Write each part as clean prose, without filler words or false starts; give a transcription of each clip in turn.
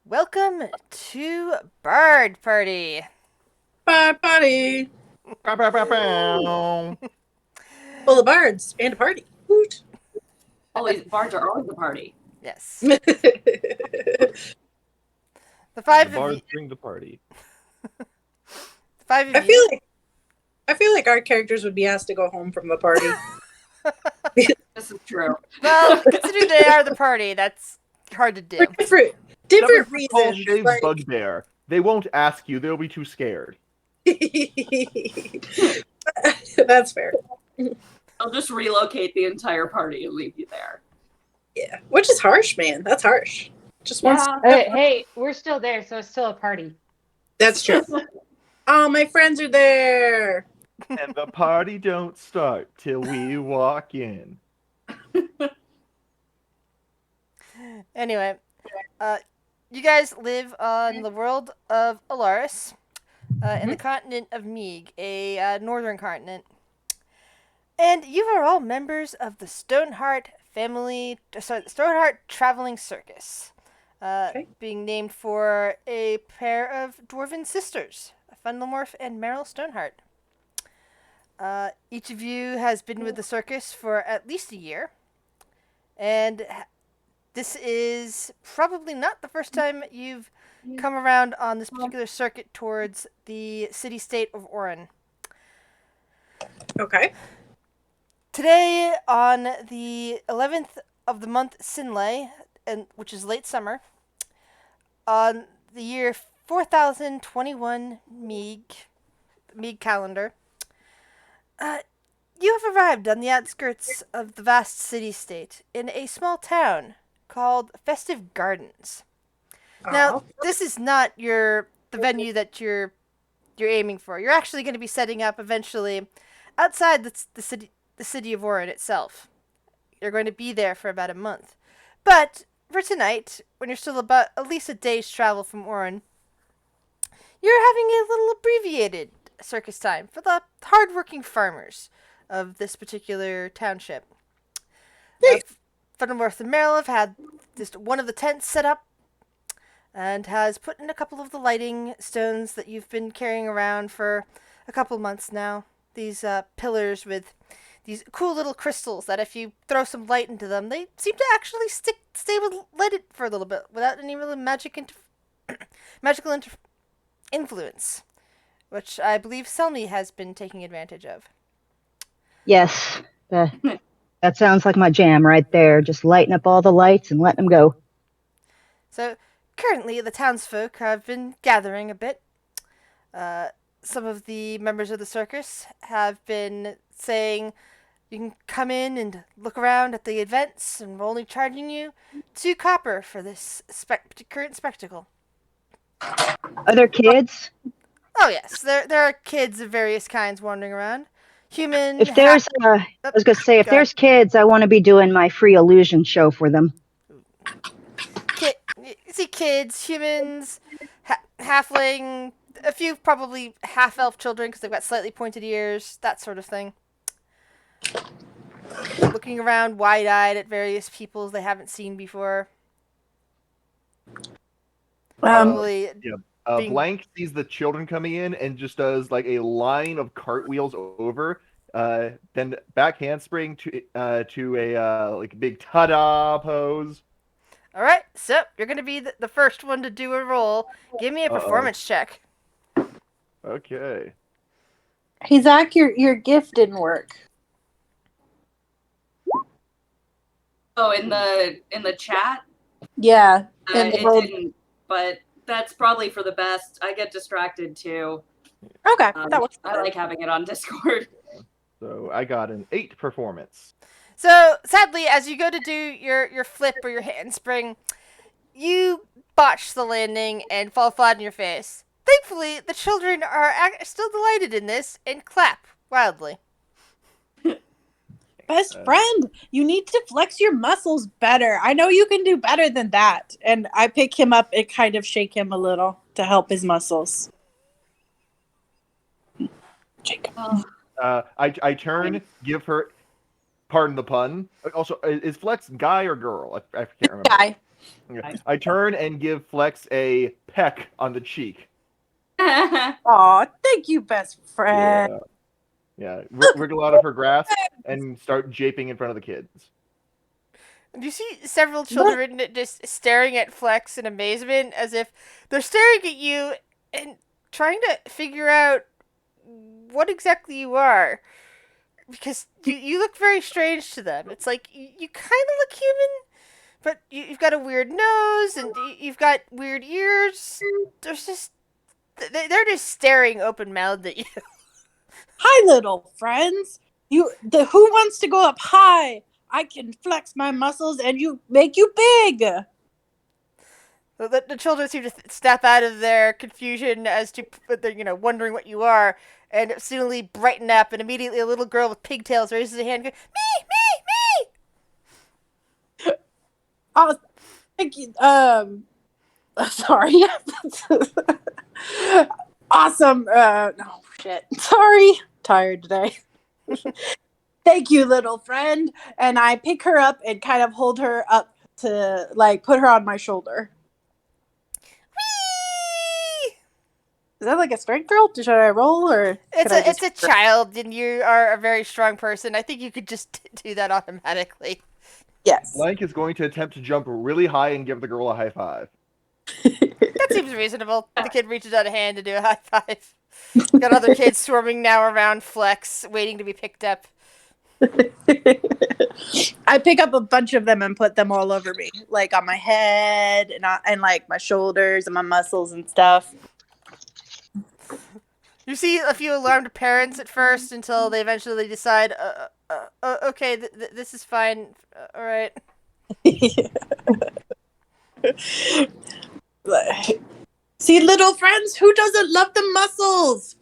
Welcome to Bird Party. Bye, buddy. Bow, bow, bow, bow. Full of bards and a party. Woot. Always bards are always the party. Yes. I The five The of bars you. bring the party. The five of feel you. like I feel like our characters would be asked to go home from the party. This is true. Well, considering they are the party, that's hard to do. For different Cole reasons. Shave's like- bugbear. They won't ask you. They'll be too scared. That's fair. I'll just relocate the entire party and leave you there. Yeah, which is harsh, man. That's harsh. Just once. Hey, we're still there, so it's still a party. That's true. Oh, my friends are there. And the party don't start till we walk in. Anyway, you guys live on the world of Alaris, in the continent of Meeg, a northern continent. And you are all members of the Stoneheart Stoneheart Traveling Circus, Okay. being named for a pair of dwarven sisters, Fundelmorph and Meryl Stoneheart. Each of you has been with the circus for at least a year, and this is probably not the first time you've come around on this particular circuit towards the city-state of Orin. Okay. Today, on the 11th of the month Sinlay, which is late summer, on the year 4021 Meeg calendar, you have arrived on the outskirts of the vast city-state in a small town called Festive Gardens. Now, Aw. this is not the venue that you're aiming for. You're actually going to be setting up eventually outside the city of Orin itself. You're going to be there for about a month. But for tonight, when you're still about at least a day's travel from Orin, you're having a little abbreviated circus time for the hardworking farmers of this particular township. Fenimorth and Merrill have had just one of the tents set up and has put in a couple of the lighting stones that you've been carrying around for a couple months now. These pillars with these cool little crystals that if you throw some light into them, they seem to actually stay lit for a little bit without any really magical influence, which I believe Selmy has been taking advantage of. Yes, that sounds like my jam right there. Just lighting up all the lights and letting them go. So currently, the townsfolk have been gathering a bit. Some of the members of the circus have been saying you can come in and look around at the events, and we're only charging you 2 copper for this current spectacle. Are there kids? Oh yes, there are kids of various kinds wandering around. Human. If there's, I was gonna say, if there's kids, I want to be doing my free illusion show for them. You see kids, humans, halfling, a few probably half-elf children because they've got slightly pointed ears, that sort of thing. Looking around wide-eyed at various peoples they haven't seen before. Probably Blank sees the children coming in and just does like a line of cartwheels over, then back handspring to a like big ta-da pose. All right, so you're gonna be the first one to do a roll. Give me a performance check. Okay. Hey Zach, your gift didn't work. Oh, in the chat, Yeah. And it the didn't. But that's probably for the best. I get distracted too. okay, that was I like having it on Discord. So I got an 8 performance. So sadly, as you go to do your flip or your handspring, you botch the landing and fall flat on your face. Thankfully, the children are still delighted in this and clap wildly. best friend. You need to flex your muscles better. I know you can do better than that. And I pick him up and kind of shake him a little to help his muscles. Shake him. I turn, give her, pardon the pun. Also, is Flex guy or girl? I can't remember. Guy. I turn and give Flex a peck on the cheek. Aw, thank you, best friend. Yeah. Wriggle out of her grasp and start japing in front of the kids. You see several children just staring at Flex in amazement, as if they're staring at you and trying to figure out what exactly you are. Because you look very strange to them. It's like, you kind of look human, but you've got a weird nose, and you've got weird ears. There's just... They're just staring open-mouthed at you. Hi, little friends. Who wants to go up high? I can flex my muscles and make you big. The children seem to snap out of their confusion as to, they're, wondering what you are, and suddenly brighten up, and immediately a little girl with pigtails raises a hand, going, me! Oh, thank you. Sorry. Awesome. No shit. Sorry. Tired today. Thank you, little friend. And I pick her up and kind of hold her up to put her on my shoulder. Whee! Is that like a strength roll? Should I roll or? It's a child, and you are a very strong person. I think you could just do that automatically. Yes. Blank is going to attempt to jump really high and give the girl a high five. That seems reasonable. The kid reaches out a hand to do a high five. Got other kids swarming now around Flex, waiting to be picked up. I pick up a bunch of them and put them all over me, like on my head and like my shoulders and my muscles and stuff. You see a few alarmed parents at first until they eventually decide, okay, this is fine. All right. See, little friends, who doesn't love the muscles?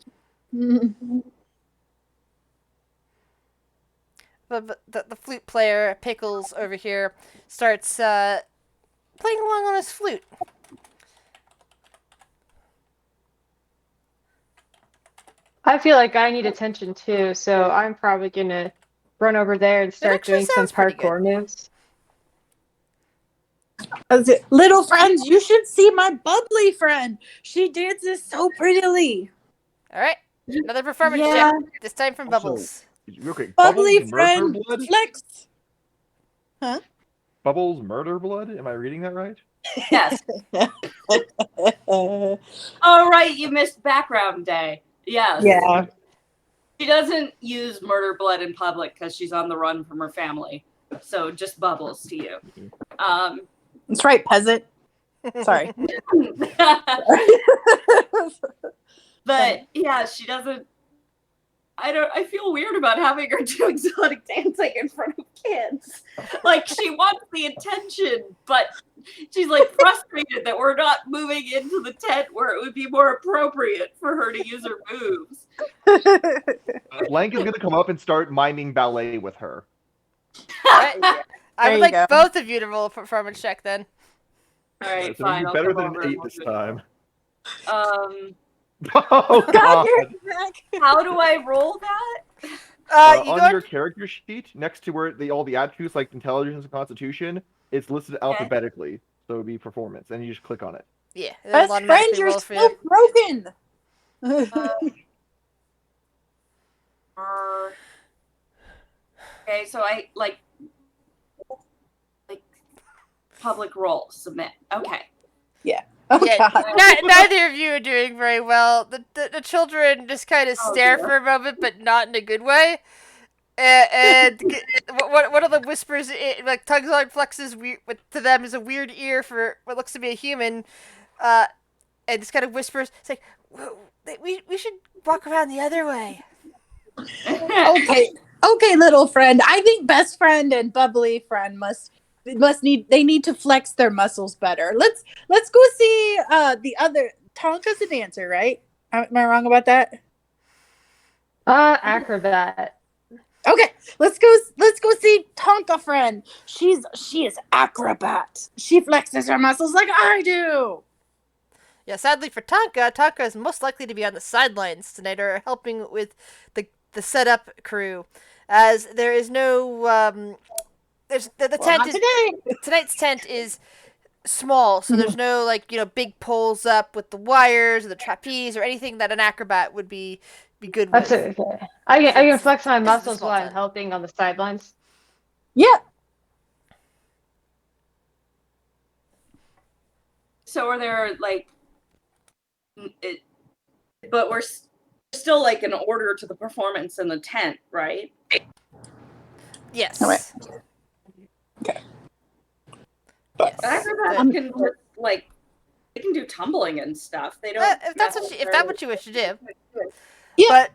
The flute player, Pickles, over here, starts playing along on his flute. I feel like I need attention too, so I'm probably gonna run over there and start actually doing some sounds pretty parkour moves. Little friends, you should see my bubbly friend. She dances so prettily. All right, another performance Yeah. check. This time from Bubbles. Real quick, Bubbly Bubbles murder friend, blood? flex. Bubbles murder blood? Am I reading that right? Yes. Oh, right. You missed background day. Yes. Yeah. She doesn't use murder blood in public because she's on the run from her family. So just Bubbles to you. That's right, peasant. Sorry. But yeah, she doesn't. I feel weird about having her do exotic dancing in front of kids. Like, she wants the attention, but she's like frustrated that we're not moving into the tent where it would be more appropriate for her to use her moves. Blank is going to come up and start miming ballet with her. All right. I There would you like go. both of you to roll a performance check then. All right, So fine. do I'll better come than over an 8 and this we'll do time. it. Oh, God, God. you're back. How do I roll that? You On go your character sheet, next to where all the attributes like intelligence and constitution, it's listed alphabetically. So it would be performance, and you just click on it. Yeah, it'll Best friend, automatically you're roll for so you. broken. Okay, so I like public roll, submit. Okay. Oh, Yeah, God. neither of you are doing very well. The children just kind of Oh, stare dear. for a moment, but not in a good way. And one of the whispers, like tugs on Flex's, to them is a weird ear for what looks to be a human, and just kind of whispers, it's like, we should walk around the other way. Okay, little friend. I think best friend and bubbly friend need to flex their muscles better. Let's go see the other. Tonka's a dancer, right? Am I wrong about that? Acrobat. Okay, let's go see Tonka friend. She is acrobat. She flexes her muscles like I do. Yeah, sadly for Tonka is most likely to be on the sidelines tonight, or helping with the setup crew, as there is no there's the Well, tent not is today. tonight's tent is small, so there's no like big poles up with the wires or the trapeze or anything that an acrobat would be good That's with. okay. I can It's- flex my this is a muscles small while I'm tent. helping on the sidelines. Yeah. So are there like, but we're still like an order to the performance in the tent, right? Yes. All right. Okay. Yes. Acrobats can just, like, they can do tumbling and stuff. They don't. If that's what you wish to do. Yeah. But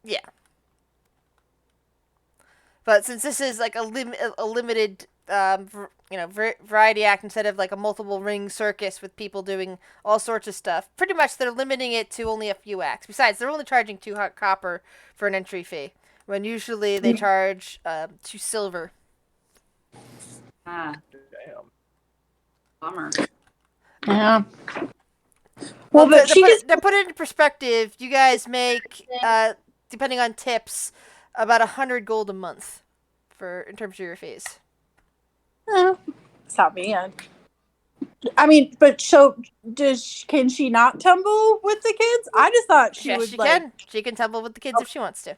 yeah. But since this is like a limited variety act instead of like a multiple ring circus with people doing all sorts of stuff, pretty much they're limiting it to only a few acts. Besides, they're only charging 2 copper for an entry fee, when usually they charge 2 silver. Ah, Damn. bummer. Yeah. Well, but to put it into perspective, you guys make depending on tips about 100 gold a month in terms of your fees. It's not bad. I mean, but so can she not tumble with the kids? I just thought she Yes, would she like. can. She can tumble with the kids if she wants to.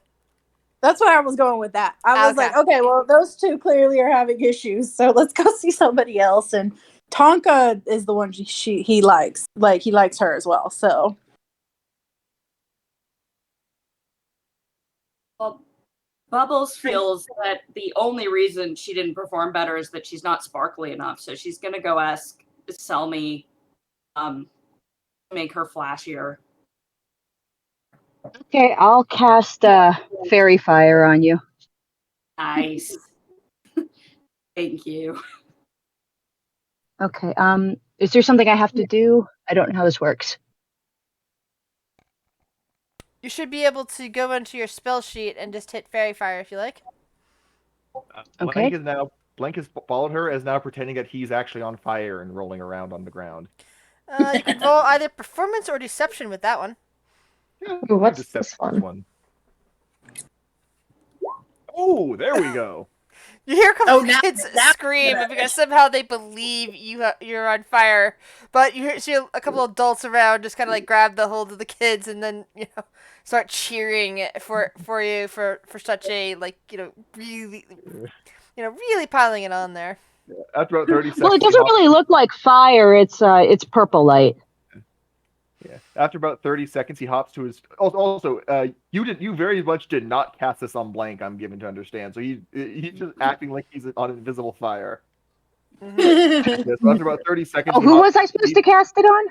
That's where I was going with that. I was Okay. like, okay, well, those two clearly are having issues, so let's go see somebody else. And Tonka is the one he likes. Like he likes her as well. So Well, Bubbles feels that the only reason she didn't perform better is that she's not sparkly enough. So she's gonna go ask Selmy, make her flashier. Okay, I'll cast Fairy Fire on you. Nice. Thank you. Okay. Is there something I have to do? I don't know how this works. You should be able to go into your spell sheet and just hit fairy fire if you like. Okay. Blank has followed her, as now pretending that he's actually on fire and rolling around on the ground. You can roll either performance or deception with that one. Yeah, Ooh, what's deception this one? Oh, there we go. You hear a couple Oh, of now- kids now- scream because somehow they believe you're on fire, but see a couple of adults around just kind of like grab the hold of the kids and then start cheering for you for such a really piling it on there. After about 30 seconds. Well, it doesn't really look like fire. It's purple light. Yeah. After about 30 seconds, he hops to his. Also, you very much did not cast this on Blank. I'm given to understand. So he's just acting like he's on invisible fire. Mm-hmm. Yeah, so after about 30 seconds. Oh, who was I supposed to cast it on?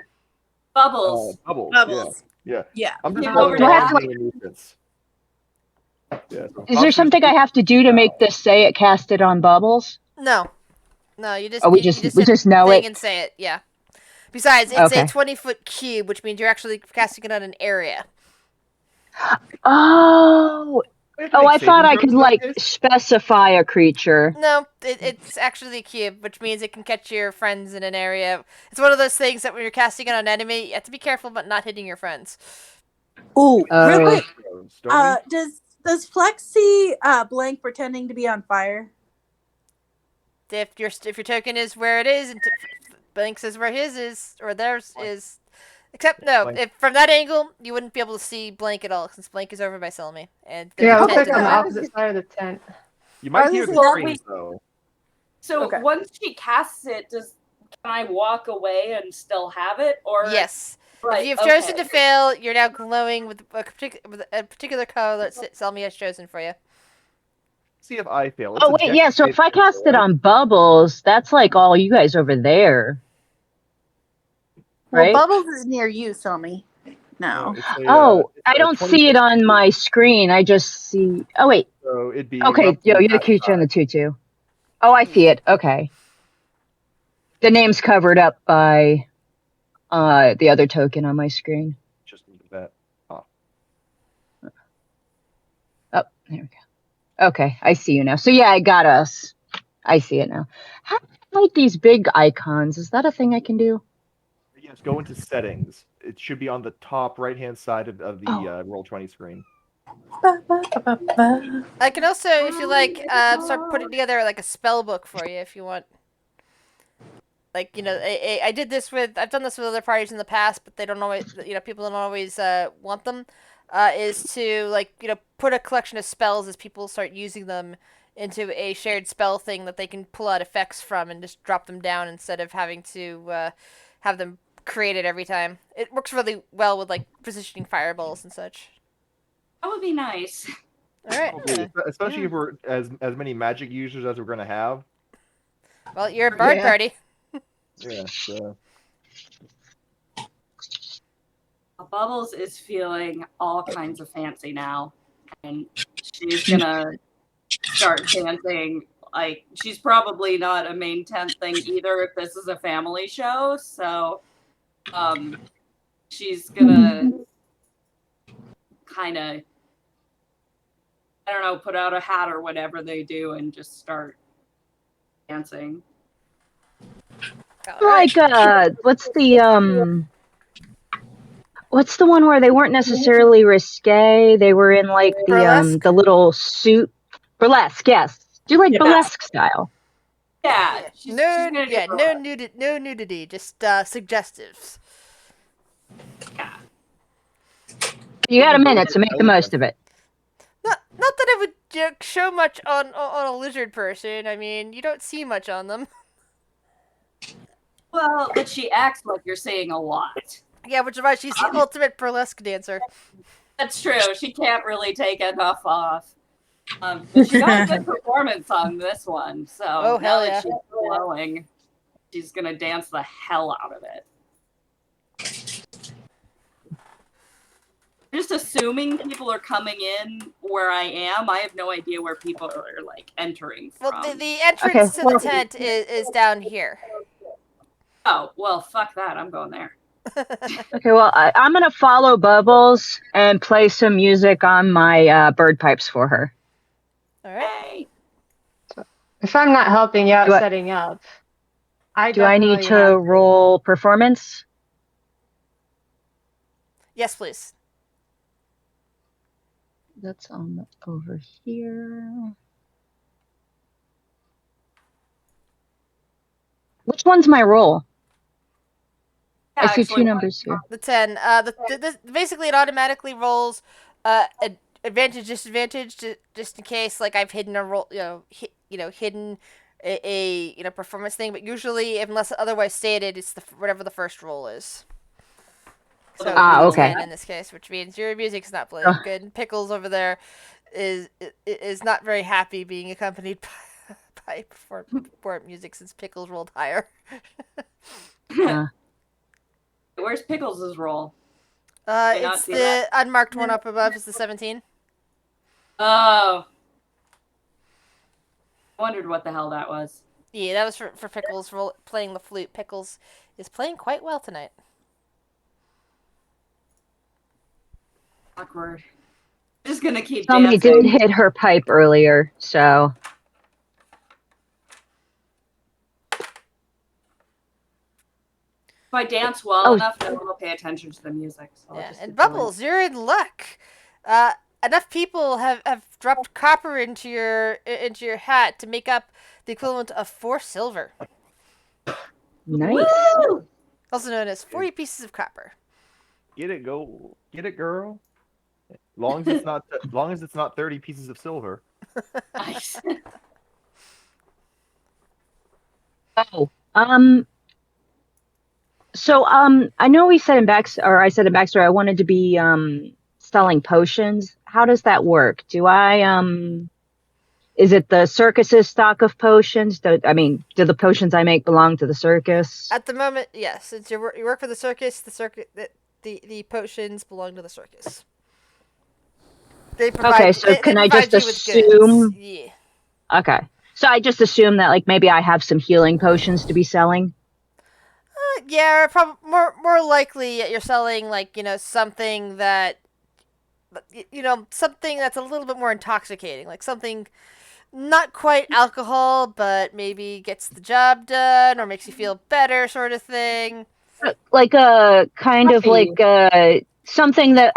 Bubbles. Bubbles. Bubbles. Yeah. Yeah. I'm just Yeah, calling do I have it a nuisance. Yeah, so Is there something I have to do to make this say it cast it on Bubbles? No, you just Oh, we you just hit know thing it. and say it. Yeah. Besides, it's a Okay. 20-foot cube, which means you're actually casting it on an area. Oh, I thought I could like specify a creature. No, it's actually a cube, which means it can catch your friends in an area. It's one of those things that when you're casting it on an enemy, you have to be careful about not hitting your friends. Ooh, real quick. Does Flex see Blank pretending to be on fire? If your token is where it is, and Blank says where his is or theirs is, except no, Blank. if from that angle you wouldn't be able to see Blank at all since Blank is over by Selmy, and there's Yeah, a it looks tent like in on the way. opposite side of the tent. You might Or hear is the it screams, though. So Okay. once she casts it, can I walk away and still have it? Or Yes. right, If you've okay. chosen to fail, you're now glowing with a particular color that Selmy has chosen for you. See if I fail. Oh wait, yeah. So if I cast it on Bubbles, that's like all you guys over there, right? Well, Bubbles is near you, Selmy. No. I don't see it on my screen. I just see. Oh wait. So it'd be Okay, roughly you're the that creature in the size. tutu. Oh, I see it. Okay. The name's covered up by the other token on my screen. Just move that off. Oh, there we go. Okay, I see you now. So yeah, I got us. I see it now. How do I hide these big icons? Is that a thing I can do? Yes, go into settings. It should be on the top right-hand side of the Roll20 screen. I can also, if you like, start putting together like a spell book for you if you want. like I did this with I've done this with other parties in the past, but they don't always people don't always want them. Is to like put a collection of spells as people start using them into a shared spell thing that they can pull out effects from and just drop them down instead of having to have them created every time. It works really well with like positioning fireballs and such. That would be nice. All right. Probably, especially if we're as many magic users as we're gonna have. Well, you're a bard Yeah. party. Yeah. So. Bubbles is feeling all kinds of fancy now, and she's gonna start dancing. Like, she's probably not a main tent thing either if this is a family show, so she's gonna kind of, I don't know, put out a hat or whatever they do and just start dancing. All right. Like what's the one where they weren't necessarily risque? They were in like Burlesque? the little suit burlesque. Yes, do like Yeah. burlesque style. Yeah, she's No, gonna do yeah, burlesque. no nudity, just suggestives. Yeah. You got a minute, so make the most of it. Not that it would show much on a lizard person. I mean, you don't see much on them. Well, but she acts like you're saying a lot. Yeah, which is why she's the ultimate burlesque dancer. That's true. She can't really take enough off. But she got a good performance on this one, so Oh, now hell that yeah. she's glowing, she's gonna dance the hell out of it. Just assuming people are coming in where I am, I have no idea where people are like entering from. Well, the entrance to the tent is down here. Oh, well, fuck that. I'm going there. Okay, well, I'm gonna follow Bubbles and play some music on my bird pipes for her. All right. Hey. If I'm not helping you out Do I- setting up, Do I need definitely to have roll performance? Yes, please. That's over here. Which one's my roll? I see Actually, two numbers here. The 10. Basically, it automatically rolls advantage, disadvantage, just in case, like, I've hidden a roll, hidden a performance thing. But usually, unless otherwise stated, it's whatever the first roll is. So okay. 10 in this case, which means your music's not playing good. And Pickles over there is not very happy being accompanied by perform music since Pickles rolled higher. Where's Pickles' roll? I not It's see the that? unmarked one up above. Is the 17. Oh. Wondered what the hell that was. Yeah, that was for Pickles playing the flute. Pickles is playing quite well tonight. Awkward. Just gonna keep Somebody dancing. did hit her pipe earlier, so. If I dance well enough, then I'll pay attention to the music. So I'll Yeah, just and keep going. Bubbles, you're in luck. Enough people have dropped copper into your hat to make up the equivalent of 4 silver, Nice. Woo! also known as 40 pieces of copper. Get it, girl. Long as it's not 30 pieces of silver. Nice. Oh, so I know we said I said in backstory I wanted to be selling potions. How does that work? Do I is it the circus's stock of potions? Do the potions I make belong to the circus? At the moment, yes. Since you work for the circus, the potions belong to the circus. They provide. Okay, so can I provide just you with goods. assume? Yeah. Okay, so I just assume that like maybe I have some healing potions to be selling. Yeah, more likely you're selling like something that something that's a little bit more intoxicating, like something not quite alcohol, but maybe gets the job done or makes you feel better, sort of thing. Like a kind of like something that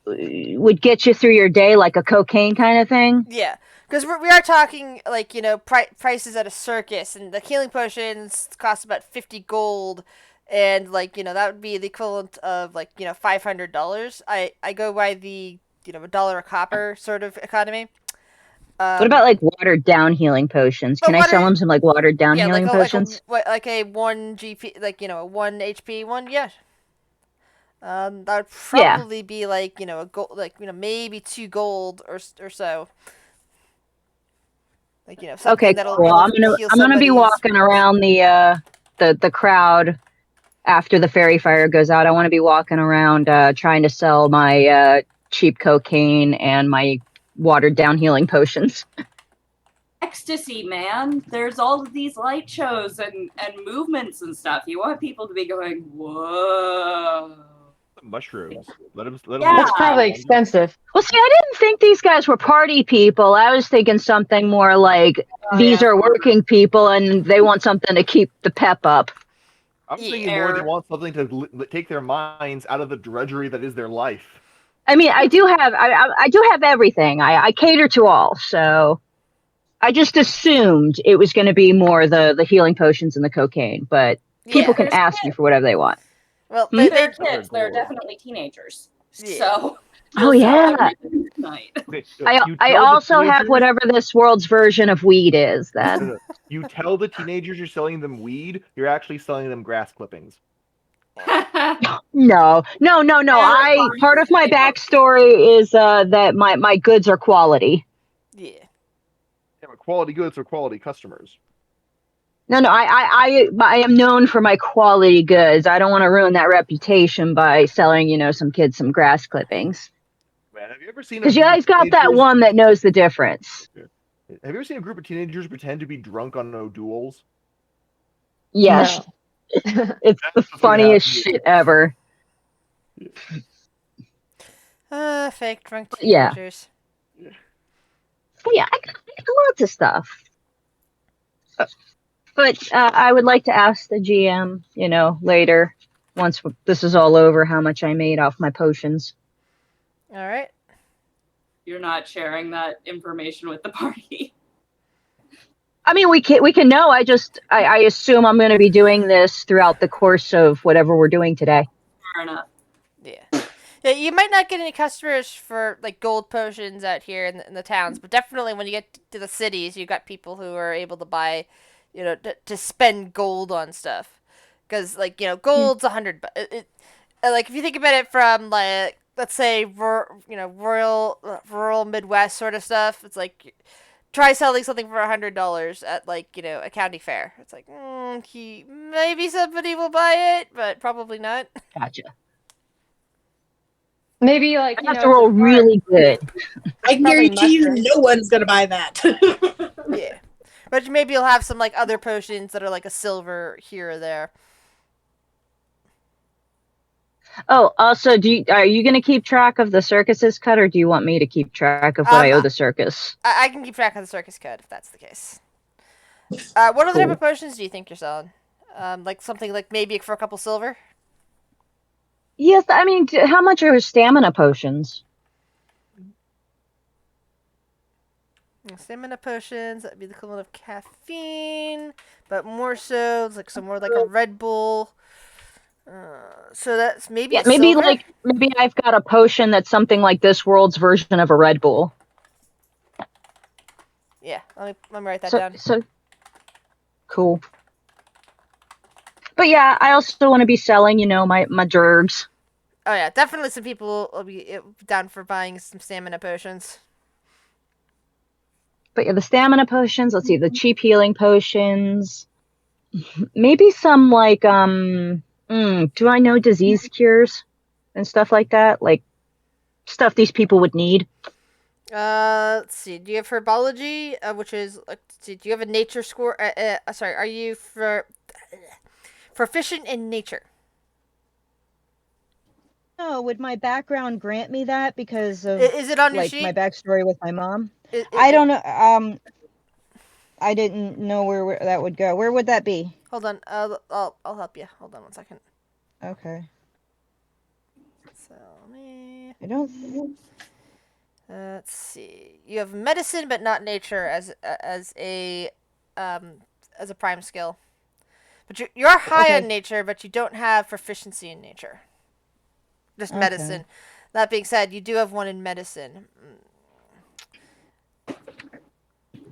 would get you through your day, like a cocaine kind of thing. Yeah, Because we are talking like prices at a circus, and the healing potions cost about 50 gold, and like that would be the equivalent of like $500. I go by the a dollar a copper sort of economy. What about like watered down healing potions? but Can I sell water- them some like watered down yeah, healing potions? like a 1 GP, like a 1 HP one. Yeah. That would Yeah. probably be like a gold, like maybe 2 gold or so. Like something Okay, that'll cool. heal I'm gonna be somebody's walking wounds. around the crowd after the fairy fire goes out. I want to be walking around trying to sell my cheap cocaine and my watered down healing potions. Ecstasy, man. There's all of these light shows and movements and stuff. You want people to be going, whoa. Mushrooms. Let them. Let Yeah. them That's probably expensive. Well, see, I didn't think these guys were party people. I was thinking something more like these yeah. are working people and they want something to keep the pep up. I'm Yeah. thinking more they want something to take their minds out of the drudgery that is their life. I mean, I do have everything. I cater to all, so I just assumed it was going to be more the healing potions and the cocaine, but people Yeah. can ask me for whatever they want. Well, Hmm? They're they kids. They're glory. definitely teenagers. Yeah. So Oh, you'll sell yeah. everything tonight. Okay, you I tell the also have teenagers- whatever this world's version of weed is. No, Then no. You tell the teenagers you're selling them weed. You're actually selling them grass clippings. no. I part of my backstory is that my goods are quality. yeah. Yeah, but quality goods are quality customers. No, I am known for my quality goods. I don't want to ruin that reputation by selling some kids some grass clippings. Man, have you ever seen? Because you guys got that teenagers- one that knows the difference. Have you ever seen a group of teenagers pretend to be drunk on no duels? Yes, it's the That's what's gonna funniest happen shit ever. Fake drunk Yeah. teenagers. But yeah, I got lots of stuff. But I would like to ask the GM, later, once this is all over, how much I made off my potions. All right. You're not sharing that information with the party. I mean, we can know. I assume I'm going to be doing this throughout the course of whatever we're doing today. Fair enough. Yeah. Yeah, you might not get any customers for like gold potions out here in the towns, but definitely when you get to the cities, you got people who are able to buy, to spend gold on stuff, because like gold's 100. Like if you think about it from like let's say rural Midwest sort of stuff, it's like try selling something for $100 at like a county fair. It's like maybe somebody will buy it, but probably not. Gotcha. Maybe like I have to roll really good. I can Probably guarantee you mushrooms. no one's gonna buy that. Yeah. But maybe you'll have some like other potions that are like a silver here or there. Oh, also, are you going to keep track of the circus's cut, or do you want me to keep track of what I owe the circus? I can keep track of the circus code if that's the case. What other type Cool. of potions do you think you're selling? Like something like maybe for a couple silver? Yes, I mean, how much are stamina potions? Stamina potions, that'd be the equivalent of caffeine, but more so, it's like some more like a Red Bull. So that's maybe Maybe silver? maybe I've got a potion that's something like this world's version of a Red Bull. Yeah, let me write that down. So cool. But yeah, I also want to be selling, my drugs. Oh yeah, definitely some people will be down for buying some stamina potions. But yeah, the stamina potions. Let's see, the cheap healing potions. Maybe some like do I know disease cures and stuff like that? Like stuff these people would need. Let's see. Do you have herbology, which is let's see, do you have a nature score? Sorry, are you proficient in nature? No, would my background grant me that because of Is it on your like sheet? my backstory with my mom? It- I it- don't know. I didn't know where that would go. Where would that be? Hold on. I'll help you. Hold on 1 second. Okay. So let me. I don't. Let's see. You have medicine, but not nature as a prime skill. But you're high Okay. on nature, but you don't have proficiency in nature. Just Okay. medicine. That being said, you do have one in medicine.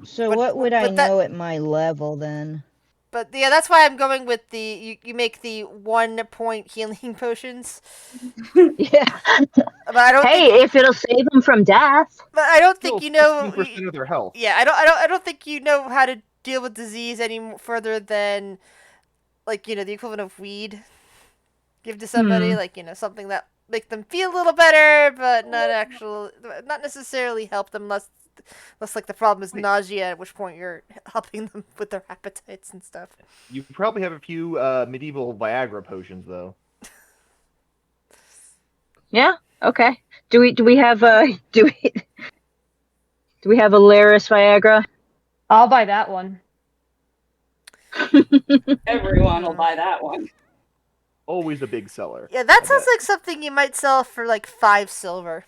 So But- what would I but that- know at my level then? But yeah, that's why I'm going with you make the 1 point healing potions. Yeah. But I don't Hey, think if it'll save them from death. but I don't Still think you know 15% of their health. yeah, I don't think you know how to deal with disease any further than like, the equivalent of weed. Give to somebody like, something that make them feel a little better, but not necessarily help them unless like the problem is nausea, at which point you're helping them with their appetites and stuff. You probably have a few medieval Viagra potions, though. Yeah. Okay. Do we have do we have a Laris Viagra? I'll buy that one. Everyone will buy that one. Always a big seller. Yeah, that I sounds bet. like something you might sell for like 5 silver.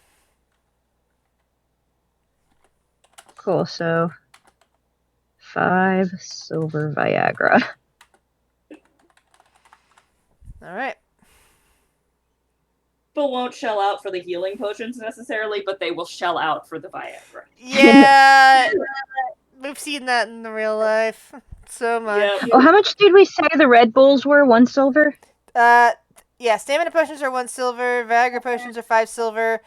Cool. So 5 silver Viagra. All right. People won't shell out for the healing potions necessarily, but they will shell out for the Viagra. Yeah, we've seen that in the real life so much. Yep. Oh, how much did we say the Red Bulls were? 1 silver? Yeah, stamina potions are 1 silver. Viagra potions are 5 silver.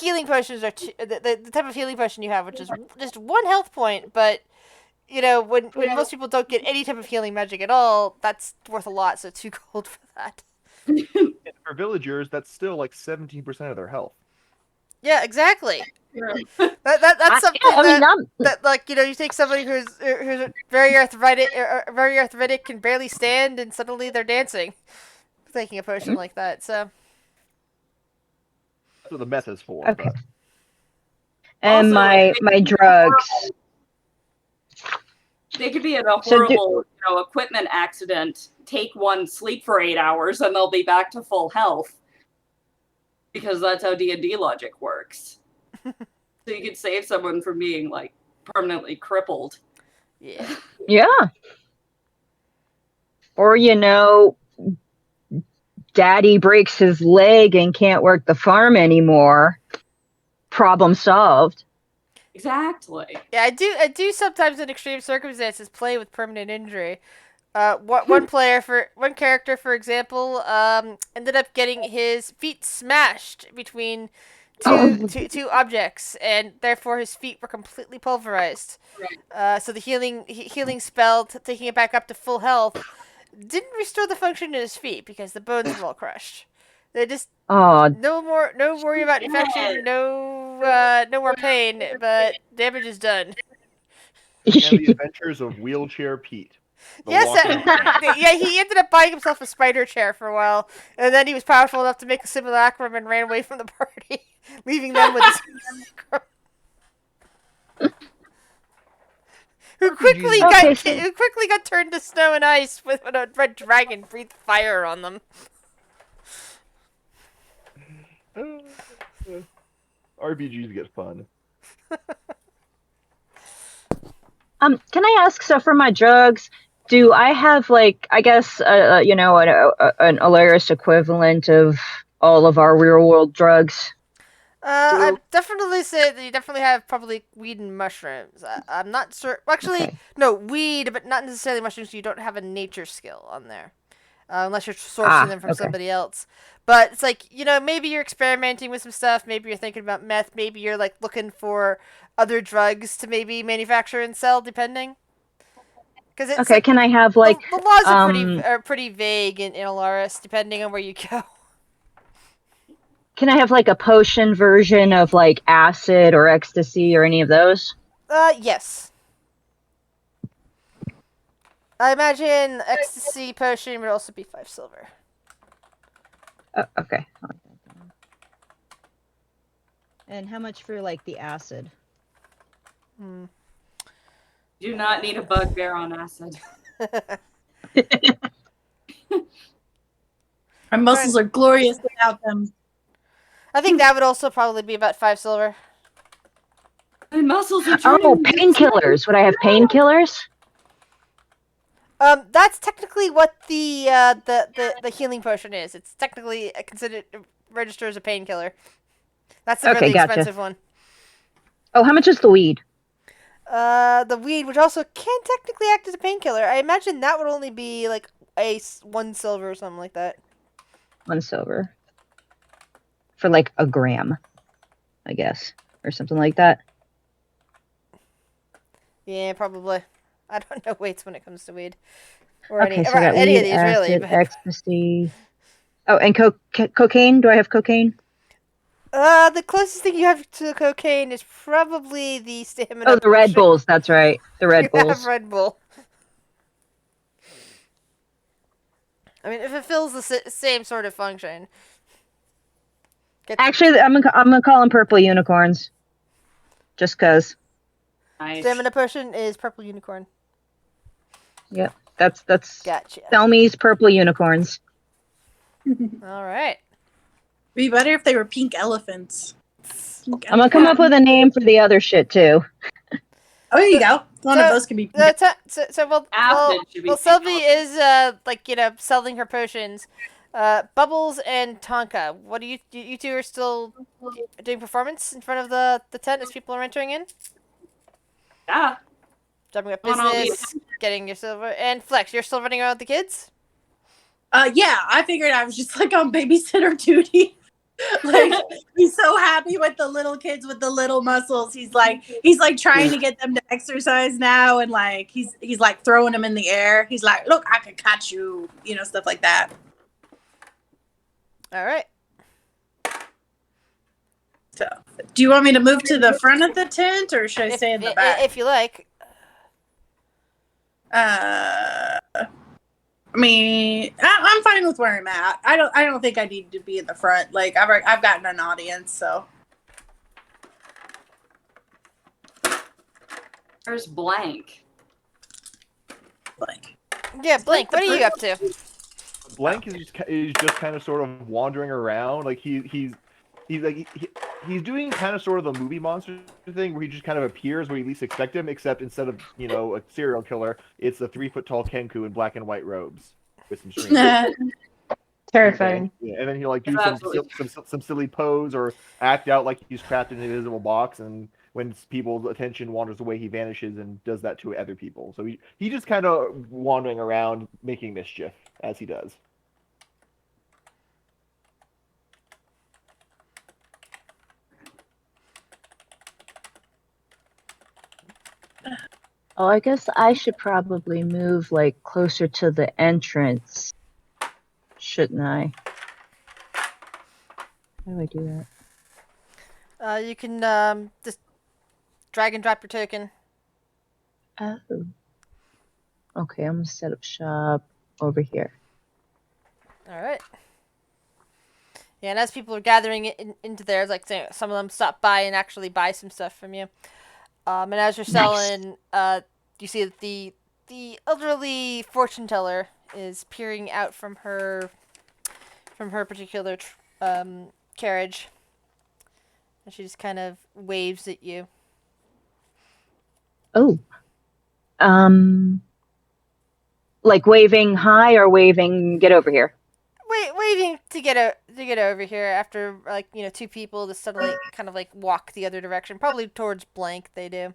Healing potions are the type of healing potion you have, which is just 1 health point. But when most people don't get any type of healing magic at all, that's worth a lot. So 2 gold for that. And for villagers, that's still like 17% of their health. Yeah, exactly. Yeah. That's something I'm that like you take somebody who's very arthritic can barely stand, and suddenly they're dancing, taking a potion like that. So That's what the meth is for. Okay. But and Also, my they- drugs. They could be in a So do- horrible, equipment accident, take one, sleep for 8 hours, and they'll be back to full health. Because that's how D&D logic works. So you could save someone from being, like, permanently crippled. yeah, Yeah. Or daddy breaks his leg and can't work the farm anymore. Problem solved. Exactly. yeah. I do sometimes in extreme circumstances play with permanent injury. One character, for example, ended up getting his feet smashed between two objects, and therefore his feet were completely pulverized. So the healing spell, taking it back up to full health, didn't restore the function in his feet because the bones were all crushed. They just Oh, no worry about infection, no more pain, but damage is done. and the adventures of Wheelchair Pete. The Yes, walking tank. yeah, he ended up buying himself a spider chair for a while, and then he was powerful enough to make a simulacrum and ran away from the party, leaving them with his simulacrum. Who quickly got turned to snow and ice when a red dragon breathed fire on them. RPGs get fun. Can I ask? So for my drugs, do I have like I guess an Alaris equivalent of all of our real world drugs? I'd definitely say that you definitely have probably weed and mushrooms. I'm not sure. Actually, Okay. no, weed, but not necessarily mushrooms. So you don't have a nature skill on there. Unless you're sourcing them from okay. somebody else. But it's like, maybe you're experimenting with some stuff. Maybe you're thinking about meth. Maybe you're like looking for other drugs to maybe manufacture and sell, depending. Because it's Okay, like, can I have like the laws are pretty vague in Alaris, depending on where you go. can I have like a potion version of like acid or ecstasy or any of those? Yes. I imagine ecstasy potion would also be 5 silver. Okay. And how much for like the acid? Do not need a bugbear on acid. My muscles are glorious without them. I think that would also probably be about 5 silver. My muscles are turning. Oh, painkillers. Would I have painkillers? That's technically what the healing potion is. It's technically considered registered as a painkiller. That's the Okay, really gotcha. expensive one. Oh, how much is the weed? The weed, which also can technically act as a painkiller. I imagine that would only be like 1 silver or something like that. 1 silver. For like a gram, I guess. Or something like that. Yeah, probably. I don't know weights when it comes to weed. Or Okay, any, so I got any weed, of these, really. acid, But, ecstasy. Oh, and cocaine? Do I have cocaine? the closest thing you have to cocaine is probably the stamina Oh, the Red potion. Bulls. That's right. The Red You have Bulls. Red Bull. I mean, if it fills the same sort of function. Actually, I'm gonna call them purple unicorns. Just cause. Nice. Stamina potion is purple unicorn. Yep. That's Gotcha. Thelmy's purple unicorns. All right. Be better if they were pink elephants. Pink I'm gonna come up with a name for the other shit too. Oh, there you go. One of So- those can be pink. Well, Should be well, pink Sylvie elephant. is like selling her potions. Bubbles and Tonka, what do you two are still doing performance in front of the tent as people are entering in? Yeah. Jumping up On all the business, getting your silver, and Flex, you're still running around with the kids? Yeah, I figured I was just like on babysitter duty. Like he's so happy with the little kids with the little muscles. He's like trying to get them to exercise now, and like he's like throwing them in the air. He's like, "Look, I can catch you," stuff like that. All right. So, do you want me to move to the front of the tent, or should I stay in the back? If you like. I mean, I'm fine with where I'm at. I don't think I need to be in the front. Like I've gotten an audience, so. There's Blank. Like, Yeah, Blink, what are you up to? Blank is just kind of sort of wandering around. Like he's doing kind of sort of the movie monster thing where he just kind of appears where you least expect him, except instead of a serial killer, it's a 3-foot tall Kenku in black and white robes with some strings. Terrifying. Yeah, and then he'll like do That's some silly pose or act out like he's trapped in an invisible box, and when people's attention wanders away, he vanishes and does that to other people. So he just kind of wandering around making mischief as he does. Oh, I guess I should probably move like closer to the entrance, shouldn't I? How do I do that? You can just drag and drop your token. Oh. Okay, I'm gonna set up shop over here. All right. Yeah, and as people are gathering into there, like some of them stop by and actually buy some stuff from you. And as you're selling, you see that the elderly fortune teller is peering out from her particular carriage, and she just kind of waves at you. Oh. Like waving hi or waving get over here? Waving to get over here after two people just suddenly kind of like walk the other direction, probably towards Blank. They do.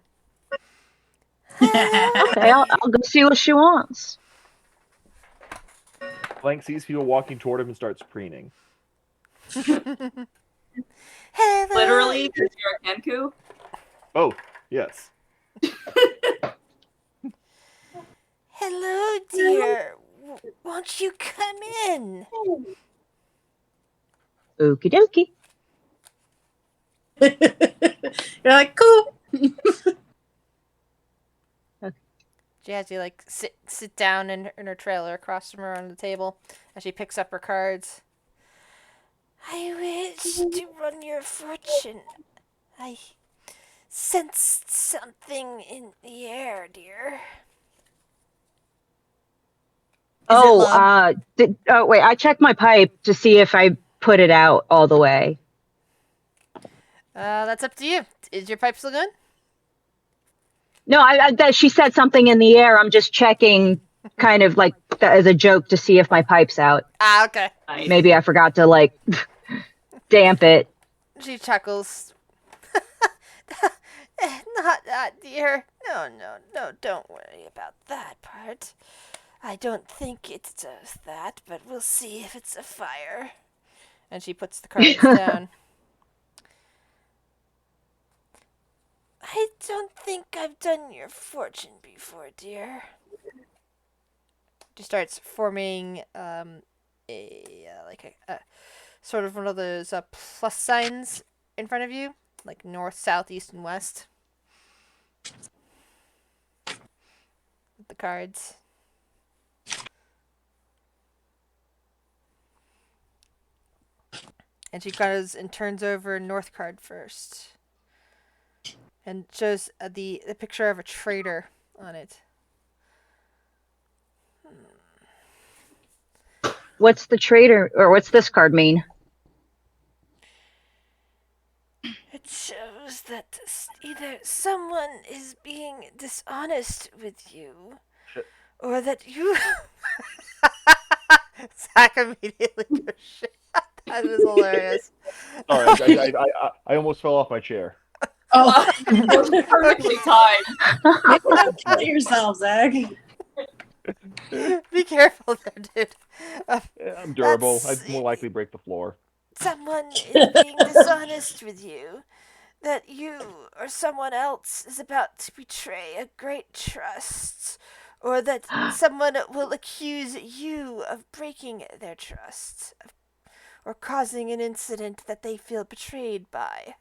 Okay, I'll go see what she wants. Blank sees people walking toward him and starts preening. Hello. Literally, because you're a Kenku. Oh, yes. Hello, dear. Won't you come in? Okie dokie. You're like, cool. She has you sit down in her trailer across from her on the table as she picks up her cards. I wish to run your fortune. I sensed something in the air, dear. Oh, wait, I checked my pipe to see if I put it out all the way. That's up to you. Is your pipe still going? No, she said something in the air. I'm just checking, kind of like as a joke to see if my pipe's out. Ah, okay. Nice. Maybe I forgot to like damp it. She chuckles. Not that, dear. No, don't worry about that part. I don't think it does that, but we'll see if it's a fire. And she puts the cards down. I don't think I've done your fortune before, dear. She starts forming a sort of one of those plus signs in front of you, like north, south, east, and west. With the cards. And she goes and turns over north card first. And shows the picture of a trader on it. What's the trader, or what's this card mean? It shows that either someone is being dishonest with you, or that you. Zach immediately goes shit. That is hilarious. Sorry, I almost fell off my chair. Oh, Perfectly timed. don't kill yourself, Zach. Be careful there, dude. I'm durable. That's- I'd more likely break the floor. Someone is being dishonest with you. That you or someone else is about to betray a great trust. Or that someone will accuse you of breaking their trust. Or causing an incident that they feel betrayed by.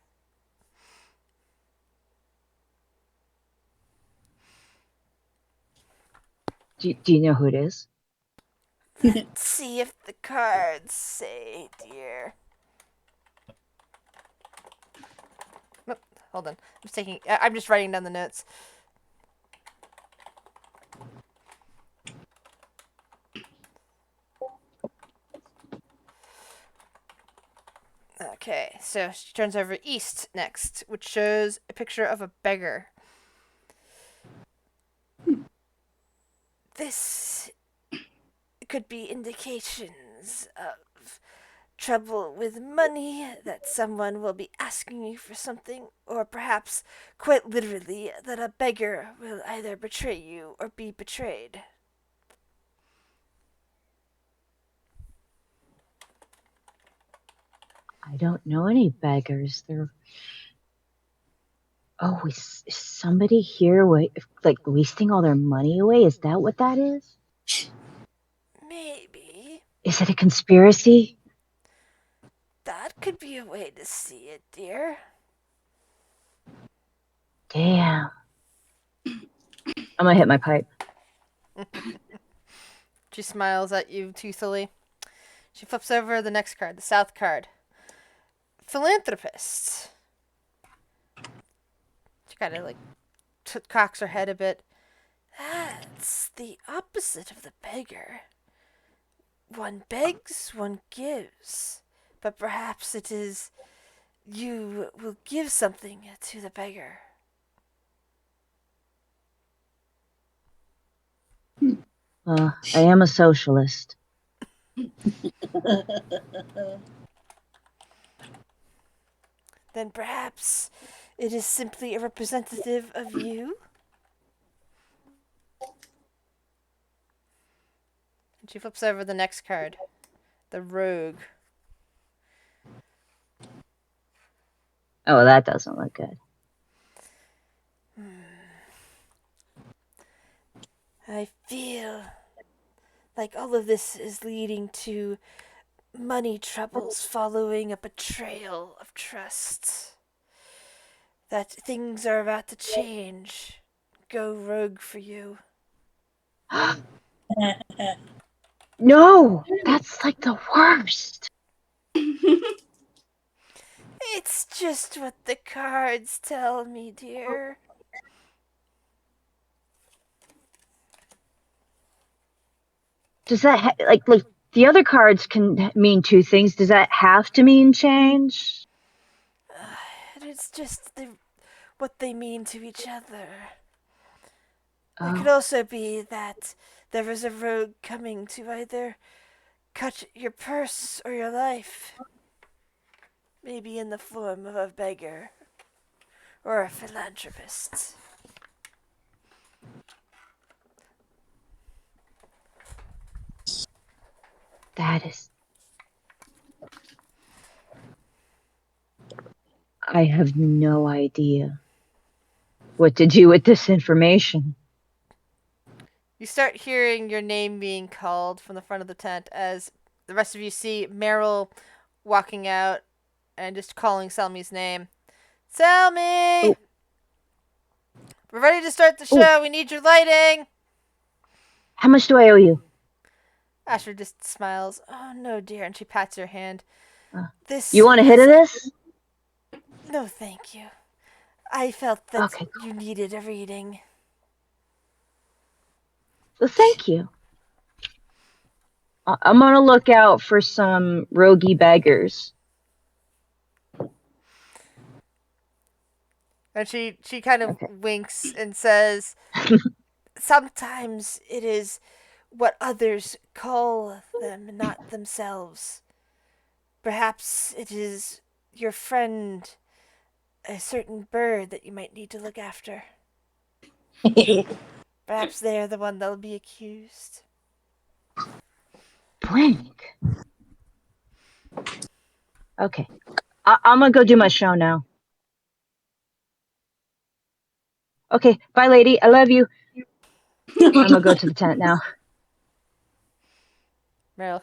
Do you know who it is? Let's see if the cards say, dear. Nope, hold on. I'm just writing down the notes. Okay, so she turns over east next, which shows a picture of a beggar. This could be indications of trouble with money, that someone will be asking you for something, or perhaps, quite literally, that a beggar will either betray you or be betrayed. I don't know any beggars. Oh, is somebody here like wasting all their money away? Is that what that is? Maybe. Is it a conspiracy? That could be a way to see it, dear. Damn. I'm gonna hit my pipe. She smiles at you toothily. She flips over the next card, the south card. Philanthropist. She kind of like cocks her head a bit. That's the opposite of the beggar. One begs, one gives. But perhaps it is you will give something to the beggar. I am a socialist. Then perhaps it is simply a representative of you? And she flips over the next card. The rogue. Oh, that doesn't look good. I feel like all of this is leading to money troubles following a betrayal of trust. That things are about to change. Go rogue for you. No, that's like the worst. It's just what the cards tell me, dear. Does that like the other cards can mean two things? Does that have to mean change? It just what they mean to each other. Oh. It could also be that there is a rogue coming to either cut your purse or your life. Maybe in the form of a beggar or a philanthropist. That is. I have no idea what to do with this information. You start hearing your name being called from the front of the tent as the rest of you see Meryl walking out and just calling Selmy's name. Selmy! Oh. We're ready to start the show. We need your lighting. How much do I owe you? Asher just smiles. Oh, no, dear. And she pats your hand. This. You want a hit of this? No, thank you. I felt that Okay. you needed a reading. Well, thank you. I'm gonna look out for some roguey beggars. And she kind of Okay. winks and says, sometimes it is what others call them, not themselves. Perhaps it is your friend, a certain bird that you might need to look after. Perhaps they are the one that will be accused. Blank. Okay. I'm gonna go do my show now. Okay, bye, lady. I love you. I'm gonna go to the tent now. Meryl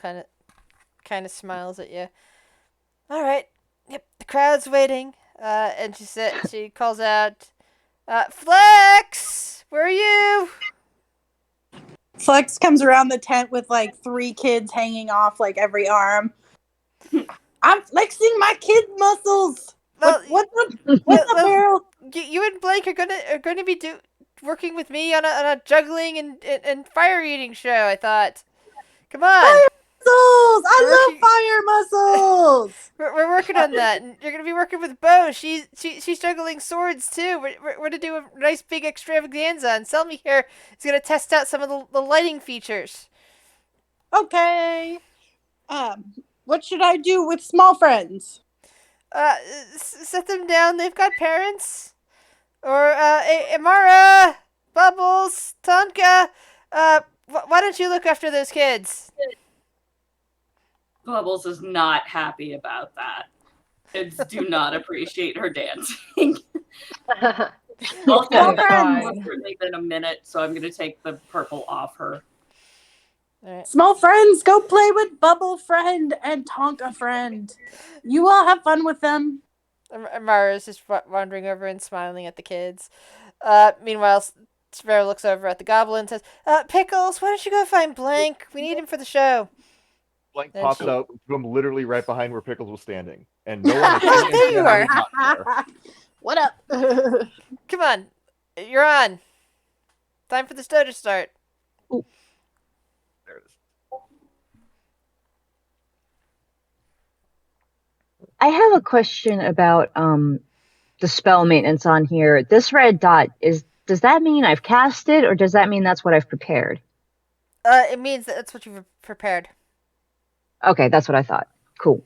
kind of smiles at you. All right. Yep, the crowd's waiting. And she calls out, Flex, where are you? Flex comes around the tent with like 3 kids hanging off like every arm. I'm flexing my kid muscles. Well, What's the barrel? You and Blake are gonna be working with me on a juggling and fire eating show. I thought. Come on. Fire muscles! We're I love fire muscles. We're working on that, and you're gonna be working with Bo. She's juggling swords too. We're gonna do a nice big extravaganza, and Selmy here is gonna test out some of the lighting features. Okay. What should I do with small friends? Set them down. They've got parents. Or Amara, Bubbles, Tonka. Why don't you look after those kids? Bubbles is not happy about that. Kids do not appreciate her dancing. Also, That's it's fine. certainly been a minute, so I'm going to take the purple off her. All right. Small friends, go play with Bubble friend and Tonka friend. You all have fun with them. Amara's just wandering over and smiling at the kids. Meanwhile, Sparrow looks over at the goblin and says, Pickles, why don't you go find Blank? We need him for the show. Blank And pops she- out to him literally right behind where Pickles was standing. And no one is There you are. not there. What up? Come on. You're on. Time for the show to start. There it is. I have a question about the spell maintenance on here. This red dot does that mean I've cast it, or does that mean that's what I've prepared? It means that's what you've prepared. Okay, that's what I thought. Cool.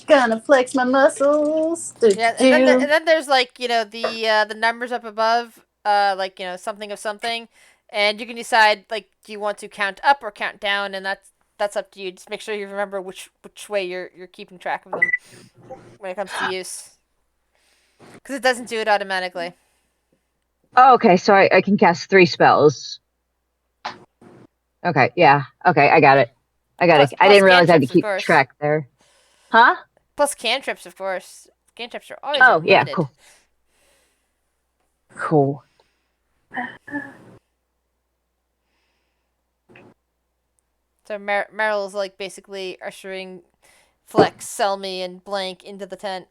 Gonna flex my muscles. Yeah, and then there's like, the numbers up above, like, something of something, and you can decide, like, do you want to count up or count down, and that's up to you. Just make sure you remember which way you're keeping track of them when it comes to use, because it doesn't do it automatically. Oh, okay, so I can cast 3 spells. Okay, yeah. Okay, I got it. I Plus didn't realize I had to cantrips, of keep course. track there. Huh? Plus cantrips, of course. Cantrips are always Oh, yeah, unlimited. cool. Cool. So Meryl's like basically ushering Flex, Selmy, and Blank into the tent.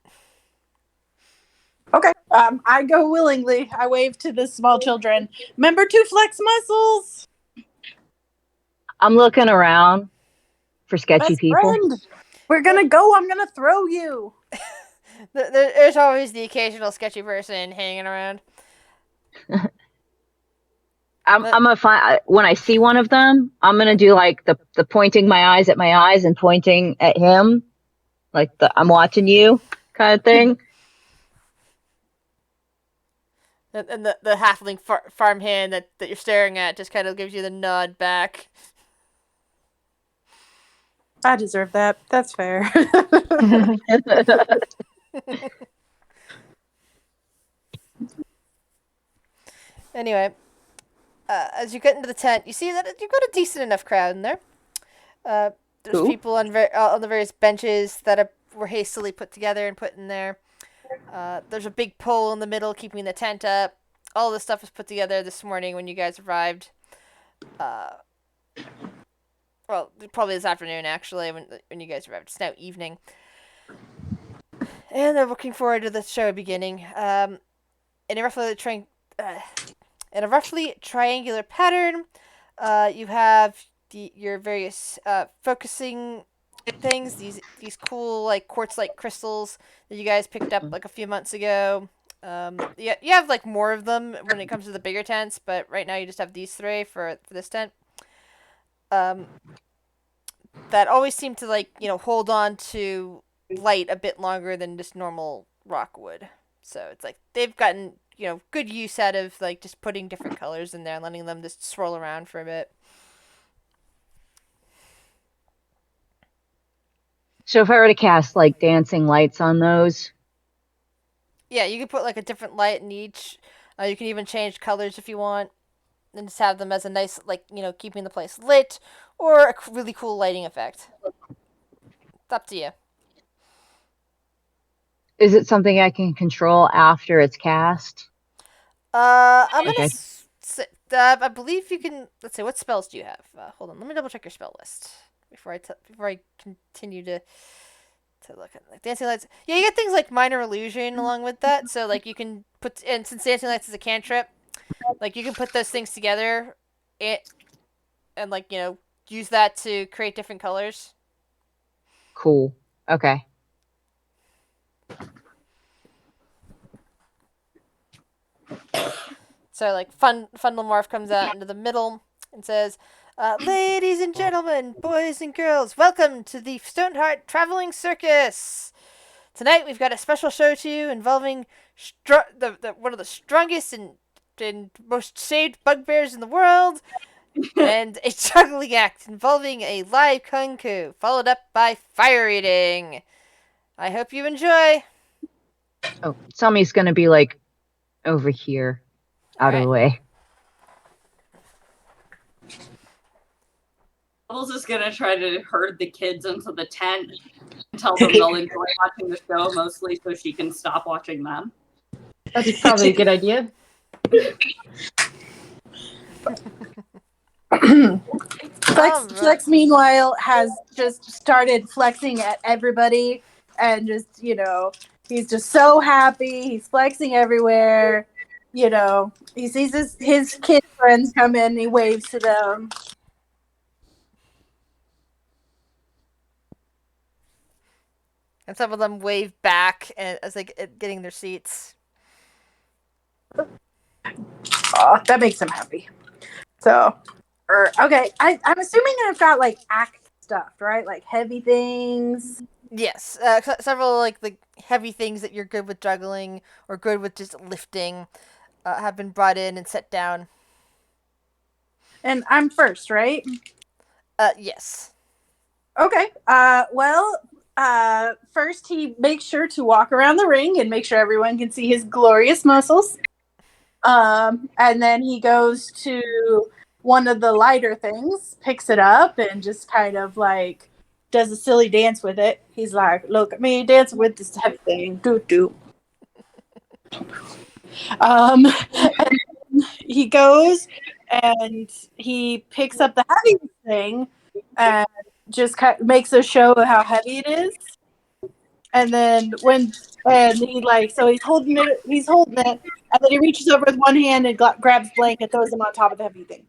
Okay. I go willingly. I wave to the small children. Remember to flex muscles. I'm looking around for sketchy Best people. friend. We're gonna go. I'm gonna throw you. There's always the occasional sketchy person hanging around. I'm gonna find when I see one of them, I'm gonna do like the pointing my eyes at my eyes and pointing at him, like the I'm watching you kind of thing. And the halfling farmhand that you're staring at just kind of gives you the nod back. I deserve that. That's fair. Anyway, as you get into the tent, you see that you've got a decent enough crowd in there. There's Cool. people on the various benches that were hastily put together and put in there. There's a big pole in the middle keeping the tent up. All this stuff was put together this morning when you guys arrived. Well, probably this afternoon actually when you guys arrived. It's now evening, and they're looking forward to the show beginning. In a roughly triangular pattern, you have your various focusing things. These cool like quartz-like crystals that you guys picked up like a few months ago. Yeah, you have like more of them when it comes to the bigger tents, but right now you just have these three for this tent. That always seem to like hold on to light a bit longer than just normal rock would. So it's like they've gotten good use out of like just putting different colors in there and letting them just swirl around for a bit. So if I were to cast like dancing lights on those, Yeah, you can put like a different light in each. You can even change colors if you want, and just have them as a nice like keeping the place lit, or a really cool lighting effect. It's up to you. is it something I can control after it's cast? I'm gonna. Okay. I believe you can. Let's see. What spells do you have? Hold on. Let me double check your spell list before I continue to look at like dancing lights. Yeah, you get things like minor illusion along with that. So like you can put and since dancing lights is a cantrip, like you can put those things together, and like use that to create different colors. Cool. Okay. So like Fundlemorph comes out into the middle and says, "Ladies and gentlemen, boys and girls, welcome to the Stoneheart Traveling Circus. Tonight we've got a special show to you involving one of the strongest and most saved bugbears in the world, and a juggling act involving a live kung fu, followed up by fire eating. I hope you enjoy." Oh, Tommy's gonna be like over here, out of the way. Bubbles is gonna try to herd the kids into the tent and tell them they'll enjoy watching the show mostly so she can stop watching them. That's probably a good idea. Flex, meanwhile, has just started flexing at everybody, and just he's just so happy. He's flexing everywhere. He sees his kid friends come in. And he waves to them. And some of them wave back as they getting their seats. Oh, that makes him happy. So, okay, I'm assuming I've got like act stuff, right? Like heavy things. Yes, several like the heavy things that you're good with juggling or good with just lifting have been brought in and set down. And I'm first, right? Yes. Okay. First he makes sure to walk around the ring and make sure everyone can see his glorious muscles. And then he goes to one of the lighter things, picks it up, and just kind of like does a silly dance with it. He's like, "Look at me dancing with this heavy thing, doo doo." And he goes and he picks up the heavy thing and just makes a show of how heavy it is. And then he's holding it, and then he reaches over with one hand and grabs Blank and throws him on top of the heavy thing.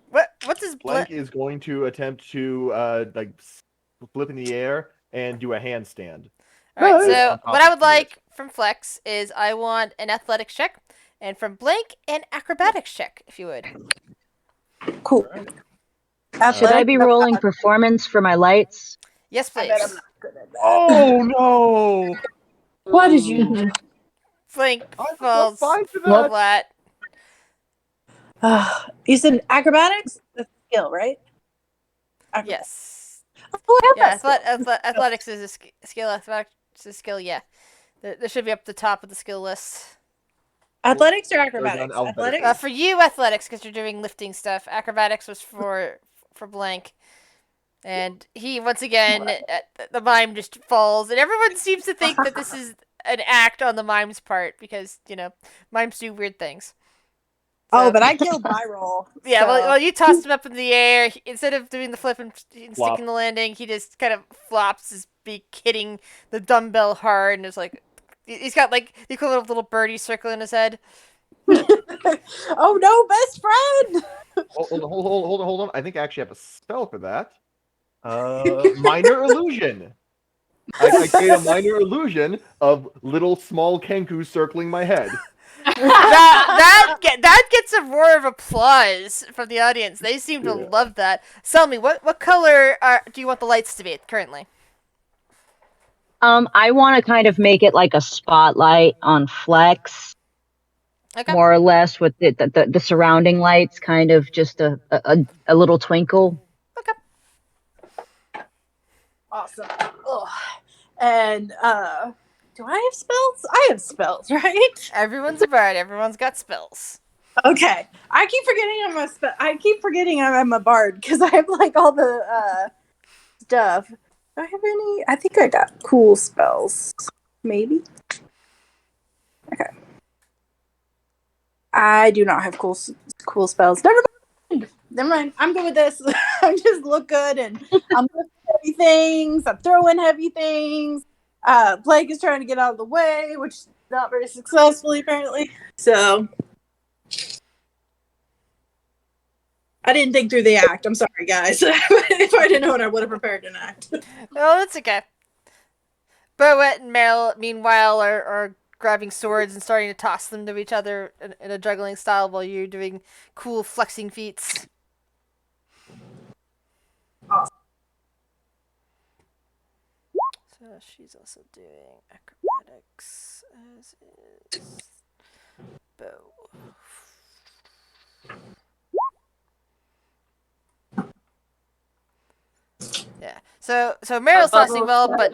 What does Blank is going to attempt to like flip in the air and do a handstand. All right. Nice. So On top what I of would this. like from Flex is I want an athletics check, and from Blank an acrobatics check, if you would. Cool. Alright. Should I be rolling performance for my lights? Yes, I please. bet I'm not good at that. Oh no! What did you do? Blank I'm falls fine for that. flat. You said acrobatics? That's a skill, right? Yes. Oh, I Yeah. have that skill. Athletics is a skill. Athletics is a skill. Yeah. There should be up the top of the skill list. Athletics or down acrobatics? alphabetically. Athletics? For you, athletics, because you're doing lifting stuff. Acrobatics was for Blank. And he, once again, the mime just falls. And everyone seems to think that this is an act on the mime's part because, mimes do weird things. Oh, So- but I killed my roll. Yeah, so- well, you tossed him up in the air. Instead of doing the flip and Flop. sticking the landing, he just kind of flops his beak, hitting the dumbbell hard, and is like, he's got like the equivalent of a little birdie circle in his head. Oh no, best friend! Hold on. I think I actually have a spell for that. Minor illusion. I create a minor illusion of little small Kenkus circling my head. That gets a roar of applause from the audience. They seem to Yeah. love that. Tell me, what color do you want the lights to be currently? I want to kind of make it like a spotlight on Flex, Okay. more or less, with the surrounding lights, kind of just a little twinkle. Awesome. Ugh. And do I have spells? I have spells, right? Everyone's a bard. Everyone's got spells. Okay. I keep forgetting I'm a bard because I have like all the stuff. Do I have any? I think I got cool spells. Maybe. Okay. I do not have cool spells. Never mind. I'm good with this. I just look good and I'm lifting heavy things. I'm throwing heavy things. Blake is trying to get out of the way, which is not very successfully apparently. So I didn't think through the act. I'm sorry, guys. If I didn't know it, I would have prepared an act. Well, that's okay. Boet and Meryl, meanwhile, are grabbing swords and starting to toss them to each other in a juggling style while you're doing cool flexing feats. Awesome. So she's also doing acrobatics, as is Bo. Yeah. So Meryl's tossing well, but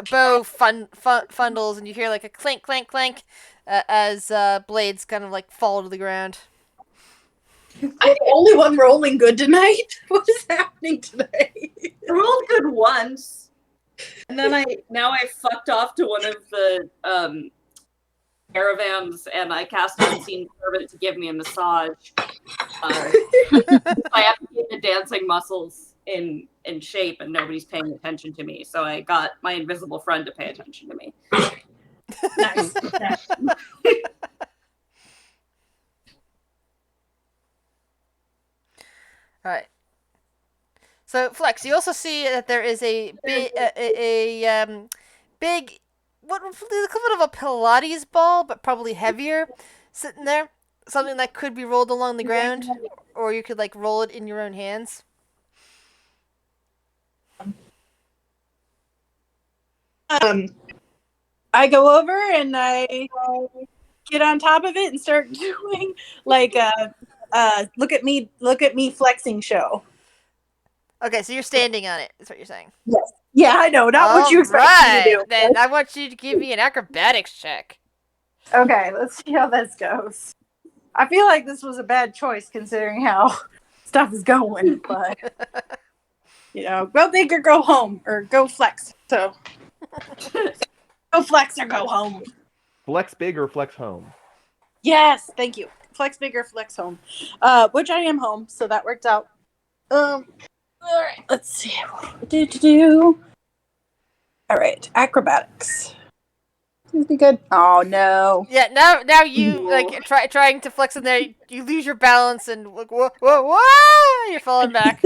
Bo fundles, and you hear like a clink, clank, clank, as blades kind of like fall to the ground. I'm the only one rolling good tonight. What is happening today? I rolled good once, and then I fucked off to one of the caravans, and I cast unseen servant to give me a massage. I have to keep the dancing muscles in shape, and nobody's paying attention to me. So I got my invisible friend to pay attention to me. Nice. All right. So Flex, you also see that there is a big, big, what would be the equivalent of a Pilates ball, but probably heavier, sitting there. Something that could be rolled along the ground, or you could like roll it in your own hands. I go over and I get on top of it and start doing like a look at me flexing show. Okay, so you're standing on it. Is what you're saying. Yes. Yeah, I know. Not what you expect me to do. Then I want you to give me an acrobatics check. Okay, let's see how this goes. I feel like this was a bad choice considering how stuff is going, but go big or go home or go flex. So go flex or go home. Flex big or flex home? Yes, thank you. Flex big or flex home. Which I am home, so that worked out. All right, let's see. All right, acrobatics. This be good. Oh no. Yeah, now you like trying to flex in there. You lose your balance and like whoa, you're falling back.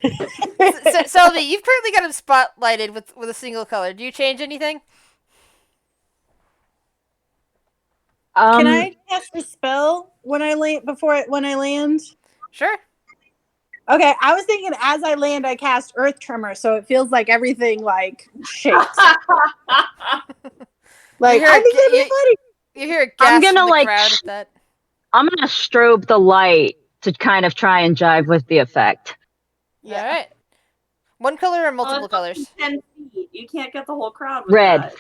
So, Selby, you've currently got him spotlighted with a single color. Do you change anything? Can I cast a spell when I land when I land? Sure. Okay, I was thinking as I land, I cast Earth Tremor, so it feels like everything like shakes. Like hear I a think ga- that'd be you- funny. You hear a I'm gasp gonna from the like. crowd at that. I'm gonna strobe the light to kind of try and jive with the effect. Yeah. All right. One color or multiple Well, it's only colors? 10 feet. You can't get the whole crowd with Red. that.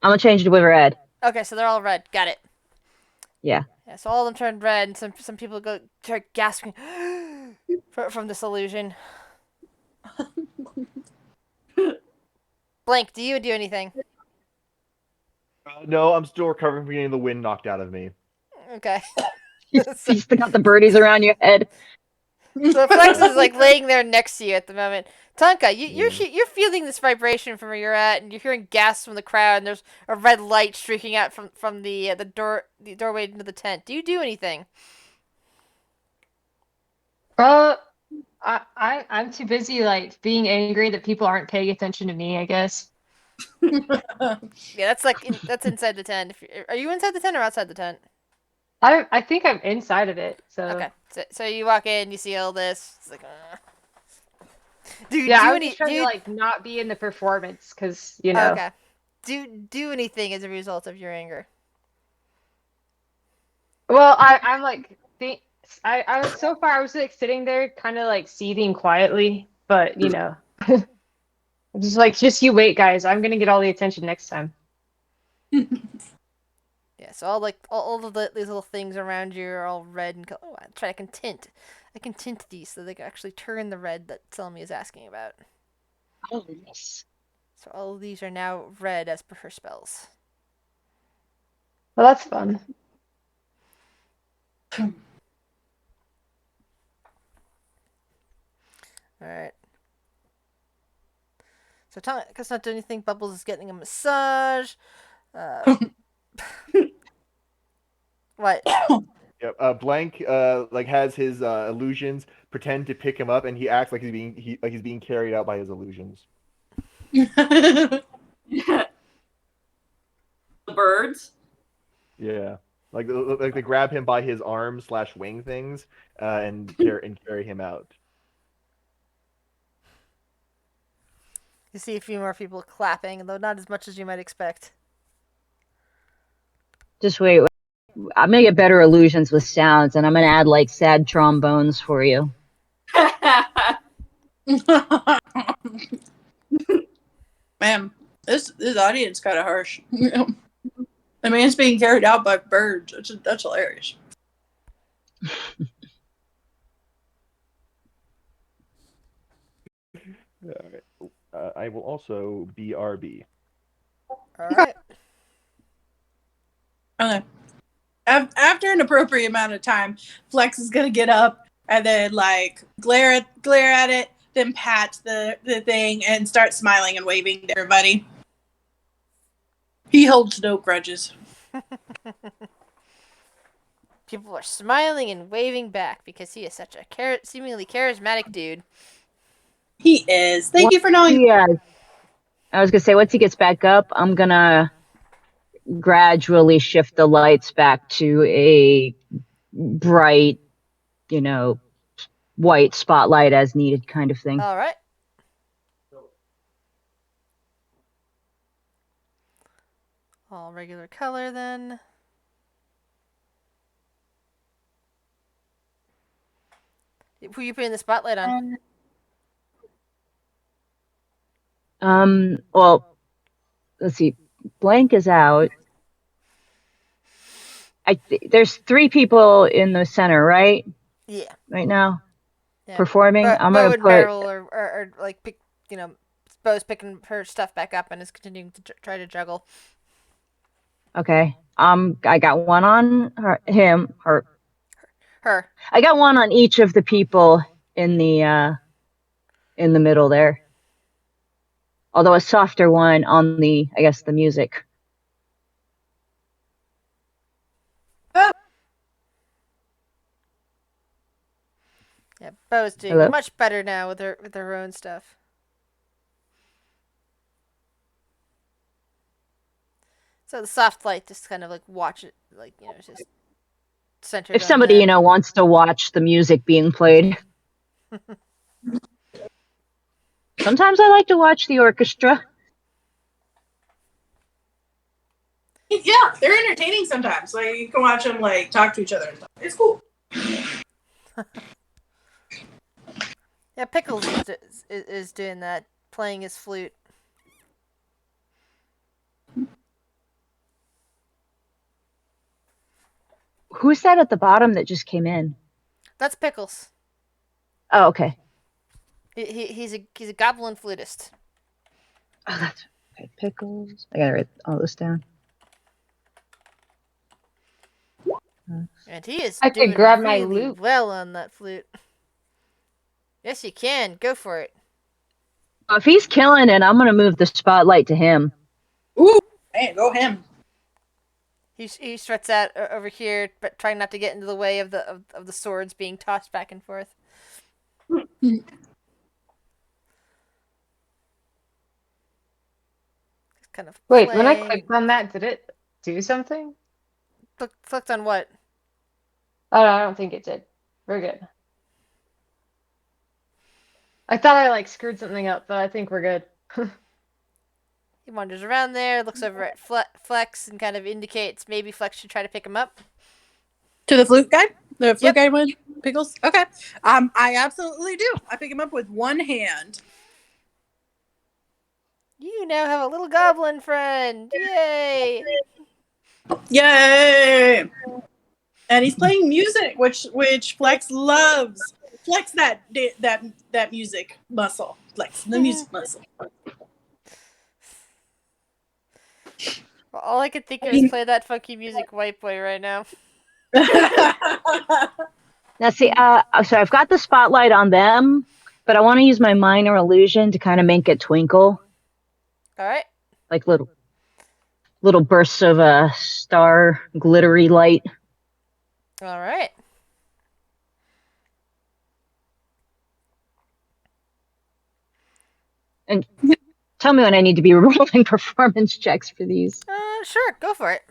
I'm gonna change it with red. Okay, so they're all red. Got it. Yeah. Yeah, so all of them turned red, and some people start gasping from this illusion. Blank, do you do anything? No, I'm still recovering from getting the wind knocked out of me. Okay. You still got the birdies around your head. So Flex is like laying there next to you at the moment. Tonka, you're Yeah. you're feeling this vibration from where you're at, and you're hearing gasps from the crowd, and there's a red light streaking out from the doorway into the tent. Do you do anything? I'm too busy like being angry that people aren't paying attention to me, I guess. Yeah, that's that's inside the tent. Are you inside the tent or outside the tent? I think I'm inside of it, so Okay, so you walk in, you see all this. It's like, do you yeah, do I was any? just trying Do to you, like not be in the performance because you know. okay. Do anything as a result of your anger? Well, I'm like I was so far I was like sitting there kind of like seething quietly, but you know, I'm just like just you wait, guys. I'm gonna get all the attention next time. Yeah, so all of these little things around you are all red and color. Oh, I can tint. I can tint these so they can actually turn the red that Selmy is asking about. Oh, nice. So all of these are now red as per her spells. Well, that's fun. All right. So Tonka's not doing anything. Bubbles is getting a massage. What? Yep. Blank like has his illusions pretend to pick him up, and he acts like he's being carried out by his illusions. The birds. Yeah. Like they grab him by his arm/wing things and carry him out. You see a few more people clapping, though not as much as you might expect. Just wait. I'm gonna get better illusions with sounds, and I'm gonna add like sad trombones for you. Man, this audience kind of harsh. I mean, it's being carried out by birds. That's hilarious. All right. I will also BRB. All right. Okay. After an appropriate amount of time, Flex is gonna get up and then like glare at it, then pat the thing and start smiling and waving to everybody. He holds no grudges. People are smiling and waving back because he is such a seemingly charismatic dude. He is. Thank you for knowing. Yeah. I was gonna say once he gets back up, I'm gonna gradually shift the lights back to a bright, white spotlight as needed kind of thing. All right. All regular color then. Who are you putting the spotlight on? Well, let's see. Blank is out. There's 3 people in the center, right? Yeah. Right now, Yeah. performing. I'm Bo gonna and put. Beryl are like pick, Bo's picking her stuff back up and is continuing to try to juggle. Okay. I got one on her. Her. I got one on each of the people in the middle there. Although a softer one on the music. Yeah, Bo's doing Hello? much better now with her own stuff. So the soft light just kind of like watch it, like just centered If on somebody, them. wants to watch the music being played. Sometimes I like to watch the orchestra. Yeah, they're entertaining sometimes. Like you can watch them like talk to each other and stuff. It's cool. Yeah, Pickles is doing that, playing his flute. Who's that at the bottom that just came in? That's Pickles. Oh, okay. He's a goblin flutist. Oh, that's okay. Pickles. I gotta write all this down. And he is I could doing grab my really loot. well on that flute. Yes, you can. Go for it. If he's killing it, I'm gonna move the spotlight to him. Ooh, man, go him. He struts out over here, but trying not to get into the way of the swords being tossed back and forth. Just kind of Wait, when I playing. clicked on that, did it do something? Clicked on what? Oh, no, I don't think it did. We're good. I thought I like screwed something up, but I think we're good. He wanders around there, looks over at Flex, and kind of indicates maybe Flex should try to pick him up. To the flute guy? The flute Yep. guy one? Pickles? Okay. I absolutely do. I pick him up with one hand. You now have a little goblin friend. Yay! Yay! And he's playing music, which Flex loves. Flex that music muscle. Flex the music muscle. Well, all I could think of is play that funky music, White Boy, right now. Now, see, so I've got the spotlight on them, but I want to use my minor illusion to kind of make it twinkle, All right. like little bursts of a star glittery light. All right. And tell me when I need to be rolling performance checks for these. Sure, go for it.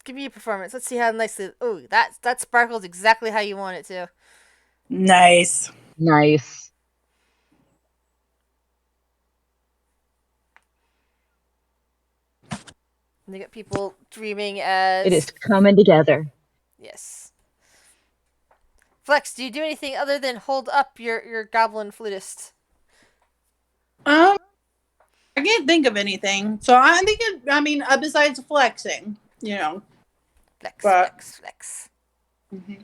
Give me a performance. Let's see how nicely. Oh, that sparkles exactly how you want it to. Nice. Nice. And you got people dreaming as. It is coming together. Yes. Flex, do you do anything other than hold up your goblin flutist? I can't think of anything. So I'm thinking. I mean, besides flexing, Flex, But- flex, flex. Mhm.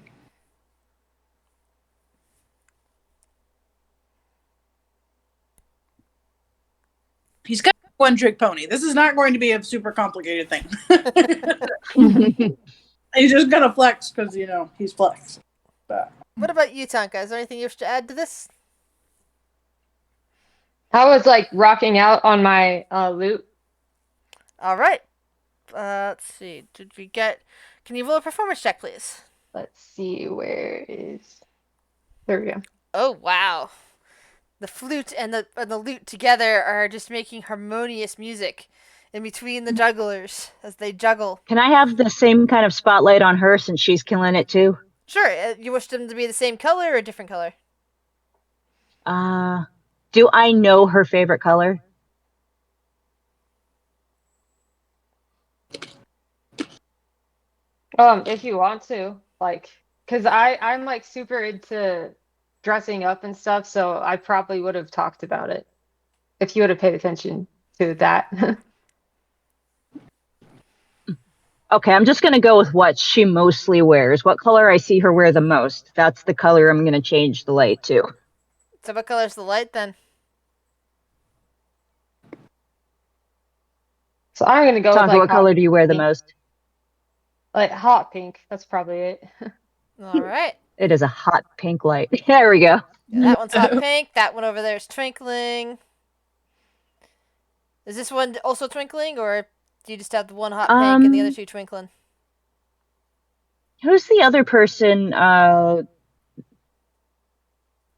He's got one trick pony. This is not going to be a super complicated thing. He's just gonna flex because he's flex. But What about you, Tonka? Is there anything you wish to add to this? I was like rocking out on my loot. All right. Let's see. Did we get? Can you roll a performance check, please? Let's see, where is. There we go. Oh wow. The flute and the lute together are just making harmonious music in between the jugglers as they juggle. Can I have the same kind of spotlight on her since she's killing it too? Sure. You wish them to be the same color or a different color? Do I know her favorite color? If you want to, like, cause I'm like super into dressing up and stuff, so I probably would have talked about it if you would have paid attention to that. Okay, I'm just going to go with what she mostly wears. What color I see her wear the most. That's the color I'm going to change the light to. So what color's the light then? So I'm gonna go Tonka, with like what color do you wear the pink. most? Like hot pink. That's probably it. All right. It is a hot pink light. There we go. Yeah, that one's hot pink. That one over there is twinkling. Is this one also twinkling, or do you just have the one hot pink and the other two twinkling? Who's the other person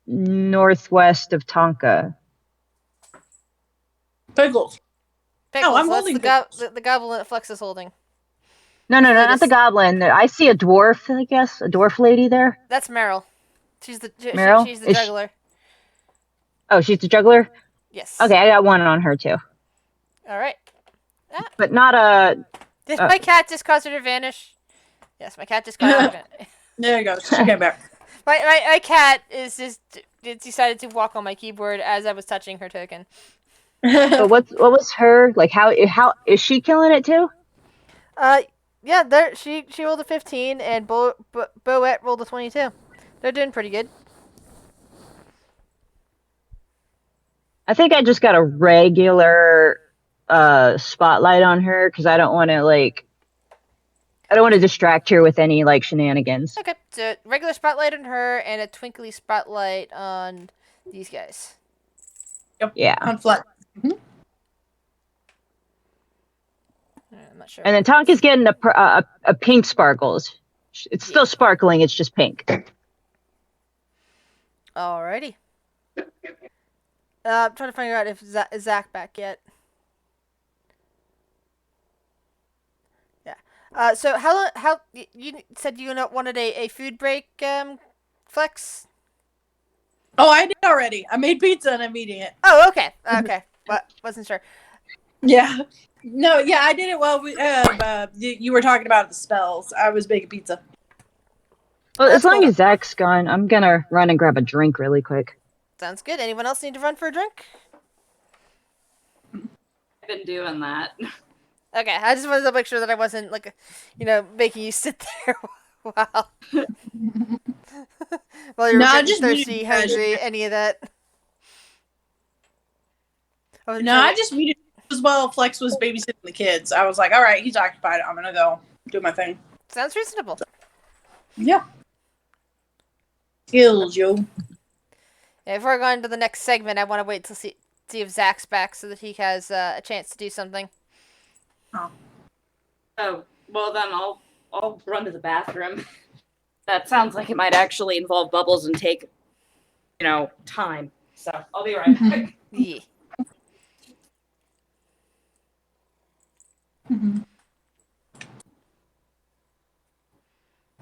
northwest of Tonka. Pickles. Pickles. I'm That's holding the goblin that Flex is holding. No, no, no, not the Fleetest. goblin. I see a dwarf, I guess. A dwarf lady there. That's Meryl. She's Meryl? she's the Is she- juggler. Oh, she's the juggler? Yes. Okay, I got one on her too. All right. But not a. Did my cat just cause her to vanish? Yes, my cat just caused her to vanish. There you go. She came back. My cat is just it decided to walk on my keyboard as I was touching her token. But what was her like? How is she killing it too? Yeah, there she rolled a 15 and Boette rolled a 22. They're doing pretty good. I think I just got a regular spotlight on her because I don't want to distract her with any like shenanigans. Okay, so regular spotlight on her and a twinkly spotlight on these guys. Yeah. On flat. I'm not sure. And then Tonka's getting a pink sparkles. It's still sparkling. It's just pink. Alrighty. I'm trying to figure out if is Zach back yet. Yeah. So how you said you wanted a food break, Flex? Oh, I did already. I made pizza and I'm eating it. Oh, okay. Okay. Wasn't sure. Yeah. No, yeah, I did it while you were talking about the spells. I was making pizza. Well, That's as long cool. as Zach's gone, I'm gonna run and grab a drink really quick. Sounds good. Anyone else need to run for a drink? I've been doing that. Okay, I just wanted to make sure that I wasn't making you sit there while you're No, getting just thirsty, muted hungry, any of that. No, I just muted as well. Flex was babysitting the kids. I was like, all right, he's occupied. I'm gonna go do my thing. Sounds reasonable. Yeah. Skills, yo. Yeah, before I go into the next segment, I want to wait to see if Zach's back so that he has a chance to do something. Oh, well then I'll run to the bathroom. That sounds like it might actually involve bubbles and take, time. So I'll be right back. Yeah.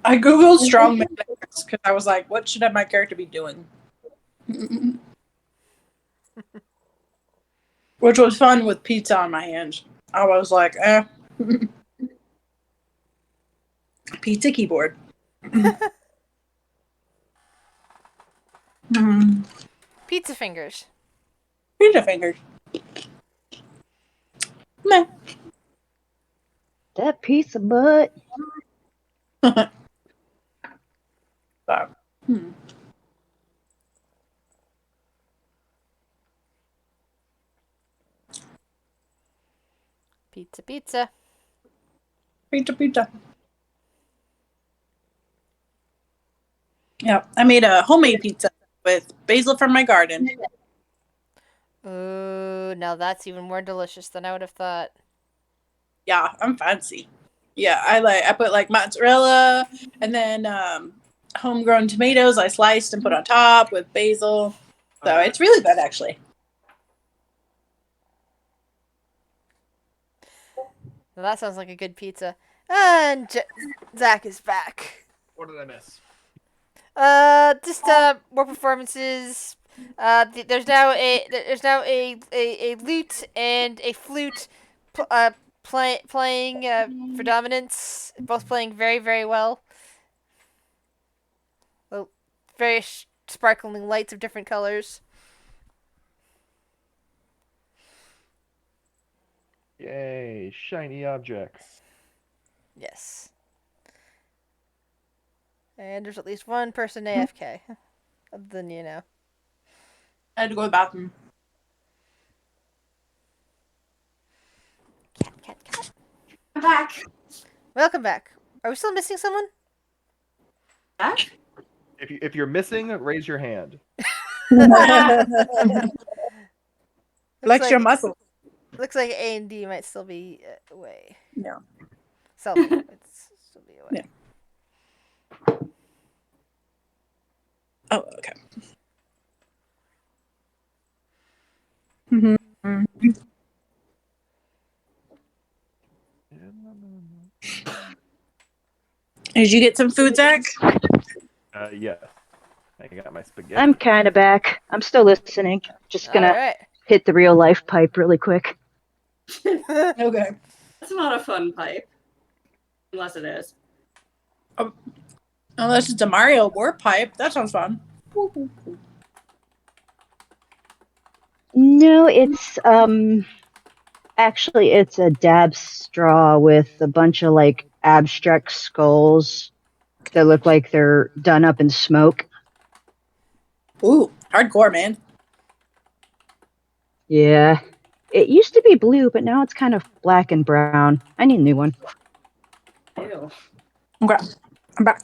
I googled strong because I was like, what should my character be doing? Which was fun with pizza on my hands. I was like, pizza keyboard. Pizza fingers. Pizza fingers. Meh. That piece of butt. Pizza, pizza. Pizza. Yeah, I made a homemade pizza with basil from my garden. Ooh, now that's even more delicious than I would have thought. Yeah, I'm fancy. Yeah, I put like mozzarella and then homegrown tomatoes I sliced and put on top with basil. So it's really good actually. Now that sounds like a good pizza. And Zach is back. What did I miss? Just more performances. There's now a lute and a flute playing for dominance, both playing very, very well. Well, various sparkling lights of different colors. Yay, shiny objects. Yes. And there's at least one person AFK. Other than I had to go to the bathroom. Cat. I'm back. Welcome back. Are we still missing someone? Back? If you're missing, raise your hand. Flex your muscle. Looks like A and D might still be away. Yeah. Selby might still be away. Yeah. Oh, okay. Did you get some food, Zach? Yeah. I got my spaghetti. I'm kind of back. I'm still listening. Just All gonna right. hit the real life pipe really quick. Okay. That's not a fun pipe. Unless it is. Unless it's a Mario warp pipe. That sounds fun. No, it's actually it's a dab straw with a bunch of like abstract skulls that look like they're done up in smoke. Ooh, hardcore, man. Yeah. It used to be blue, but now it's kind of black and brown. I need a new one. Ew. Okay. I'm back.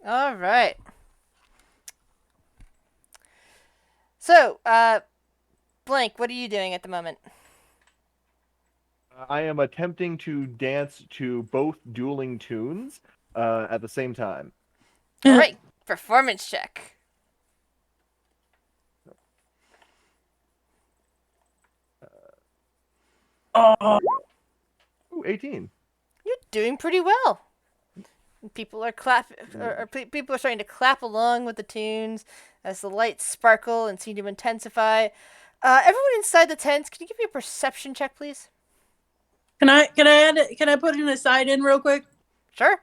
All right. So, Blank, what are you doing at the moment? I am attempting to dance to both dueling tunes at the same time. All right. Performance check. Oh, Ooh, 18. You're doing pretty well. People are people are starting to clap along with the tunes as the lights sparkle and seem to intensify. Everyone inside the tents, can you give me a perception check, please? can I put an aside in real quick? Sure.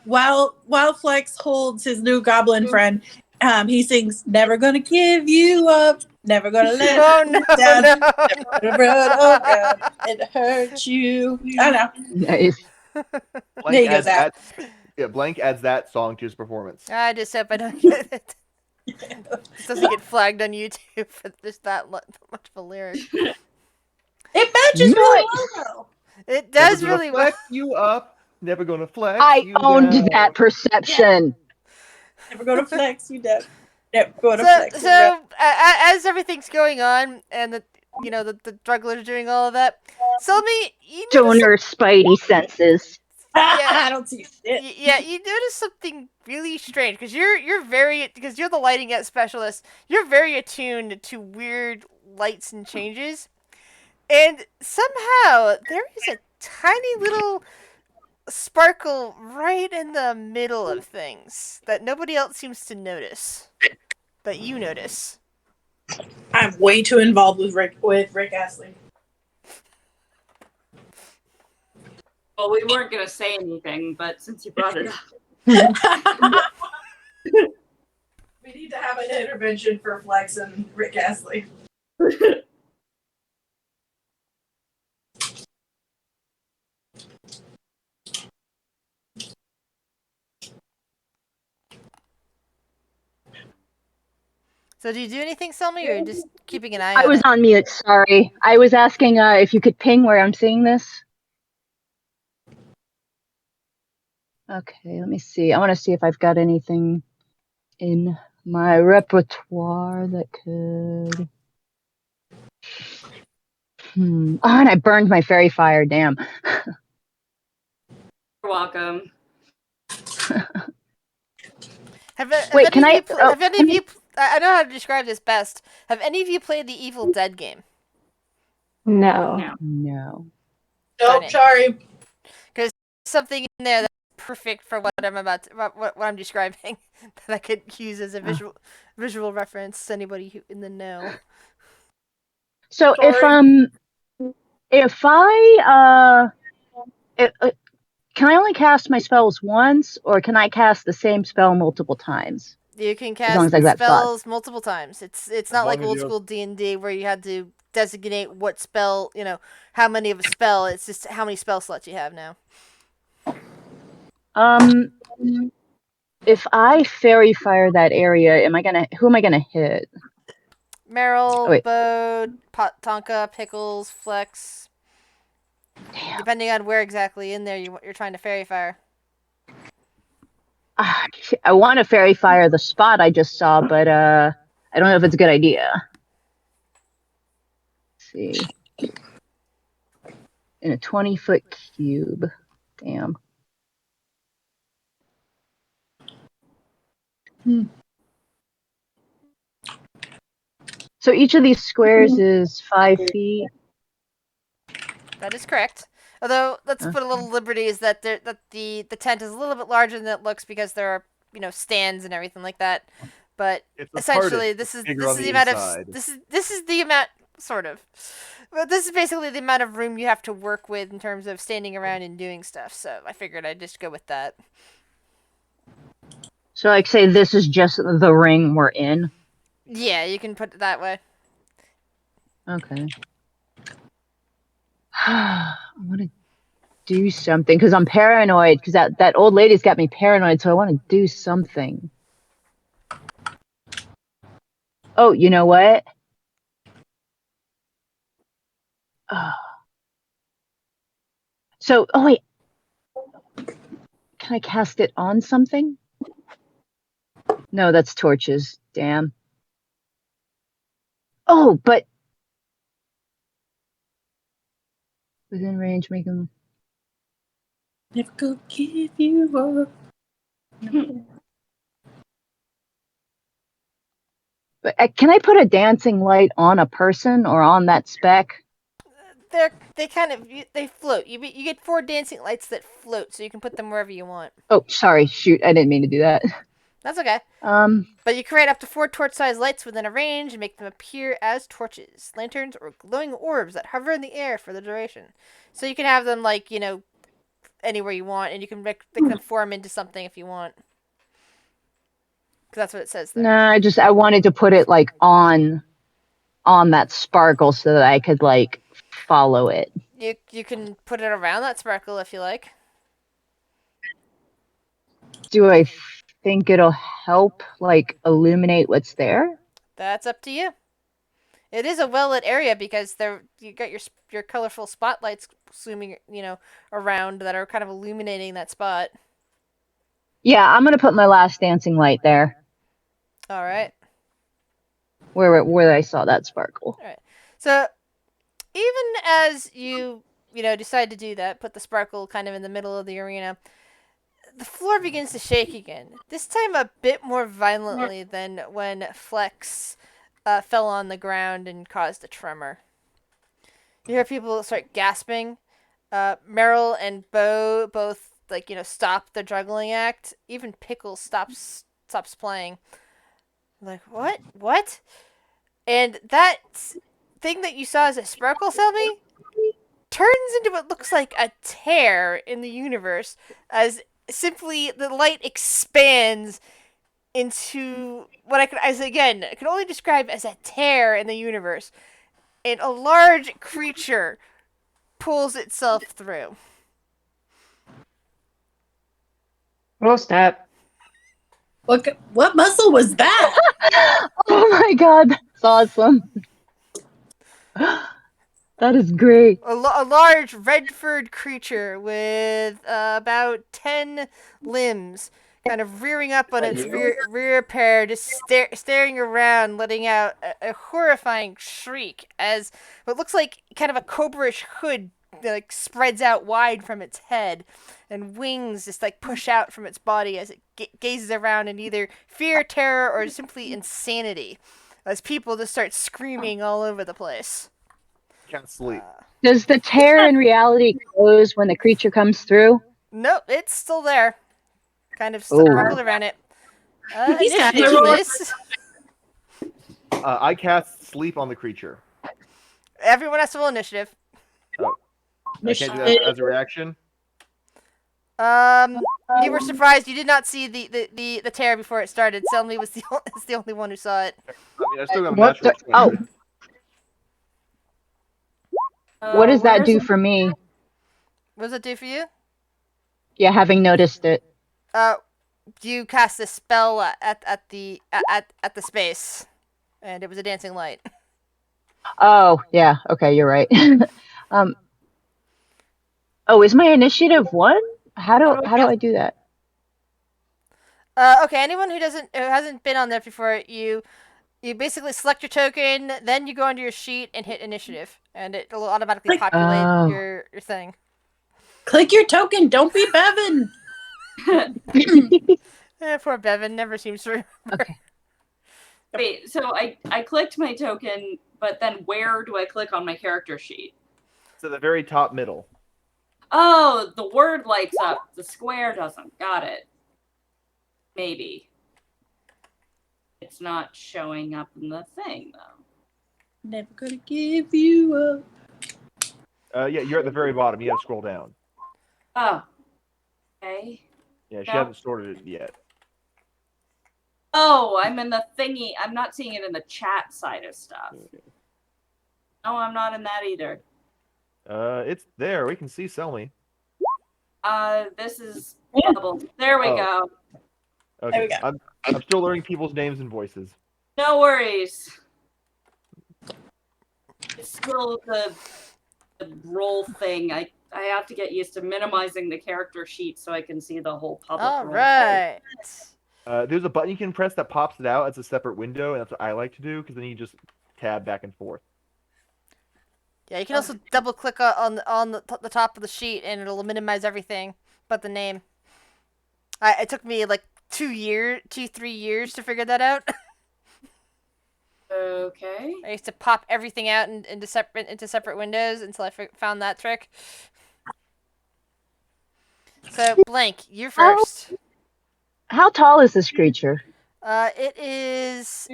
While Flex holds his new goblin friend, he sings "Never Gonna Give You Up, Never Gonna Let Oh You no, Down, no, Never Gonna Run and Hurt You." I don't know. Nice. There you go, Zach. Blank adds that song to his performance. I just hope I don't get it. This doesn't get flagged on YouTube for just that much of a lyric. It matches really well, though. It does Never gonna really well. flex you up. Never gonna flex I you owned down. that perception. Never gonna flex you down. Never gonna So, flex you down. as everything's going on, and the jugglers doing all of that, Selmy, you notice Stoner spidey senses. I don't see shit. yeah, you notice something really strange because because you're the lighting specialist. You're very attuned to weird lights and changes, and somehow there is a tiny little sparkle right in the middle of things that nobody else seems to notice, but you notice. I'm way too involved with Rick Astley. Well, we weren't gonna say anything, but since you brought it up. We need to have an intervention for Flex and Rick Astley. So do you do anything, Selmy, or are you just keeping an eye on I was it? on mute, sorry. I was asking if you could ping where I'm seeing this. Okay, let me see. I want to see if I've got anything in my repertoire that could... Oh, and I burned my fairy fire, damn. You're welcome. Wait, can I... Have any of you? I know how to describe this best. Have any of you played the Evil Dead game? No. No. No. Darn Nope, it. sorry. Because something in there that's perfect for what I'm describing that I could use as a visual reference to anybody who in the know. So Sorry. if can I only cast my spells once, or can I cast the same spell multiple times? You can As long cast as I got spells multiple times. It's not like long as old you- school D&D where you had to designate what spell, how many of a spell. It's just how many spell slots you have now. If I fairy fire that area, who am I gonna hit? Meryl, Oh, wait. Bode, Tonka, Pickles, Flex. Damn. Depending on where exactly in there you're trying to fairy fire. I want to fairy fire the spot I just saw, but I don't know if it's a good idea. Let's see. In a 20-foot cube. Damn. So each of these squares is 5 feet. That is correct. Although let's put a little liberty is that the tent is a little bit larger than it looks because there are stands and everything like that. But It's a essentially, TARDIS, this is bigger on the the amount inside. of this is the amount sort of. But this is basically the amount of room you have to work with in terms of standing around and doing stuff. So I figured I'd just go with that. So like say this is just the ring we're in. Yeah, you can put it that way. Okay. I want to do something because I'm paranoid because that old lady's got me paranoid, so I want to do something. Oh, you know what? So, oh wait. Can I cast it on something? No, that's torches. Damn. Oh, but within range, make them. Never go give you up. But can I put a dancing light on a person or on that speck? They kind of they float. You get 4 dancing lights that float, so you can put them wherever you want. Oh, sorry. Shoot, I didn't mean to do that. That's okay. But you create up to 4 torch-sized lights within a range and make them appear as torches, lanterns, or glowing orbs that hover in the air for the duration. So you can have them anywhere you want, and you can make them form into something if you want. Because that's what it says there. No, I wanted to put it like on that sparkle so that I could like follow it. You can put it around that sparkle if you like. Do I think it'll help like illuminate what's there? That's up to you. It is a well-lit area because you got your colorful spotlights zooming, around that are kind of illuminating that spot. Yeah, I'm gonna put my last dancing light there. All right. Where I saw that sparkle. All right. So even as you decide to do that, put the sparkle kind of in the middle of the arena, the floor begins to shake again. This time a bit more violently than when Flex fell on the ground and caused a tremor. You hear people start gasping. Meryl and Bo both stop the juggling act. Even Pickles stops playing. Like, what? And that thing that you saw as a sparkle, Selmy, turns into what looks like a tear in the universe as simply the light expands into what I can only describe as a tear in the universe, and a large creature pulls itself through. Oh snap! What muscle was that? Oh my god, that's awesome. That is great. A large red-furred creature with about 10 limbs, kind of rearing up on its rear pair, just staring around, letting out a horrifying shriek as what looks like kind of a cobra-ish hood spreads out wide from its head, and wings just push out from its body as it gazes around in either fear, terror, or simply insanity, as people just start screaming all over the place. Can't sleep. Does the tear in reality close when the creature comes through? Nope, it's still there. Kind of Oh. circled around it. He's got Initiative, the roar. please. I cast sleep on the creature. Everyone has to roll initiative. I can't do that as a reaction. You were surprised you did not see the tear before it started. Selmy was the only one who saw it. I mean, I still got a What natural the- 20. What does that do for me? What does it do for you? Yeah, having noticed it. You cast a spell at the space, and it was a dancing light. Oh, yeah. Okay, you're right. Oh, is my initiative 1? How do I do that? Okay, anyone who hasn't been on there before, you basically select your token, then you go onto your sheet and hit initiative, and it will automatically populate Oh. your thing. Click your token. Don't be Bevan. Poor Bevan never seems to remember. Okay. Wait, so I clicked my token, but then where do I click on my character sheet? So the very top middle. Oh, the word lights up. The square doesn't. Got it. Maybe. It's not showing up in the thing, though. Never gonna give you up. Yeah, you're at the very bottom. You have to scroll down. Oh. Okay. Yeah, she No. hasn't sorted it yet. Oh, I'm in the thingy. I'm not seeing it in the chat side of stuff. No, I'm not in that either. It's there. We can see Selmy. This is Yeah. Bubble. There we Oh. go. Okay. There we go. I'm still learning people's names and voices. No worries. It's still the roll thing. I have to get used to minimizing the character sheet so I can see the whole public All roll. right. There's a button you can press that pops it out as a separate window, and that's what I like to do because then you just tab back and forth. Yeah, you can also double click on the top of the sheet, and it'll minimize everything but the name. It took me like 3 years to figure that out. Okay. I used to pop everything out into separate windows until I found that trick. So, Blank, you're first. How tall is this creature? It is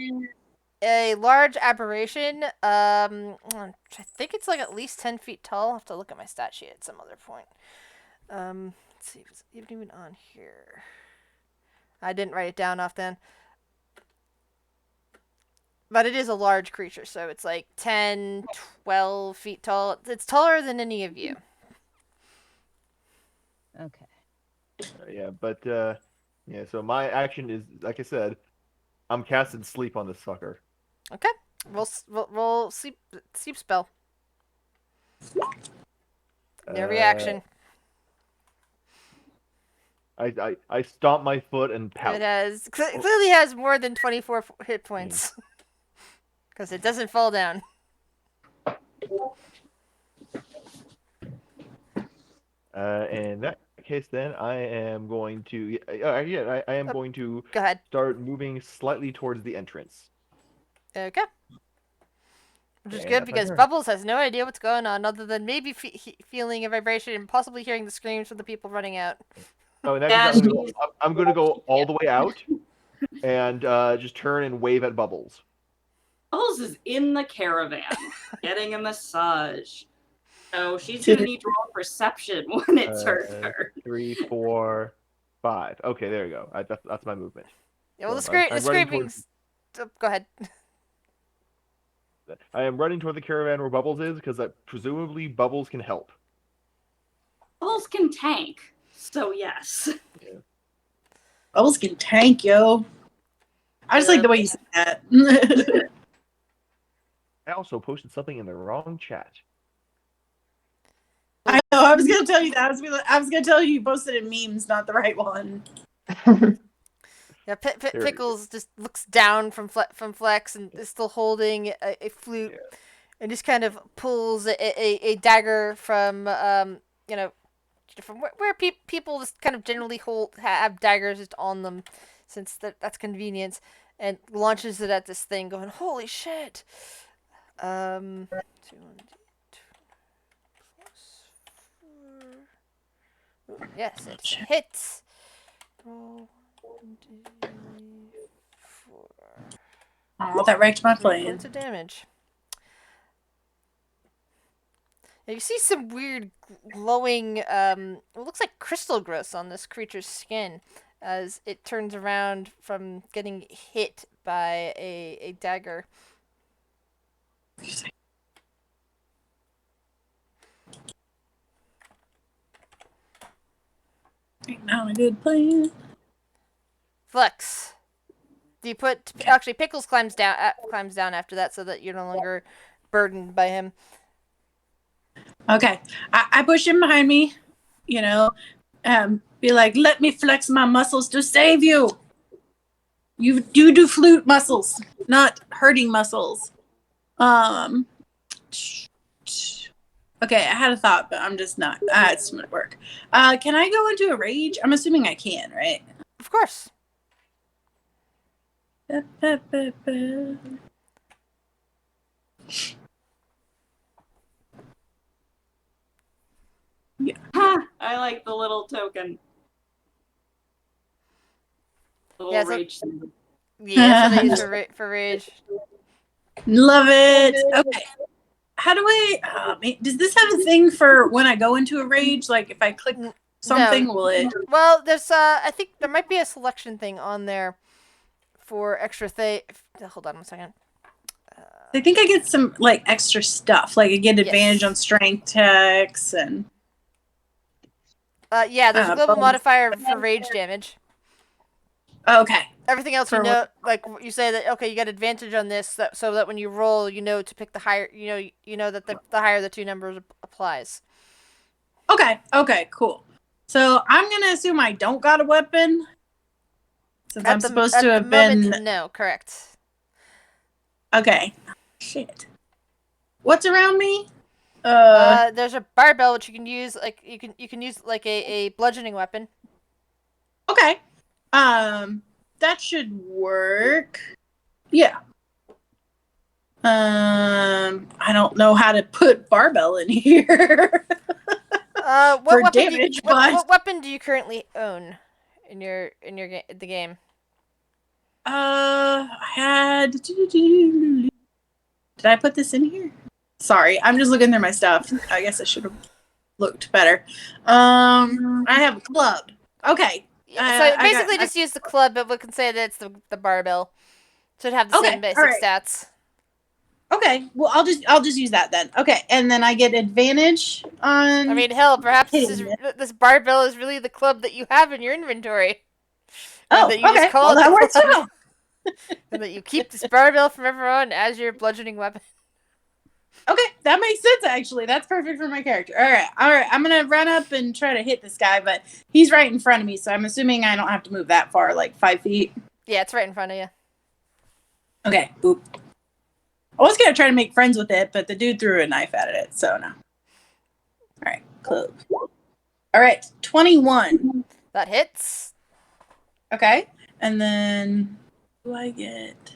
a large aberration. I think it's like at least 10 feet tall. I'll have to look at my stat sheet at some other point. Let's see if it's even on here. I didn't write it down off then. But it is a large creature, so it's like 10, 12 feet tall. It's taller than any of you. Okay. Yeah, so my action is, like I said, I'm casting sleep on this sucker. Okay. Roll sleep spell. No reaction. I stomp my foot and pout. It clearly has more than 24 hit points. Because it doesn't fall down. In that case, then I am going to. I am going to Go ahead. start moving slightly towards the entrance. Okay. Which is And good that's my because turn. Bubbles has no idea what's going on other than maybe feeling a vibration and possibly hearing the screams from the people running out. Oh, in that Yeah, case, I'm going to go all the way out and just turn and wave at Bubbles. Bubbles is in the caravan getting a massage. So she's going to need to roll perception when it's her turn. 3, 4, 5. Okay, there you go. That's my movement. Yeah, well, So the I'm running screaming's... Go ahead. I am running toward the caravan where Bubbles is because presumably Bubbles can help. Bubbles can tank, so yes. Bubbles can tank, yo. I just like the way you said that. I also posted something in the wrong chat. I know. I was gonna tell you that. I was gonna tell you you posted in memes, not the right one. Yeah, Pickles just looks down from Flex and is still holding a flute, and just kind of pulls a dagger from from where people just kind of generally have daggers just on them, since that's convenience, and launches it at this thing, going, "Holy shit!" 2d8 +4. Ooh, yes, it hits. Roll 1d4. Oh, that wrecked my 3 plan. points of damage. Now you see some weird glowing, it looks like crystal growths on this creature's skin as it turns around from getting hit by a dagger. Not a good plan. Flex. Do you put... Actually, Pickles climbs down after that so that you're no longer burdened by him. Okay. I push him behind me, be like, let me flex my muscles to save you. You do flute muscles, not hurting muscles. Okay, I had a thought, but I'm just not. It's too much work. Can I go into a rage? I'm assuming I can, right? Of course. Ba, ba, ba, ba. I like the little token. The little Yeah, so- rage symbol. Yeah, that's what they use for rage. Love it. Okay. How do I? Oh, man, does this have a thing for when I go into a rage? Like if I click something, will it? Well, there's I think there might be a selection thing on there for extra thing. Hold on one second. I think I get some like extra stuff. Like I get advantage Yes. on strength checks and. Yeah, there's a global bonus. modifier for rage damage. Okay. Everything else, For you know, like you say that okay, you got advantage on this, so that when you roll, you know to pick the higher, you know that the higher the two numbers applies. Okay. Okay. Cool. So I'm gonna assume I don't got a weapon, since I'm supposed to have been. Moment, no, correct. Okay. Shit. What's around me? There's a barbell which you can use, like you can use like a bludgeoning weapon. Okay. That should work. Yeah. I don't know how to put barbell in here. What For weapon damage, what weapon do you currently own in the game? I had. Did I put this in here? Sorry, I'm just looking through my stuff. I guess I should have looked better. I have a club. Okay. So basically, just use the club, but we can say that it's the barbell. Should have the same basic stats. Okay. Well, I'll just use that then. Okay, and then I get advantage on. I mean, hell, perhaps this barbell is really the club that you have in your inventory. Oh, that you okay. just call Well, it that the works club. too. And that you keep this barbell from ever on as your bludgeoning weapon. Okay, that makes sense actually. That's perfect for my character. All right. I'm gonna run up and try to hit this guy, but he's right in front of me, so I'm assuming I don't have to move that far, like 5 feet. Yeah, it's right in front of you. Okay, boop. I was gonna try to make friends with it, but the dude threw a knife at it, so no. All right, club. All right, 21. That hits. Okay, and then what do I get?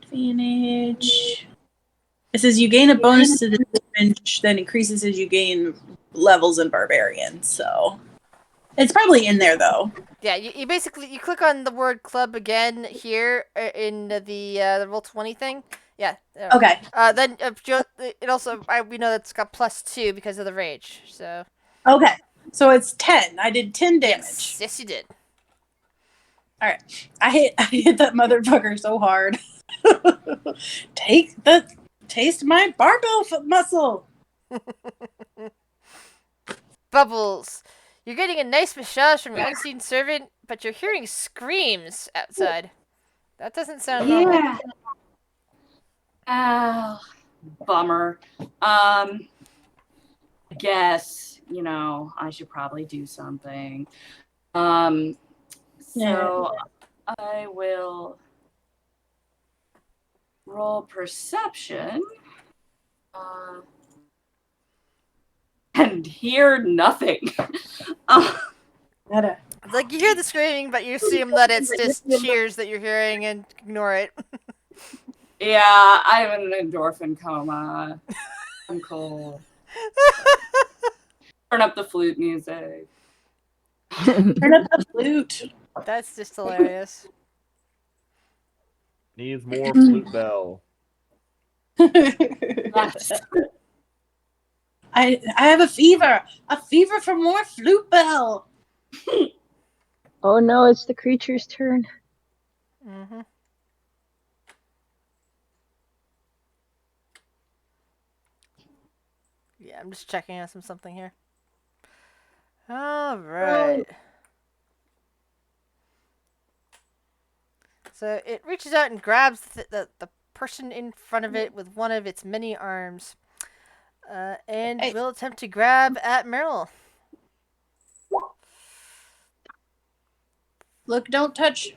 Advantage. It says you gain a bonus to the damage that increases as you gain levels in Barbarian. So it's probably in there though. Yeah, you basically you click on the word club again here in the Roll20 thing. Yeah. There. Okay. Then it also we know that's got +2 because of the rage. So. Okay. So it's 10. I did 10 damage. Yes, you did. All right. I hit that motherfucker so hard. Taste my barbell muscle. Bubbles. You're getting a nice massage from your unseen servant, but you're hearing screams outside. That doesn't sound normal. Yeah. Oh, bummer. I guess, I should probably do something. So I will roll perception and hear nothing. Like you hear the screaming, but you assume that it's just cheers that you're hearing and ignore it. Yeah, I'm in an endorphin coma. I'm cool. Turn up the flute music. Turn up the flute. That's just hilarious. Needs more flute bell. I have a fever. A fever for more flute bell. Oh no, it's the creature's turn. Mm-hmm. Yeah, I'm just checking on something here. All right. So it reaches out and grabs the person in front of it with one of its many arms. And will attempt to grab at Meryl. Look, don't touch.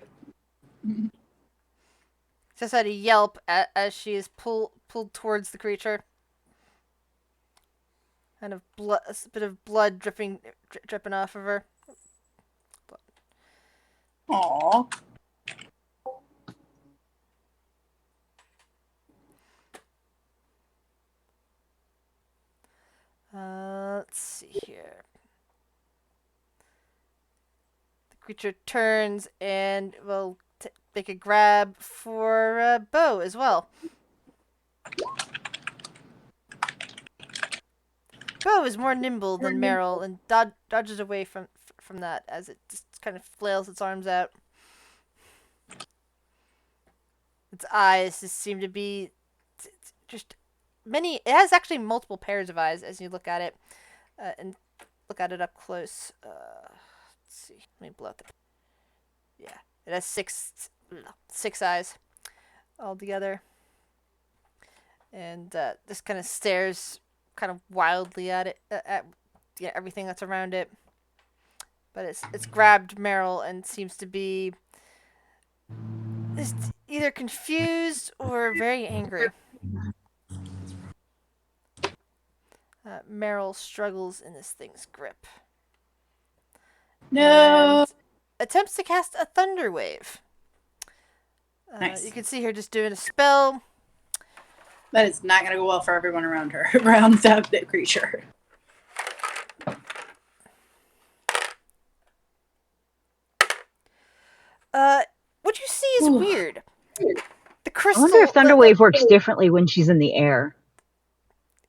Just had a yelp as she is pulled towards the creature. Kind of blood, a bit of blood dripping off of her. Aww. Let's see here. The creature turns and will make a grab for Bo as well. Bo is more nimble than Meryl and dodges away from that as it just kind of flails its arms out. Its eyes just seem to be just many. It has actually multiple pairs of eyes as you look at it and look at it up close. Let's see. Let me blow up the. Yeah, it has six eyes altogether, and this kind of stares kind of wildly at it at everything that's around it. But it's grabbed Meryl and seems to be either confused or very angry. Meryl struggles in this thing's grip. No. And attempts to cast a thunder wave. Nice. You can see her just doing a spell. That is not going to go well for everyone around her, around the creature. What you see is weird. The I crystal. wonder if Thunderwave works differently when she's in the air.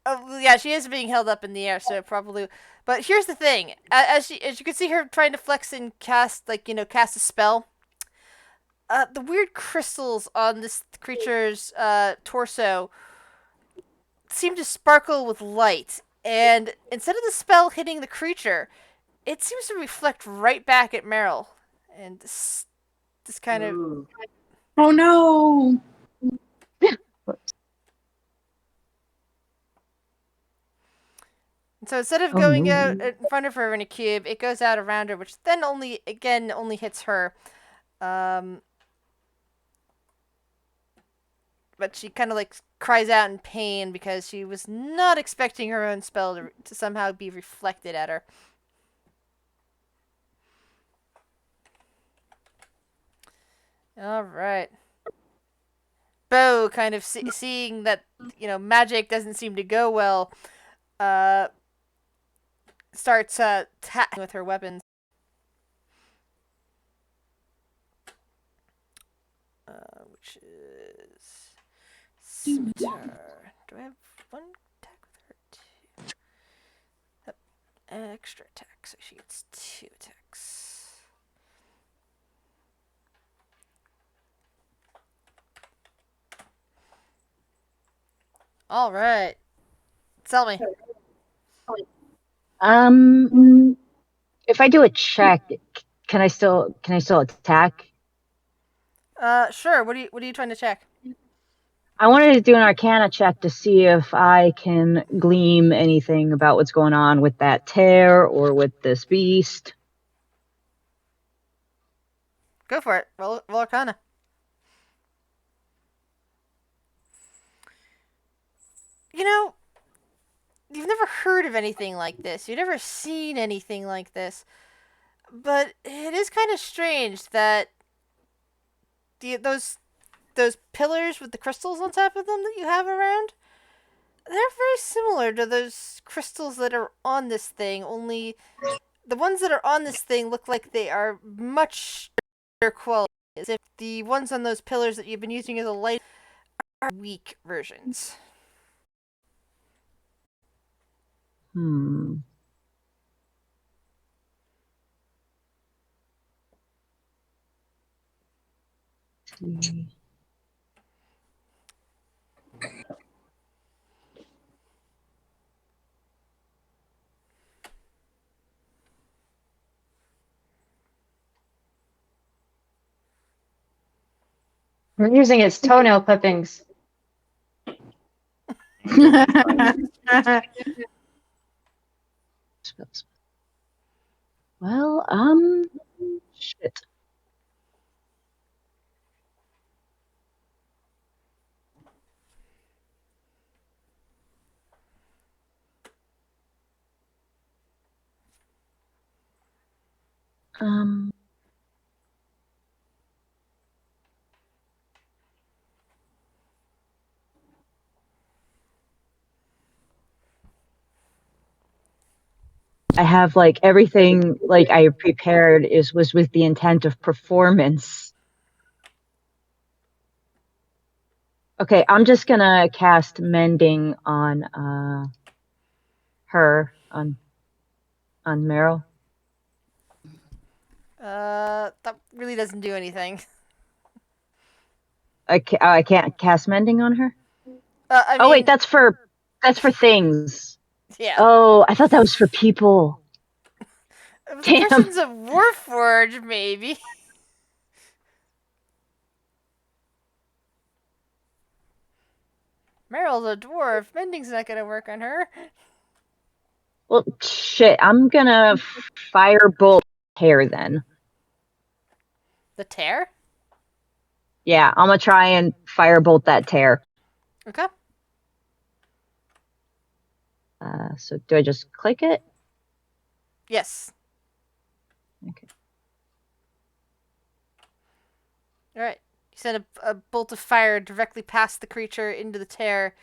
Oh yeah, she is being held up in the air, so probably. But here's the thing: as you can see her trying to flex and cast cast a spell. The weird crystals on this creature's torso seem to sparkle with light, and instead of the spell hitting the creature, it seems to reflect right back at Meryl, and this kind of. Ooh. Oh no! So instead of Oh, going no. out in front of her in a cube, it goes out around her, which then only hits her. But she kind of like cries out in pain because she was not expecting her own spell to somehow be reflected at her. All right. Bo, kind of seeing that magic doesn't seem to go well, starts attacking with her weapons. Which is scimitar. Do I have one attack with her? Two. Yep. Extra attack, so she gets 2 attacks. All right. Tell me. If I do a check, can I still attack? Sure. What are you trying to check? I wanted to do an Arcana check to see if I can glean anything about what's going on with that tear or with this beast. Go for it. Roll Arcana. You've never heard of anything like this. You've never seen anything like this. But it is kind of strange that those pillars with the crystals on top of them that you have around, they're very similar to those crystals that are on this thing, only the ones that are on this thing look like they are much better quality, as if the ones on those pillars that you've been using as a light are weak versions. Hmm. See. We're using its toenail clippings. Well, shit. Um, I have like everything like I prepared was with the intent of performance. Okay, I'm just gonna cast mending on her on Meryl. That really doesn't do anything. I can't cast mending on her. I Oh wait, mean, that's for things. yeah. Oh, I thought that was for people. If the Damn. person's a warforged, maybe. Meryl's a dwarf. Mending's not gonna work on her. Well, shit. I'm gonna firebolt hair then. The tear? Yeah, I'm gonna try and firebolt that tear. Okay. So do I just click it? Yes. Okay. Alright. You send a bolt of fire directly past the creature into the tear,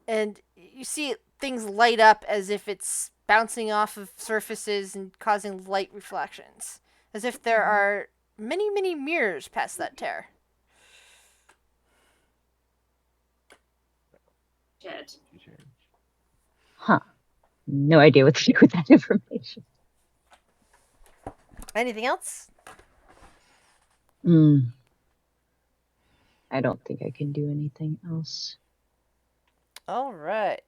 and you see things light up as if it's bouncing off of surfaces and causing light reflections. As if there are many, many mirrors past that tear. Shit. Huh. No idea what to do with that information. Anything else? I don't think I can do anything else. Alright.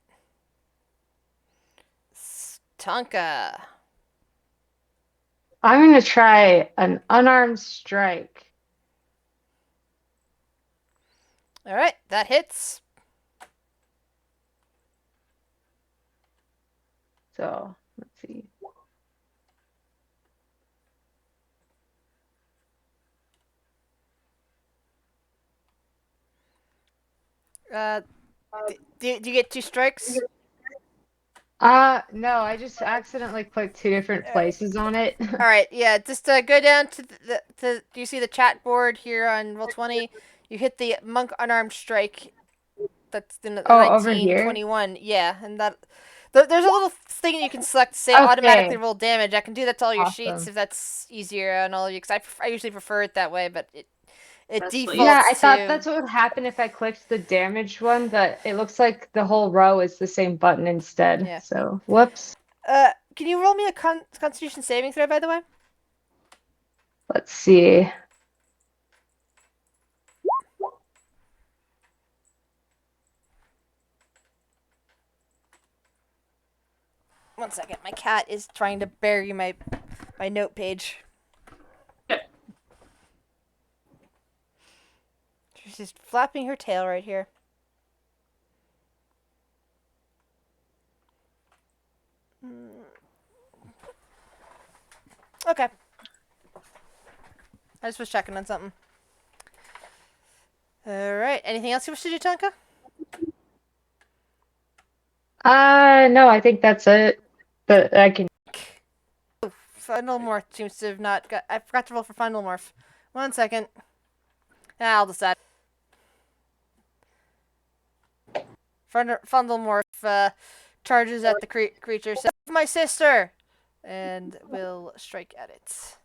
Tonka. I'm gonna try an unarmed strike. Alright, that hits. So let's see. Do you get 2 strikes? No, I just accidentally clicked two different places on it. All right, yeah, just go down to do you see the chat board here on Roll20? You hit the monk unarmed strike. That's the Oh, over 19, here? 21. Yeah, and that there's a little thing you can select to say Okay. automatically roll damage. I can do that to all your sheets Awesome. if that's easier on all of you, because I usually prefer it that way, but it That's defaults Yeah, I to. thought that's what would happen if I clicked the damage one, but it looks like the whole row is the same button instead. Yeah. So, whoops. Can you roll me a Constitution saving throw, by the way? Let's see. One second, my cat is trying to bury my note page. She's just flapping her tail right here. Okay. I just was checking on something. Alright, anything else you wish to do, Tonka? No, I think that's it. But I can. Oh, Final Morph seems to have not got. I forgot to roll for Final Morph. 1 second. I'll decide. Final Morph charges at the creature, says, "My sister!" and will strike at it.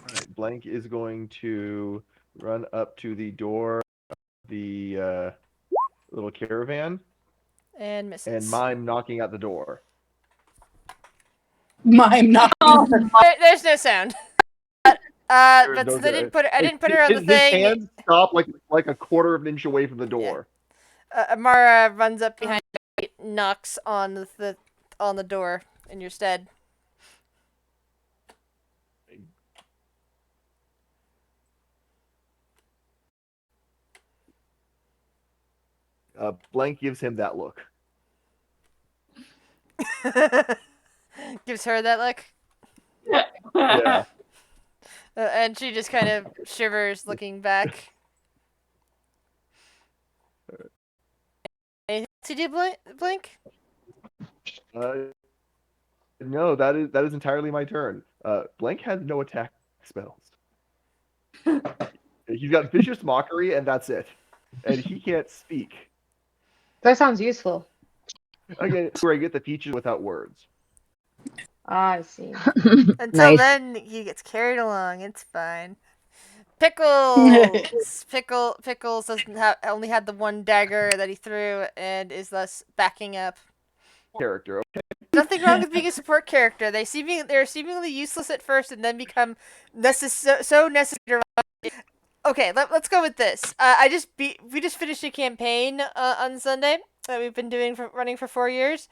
Alright, Blank is going to run up to the door of the little caravan And misses. and mime knocking at the door. Mime not. There's no sound. But no since I didn't put Like, her on the his thing. hands stop like a quarter of an inch away from the door. Amara runs up behind you, knocks on the door in your stead. Blank gives him that look. Gives her that look. Yeah. And she just kind of shivers, looking back. Anything else you do, Blink? No, that is entirely my turn. Blank has no attack spells. He's got vicious mockery, and that's it. And he can't speak. That sounds useful. Okay, where I get the features without words. I see. Until Nice. then, he gets carried along. It's fine. Pickles. Pickles doesn't have only had the one dagger that he threw and is thus backing up. Character. Nothing wrong with being a support character. They're seemingly useless at first and then become so necessary. Okay, let's go with this. We just finished a campaign on Sunday that we've been running for 4 years.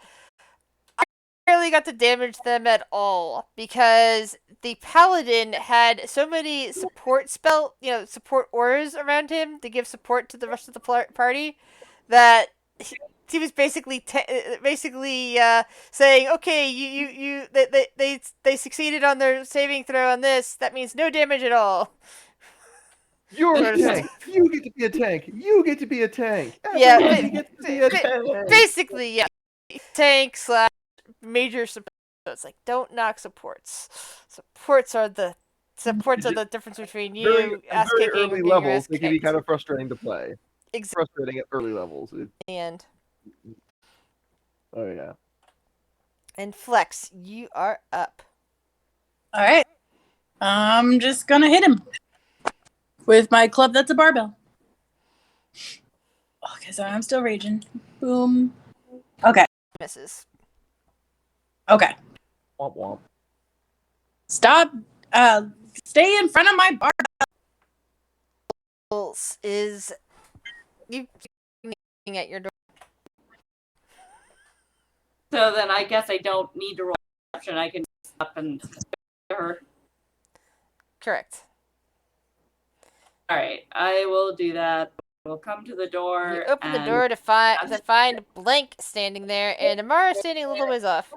I barely got to damage them at all because the paladin had so many support auras around him to give support to the rest of the party that he was basically saying, okay, they succeeded on their saving throw on this. That means no damage at all. You're Sort a of tank. You get to be a tank. You get to be a tank. Yeah, Everybody gets to be a tank. basically, yeah. Tank / major support. So it's like, don't knock supports. Supports are the difference between you ass very kicking or early getting your levels, ass they can be kicked. kind of frustrating to play. Exactly. Frustrating at early levels. Oh yeah. And Flex, you are up. All right. I'm just gonna hit him with my club. That's a barbell. Okay, so I'm still raging. Boom. Okay. Misses. Okay. Womp womp. Stop. Stay in front of my bar. Is you at your door. So then I guess I don't need to roll perception. I can up and her. Correct. All right, I will do that. We'll come to the door. You open the door to find Blank standing there and Amara standing a little ways off.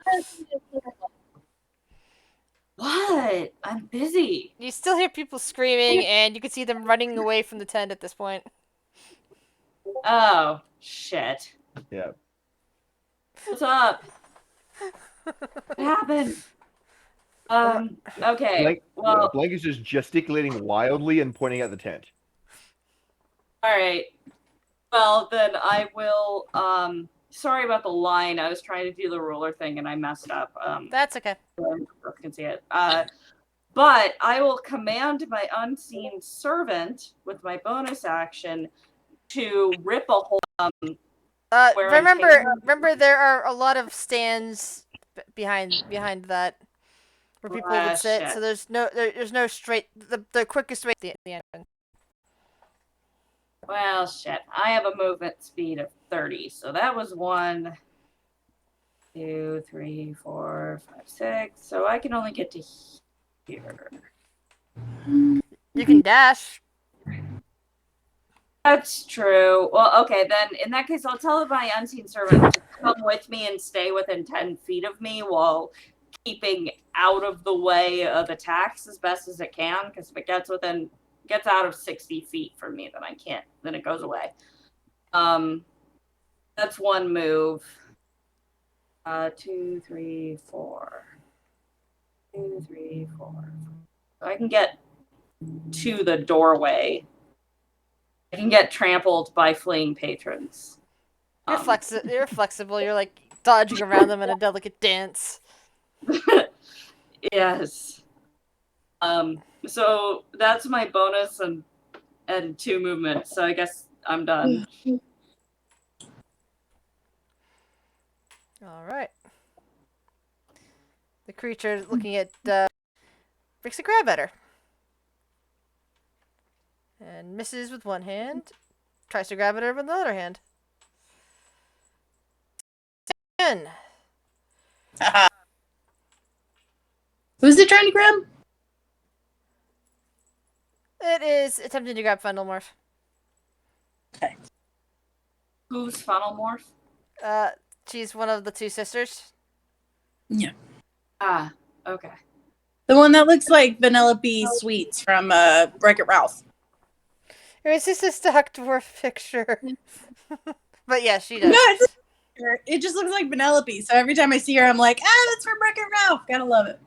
What? I'm busy. You still hear people screaming, and you can see them running away from the tent at this point. Oh, shit. Yeah. What's up? What happened? Okay. Blank is just gesticulating wildly and pointing at the tent. All right. Well, then I will. Sorry about the line. I was trying to do the ruler thing and I messed up. That's okay. You can see it. But I will command my unseen servant with my bonus action to rip a hole. Remember, there are a lot of stands behind that where people would sit. Shit. So there's no straight. The quickest way to the entrance. Well, shit. I have a movement speed of 30, so that was 1, 2, 3, 4, 5, 6. So I can only get to here. You can dash. That's true. Well, okay, then in that case, I'll tell my unseen servant to come with me and stay within 10 feet of me while keeping out of the way of attacks as best as it can. Because if it gets out of 60 feet from me, then I can't. Then it goes away. That's one move. 2, 3, 4. 2, 3, 4. So I can get to the doorway. I can get trampled by fleeing patrons. You're flexible. You're like dodging around them in a delicate dance. Yes. So that's my bonus and 2 movements. So I guess I'm done. All right. The creature looking at makes a grab at her. And misses with one hand. Tries to grab at her with the other hand. Again. Who's it trying to grab? It is attempting to grab Fundelmorph. Okay. Who's funnel morph? She's one of the 2 sisters. Yeah. Ah, okay. The one that looks like Vanellope Sweets from Wreck-It Ralph. It's just a stock dwarf picture. But yeah, she does. No, it just looks like Vanellope. So every time I see her, I'm like, that's from Wreck-It Ralph. Gotta love it.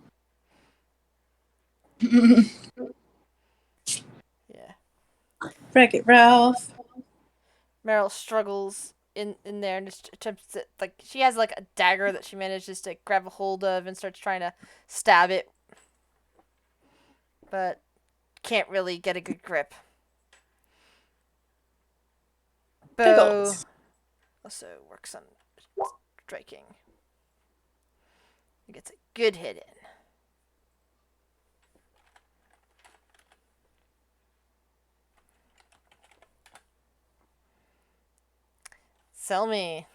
Yeah. Wreck-It Ralph. Meryl struggles in there and just attempts to, like, she has like a dagger that she manages to grab a hold of and starts trying to stab it, but can't really get a good grip. Bow Tickles. also works on striking. He gets a good hit in. Sell me.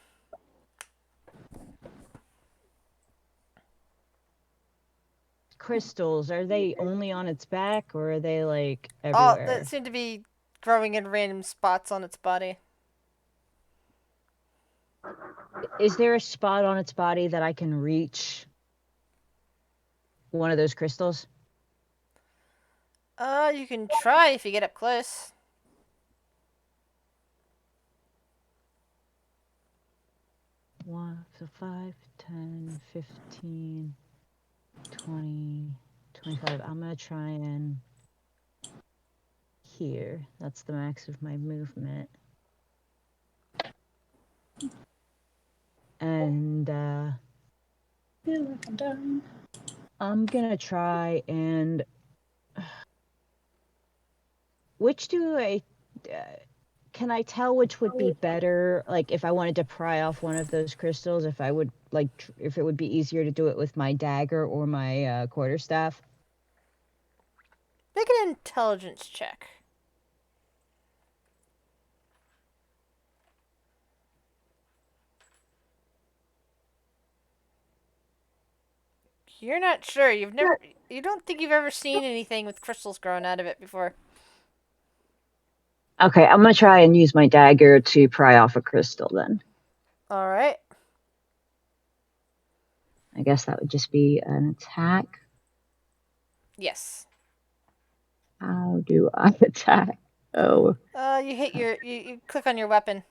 Crystals, are they only on its back or are they like All everywhere? that seem to be growing in random spots on its body. Is there a spot on its body that I can reach one of those crystals? You can try if you get up close. One, so 5, 10, 15, 20, 25. I'm gonna try and here. That's the max of my movement. And Feel like I'm dying. I'm gonna try and which do I can I tell which would be better? Like if I wanted to pry off one of those crystals, if I would like if it would be easier to do it with my dagger or my quarterstaff. Make an intelligence check. You're not sure. You don't think you've ever seen anything with crystals growing out of it before. Okay, I'm gonna try and use my dagger to pry off a crystal then. All right. I guess that would just be an attack. Yes. How do I attack? Oh, You hit you click on your weapon.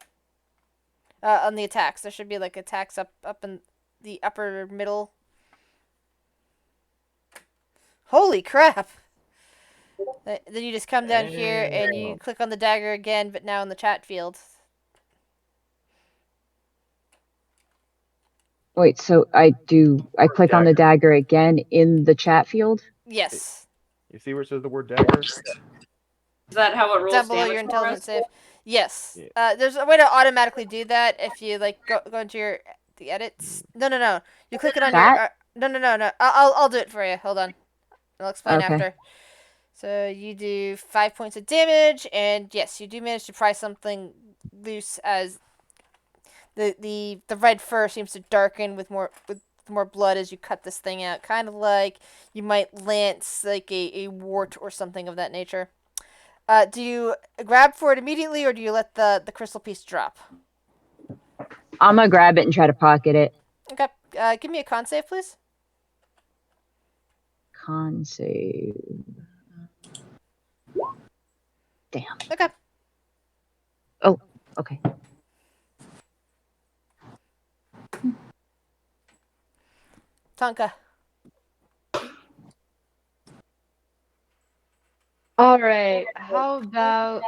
On the attacks, there should be like attacks up in the upper middle. Holy crap! Then you just come down here and you click on the dagger again, but now in the chat field. wait, so I click on the dagger again in the chat field? Yes. You see where it says the word dagger? Is that how it rolls Down below damage your for intelligence us? save. Yes. Yeah. There's a way to automatically do that if you like go into the edits. No. You click it on That? your. No. I'll do it for you. Hold on. I'll explain Okay. after. So you do 5 points of damage, and yes, you do manage to pry something loose as the red fur seems to darken with more blood as you cut this thing out, kind of like you might lance like a wart or something of that nature. Do you grab for it immediately, or do you let the crystal piece drop? I'm gonna grab it and try to pocket it. Okay. Give me a con save, please. Con save. Damn. Okay. Oh, okay. Tonka. All right. How about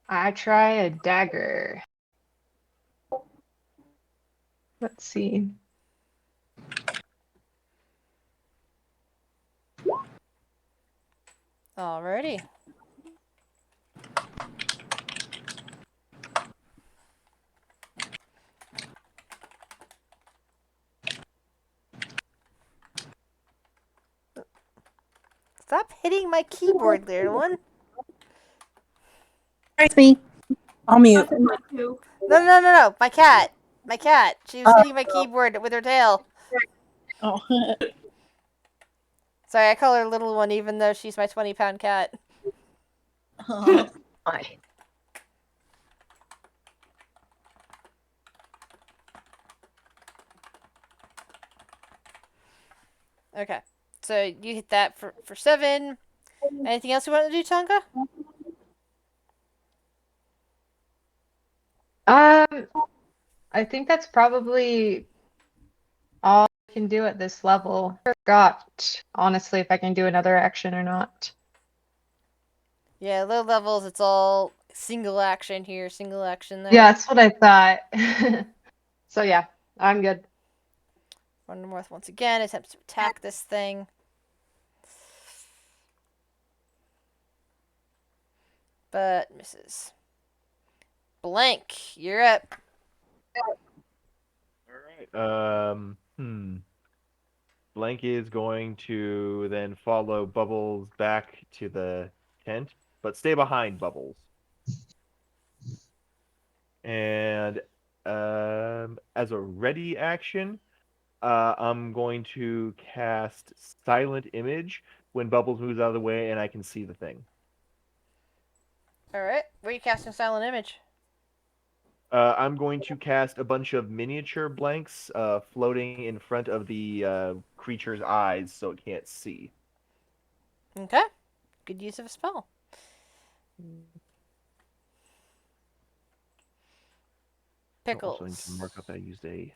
I try a dagger? Let's see. Alrighty. Stop hitting my keyboard, little one. It's me. I'll mute. No. My cat. My cat. She was hitting my keyboard with her tail. Oh. Sorry, I call her little one even though she's my 20-pound cat. Oh. Fine. Okay. So you hit that for 7. Anything else you want to do, Tonka? I think that's probably all I can do at this level. I forgot, honestly, if I can do another action or not. Yeah, low levels, it's all single action here, single action there. Yeah, that's what I thought. So yeah, I'm good. Wonderworth once again attempts to attack this thing. But misses. Blank, you're up. All right. Blank is going to then follow Bubbles back to the tent, but stay behind Bubbles. And as a ready action, I'm going to cast Silent Image when Bubbles moves out of the way and I can see the thing. Alright, where are you casting Silent Image? I'm going to cast a bunch of miniature blanks floating in front of the creature's eyes so it can't see. Okay, good use of a spell. Also need to Pickles. mark up that I used a.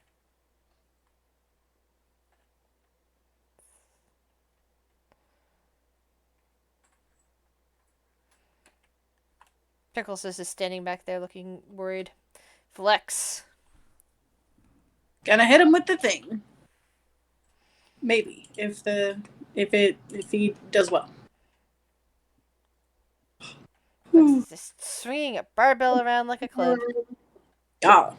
Pickles is just standing back there looking worried. Flex. Gonna hit him with the thing. Maybe if he does well. Flex is just swinging a barbell around like a club. Oh,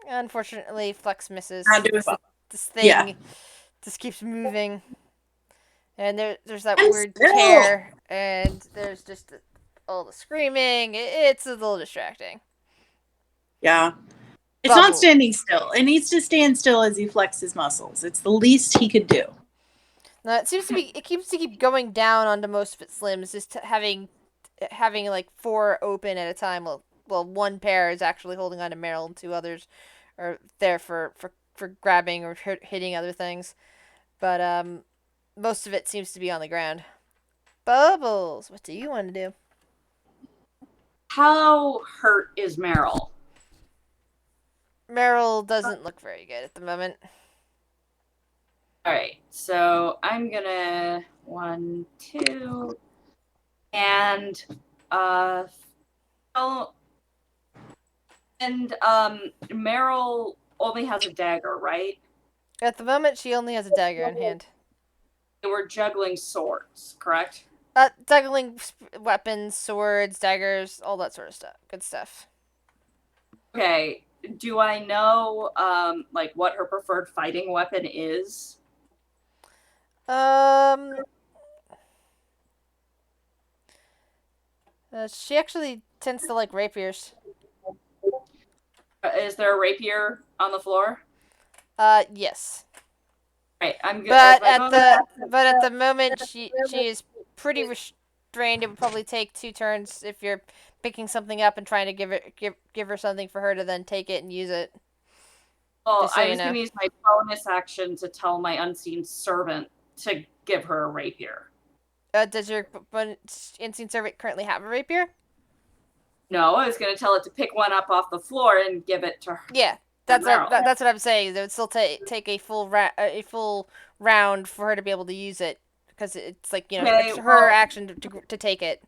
Unfortunately, Flex misses. not doing well. This thing Yeah. just keeps moving. And there's that And weird still. tear, and there's just all the screaming. It's a little distracting. Yeah. It's Bubble. not standing still. It needs to stand still as he flexes muscles. It's the least he could do. No, it seems to be. It keeps to keep going down onto most of its limbs, just having like 4 open at a time. Well, one pair is actually holding on to Meryl, and 2 others are there for grabbing or hitting other things. But most of it seems to be on the ground. Bubbles, what do you want to do? How hurt is Meryl? Meryl doesn't look very good at the moment. All right, so I'm gonna 1, 2, and oh, and Meryl only has a dagger, right? At the moment, she only has a dagger in hand. They were juggling swords, correct? Juggling weapons, swords, daggers, all that sort of stuff. Good stuff. Okay. Do I know like what her preferred fighting weapon is? She actually tends to like rapiers. Is there a rapier on the floor? Yes. Right, I'm good. But at the moment, she is pretty restrained. It would probably take 2 turns if you're picking something up and trying to give her something for her to then take it and use it. Well, Just so I you was know. going to use my bonus action to tell my unseen servant to give her a rapier. Does your unseen servant currently have a rapier? No, I was going to tell it to pick one up off the floor and give it to her. Yeah, that's Meryl. that's what I'm saying. It would still take a full round for her to be able to use it because it's like Okay, it's her well- action to take it.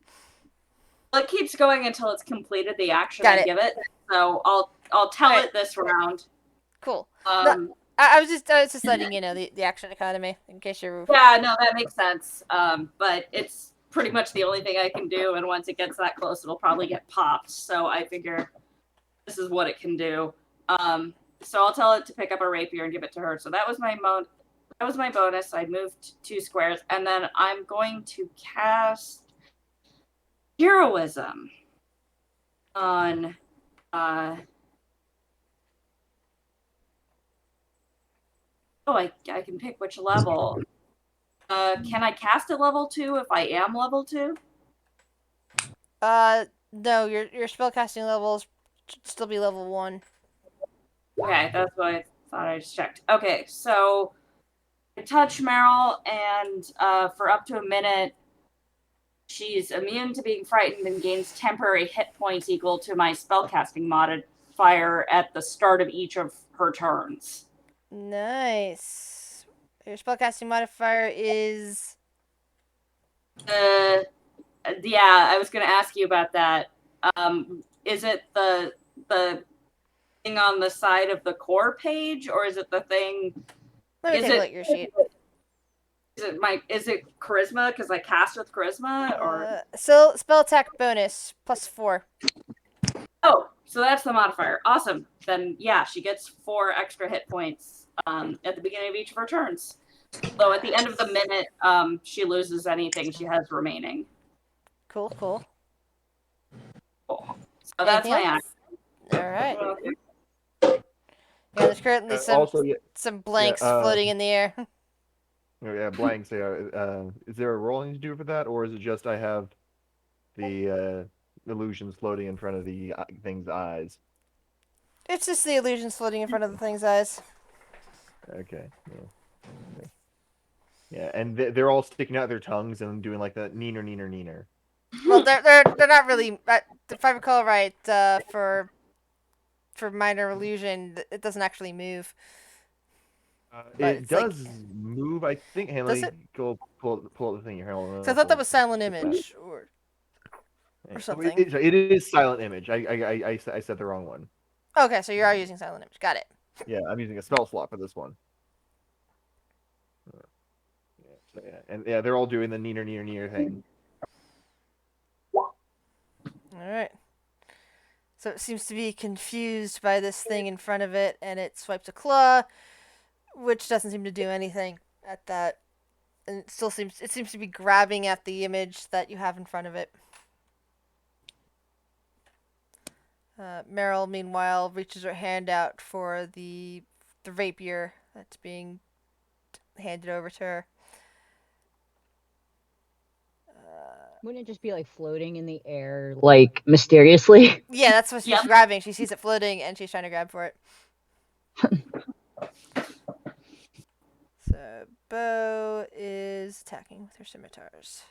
Well, it keeps going until it's completed the action Got I it. give it. So I'll tell Alright. it this round. Cool. Um, I was just letting you know the action economy in case you're. Yeah, no, that makes sense. But it's pretty much the only thing I can do, and once it gets that close, it'll probably get popped. So I figure this is what it can do. So I'll tell it to pick up a rapier and give it to her. So that was my bonus. I moved 2 squares, and then I'm going to cast heroism on I can pick which level. Can I cast at level 2 if I am level 2? No, your spellcasting levels should still be level 1. Okay, that's what I thought. I just checked. Okay, so I touch Meryl, and for up to a minute, she's immune to being frightened and gains temporary hit points equal to my spellcasting modifier at the start of each of her turns. Nice. Your spellcasting modifier is. Yeah, I was going to ask you about that. Is it the thing on the side of the core page, or is it the thing? Let me Is take a it look at your sheet. Is it charisma because I cast with charisma, or So spell attack bonus +4. oh, so that's the modifier. Awesome. Then yeah, she gets 4 extra hit points at the beginning of each of her turns. So at the end of the minute, she loses anything she has remaining. Cool, cool. Cool. So that's my Anything act. else? All right. Yeah, there's currently Also, yeah, some blanks yeah, floating in the air. yeah, blanks. Yeah. Is there a rolling to do for that, or is it just I have the illusions floating in front of the thing's eyes? It's just the illusions floating in front of the thing's eyes. Okay. Yeah. Yeah, and they're all sticking out their tongues and doing like the neener, neener, neener. Well, they're not really. If I recall right, for minor illusion, it doesn't actually move. But It it's like, does move, I think. Hey, does let me it? go pull up the thing here. Hold on, So I thought that was silent get that. image or Yeah, so something. it is silent image. I said the wrong one. Okay, so you are using silent image. Got it. Yeah, I'm using a spell slot for this one. Yeah, so yeah, and yeah, they're all doing the neener, neener, neener thing. All right. So it seems to be confused by this thing in front of it, and it swipes a claw, which doesn't seem to do anything at that. And it seems to be grabbing at the image that you have in front of it. Meryl, meanwhile, reaches her hand out for the rapier that's being handed over to her. Wouldn't it just be like floating in the air, like mysteriously? Yeah, that's what she's grabbing. She sees it floating, and she's trying to grab for it. So, Bo is attacking with her scimitars.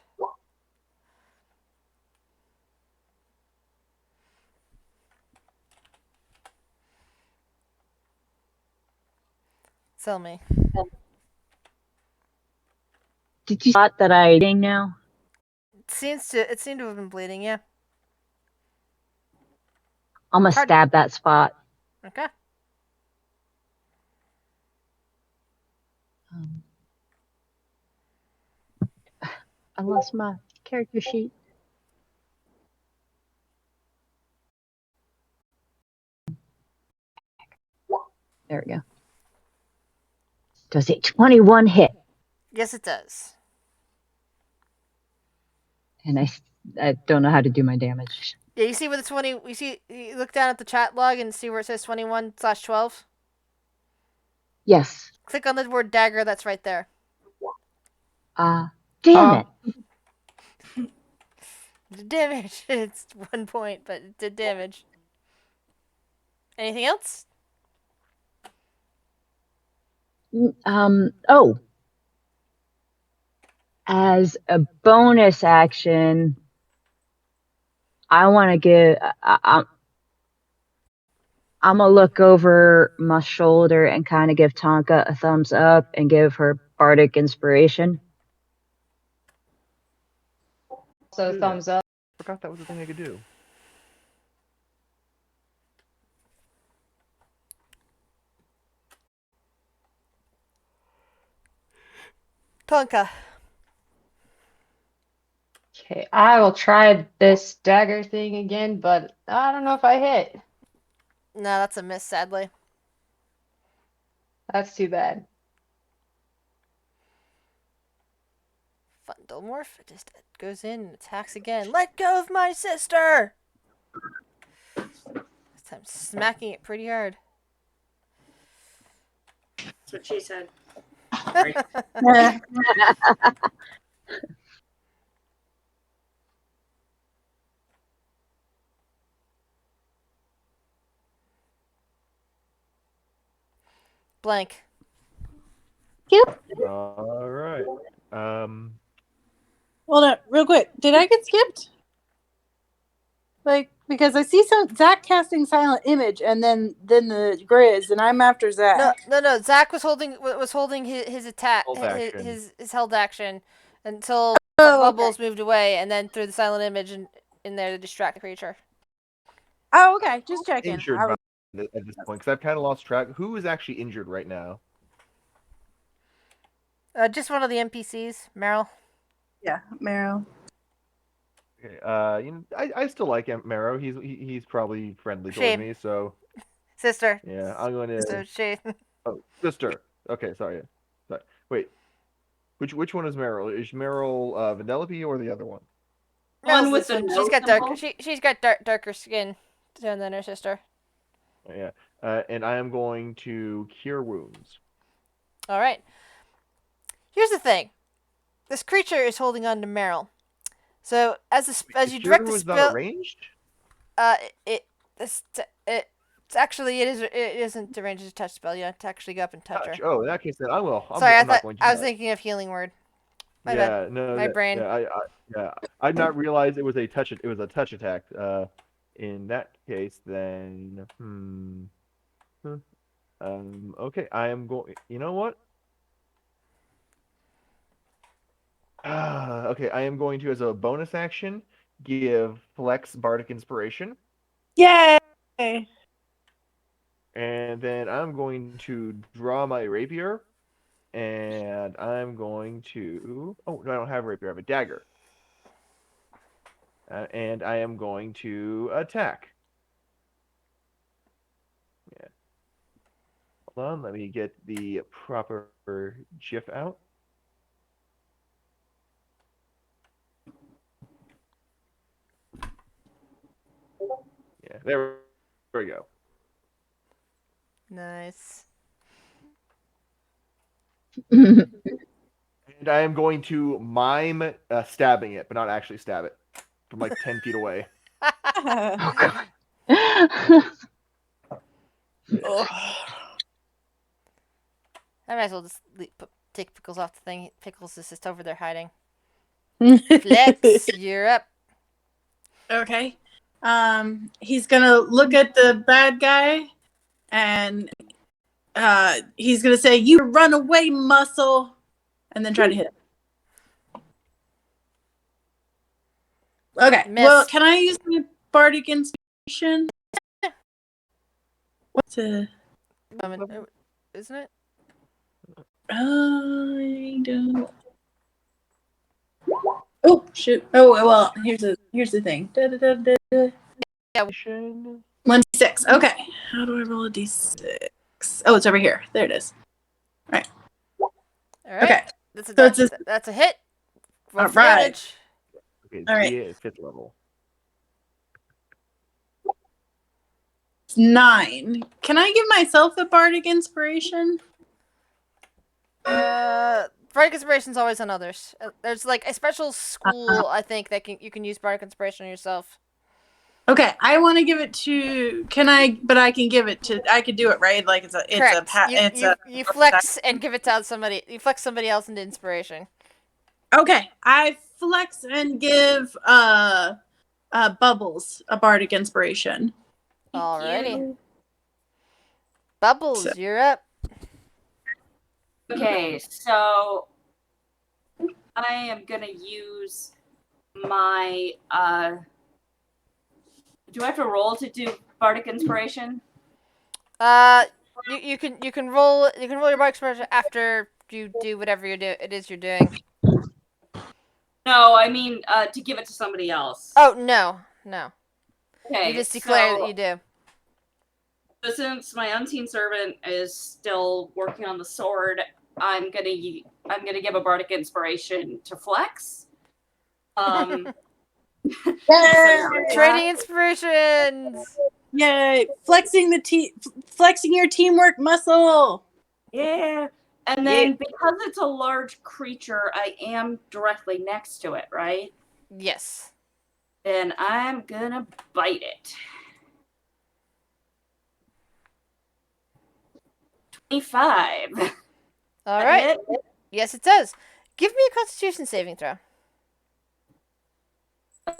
Tell me. Did you spot that I ding now? It seemed to have been bleeding, yeah. I'm gonna stab that spot. Okay. I lost my character sheet. There we go. Does it 21 hit? Yes, it does. And I don't know how to do my damage. Yeah, you see where the 20. You look down at the chat log and see where it says 21/12. Yes. Click on the word dagger. That's right there. Damn it. The damage. It's 1 point, but it did damage. Anything else? Oh. As a bonus action, I want to give. I'm gonna look over my shoulder and kind of give Tonka a thumbs up and give her bardic inspiration. So thumbs up. Forgot that was the thing I could do. Tonka. Okay, I will try this dagger thing again, but I don't know if I hit. No, that's a miss, sadly. That's too bad. Fundelmorph. It just goes in and attacks again. Let go of my sister! This time smacking it pretty hard. That's what she said. Blank. All right. Hold on, real quick. Did I get skipped? Like, because I see some Zach casting silent image, and then the Grizz, and I'm after Zach. No. Zach was holding his attack, Hold action. his held action, until Oh, Bubbles moved away, and then threw the silent image in there to distract the creature. Oh, okay. Just checking. Injured I was- at this point, because I've kind of lost track. Who is actually injured right now? Just one of the NPCs, Meryl. yeah, Meryl. Okay, I still like Marrow. He's probably friendly towards Shame. me, so Sister. yeah, I'm going to. So she. Oh, sister. Okay, sorry. Sorry. Wait, which one is Meryl? Is Meryl Vanellope or the other one? One Meryl's with this the one. no She's got dark. symbol? She's got darker skin than her sister. Yeah, and I am going to cure wounds. All right. Here's the thing. This creature is holding on to Meryl. So as you Cure direct the wounds not spell, ranged? it's actually it isn't the range of a touch spell. You have to actually go up and touch her. Oh, in that case, then I will. Sorry, I'm not going to. I was thinking of healing word. My bad. Yeah, no, My brain. yeah, I did not realize it was a touch. It was a touch attack. In that case, then, okay, I am going. You know what? Okay, I am going to, as a bonus action, give Flex Bardic Inspiration, Yay! and then I'm going to draw my rapier, and I'm going to. Oh no, I don't have a rapier. I have a dagger. And I am going to attack. Yeah. Hold on, let me get the proper GIF out. Yeah, there we go. Nice. And I am going to mime stabbing it, but not actually stab it from like 10 feet away. Oh god. Oh. I might as well just take Pickles off the thing. Pickles is just over there hiding. Flex, you're up. Okay. He's gonna look at the bad guy and he's gonna say, "You run away, muscle," and then try to hit him. Okay. Miss. Well, can I use my bardic inspiration? What's a Isn't it? I don't. Oh shoot! Oh well. Here's the thing. Da, da, da, da, da. Yeah. 1d6. Okay. How do I roll a d6? Oh, it's over here. There it is. All right. Okay. That's So it's that's a hit. Roll All for right. damage. Okay, All right. D8 at 5th level. It's 9. Can I give myself a bardic inspiration? Bardic inspiration's always on others. There's like a special school I think that you can use bardic inspiration on yourself. Okay, I want to give it to. Can I? But I can give it to. I could do it right. Like it's a. It's Correct. you flex and give it to somebody. You flex somebody else into inspiration. Okay, I flex and give Bubbles a bardic inspiration. Alrighty. Bubbles, you're up. Okay, so I am gonna use my do I have to roll to do bardic inspiration? You can roll your bardic inspiration after you do whatever it is you're doing. No, I mean to give it to somebody else. Oh no. Okay, You just declare so, that you do. So since my unseen servant is still working on the sword, I'm gonna give a bardic inspiration to Flex. Trading inspirations. Yay! Flexing your teamwork muscle. Yeah. And then because it's a large creature, I am directly next to it, right? Yes. Then I'm gonna bite it. 25. All right. Yes, it does. Give me a Constitution saving throw.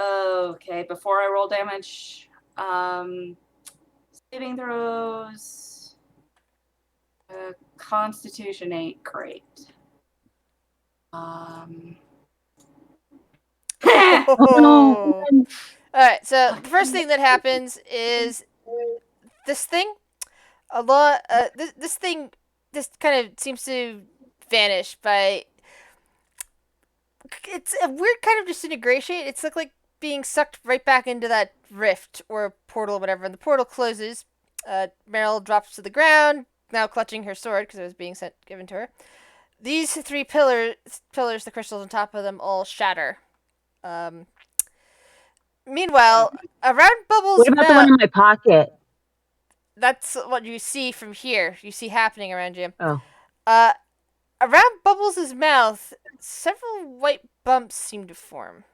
Okay, before I roll damage, saving throws. Constitution 8, great. Oh, no. All right. So the first thing that happens is this thing. This thing just kind of seems to vanish by. It's a weird kind of disintegration. It's like being sucked right back into that rift or portal, or whatever. And the portal closes. Meryl drops to the ground, now clutching her sword because it was being given to her. These three pillars, the crystals on top of them, all shatter. Meanwhile, around Bubbles' What about the one in my pocket? That's what you see from here. You see happening around you. Oh, Uh, Around Bubbles' mouth, several white bumps seem to form.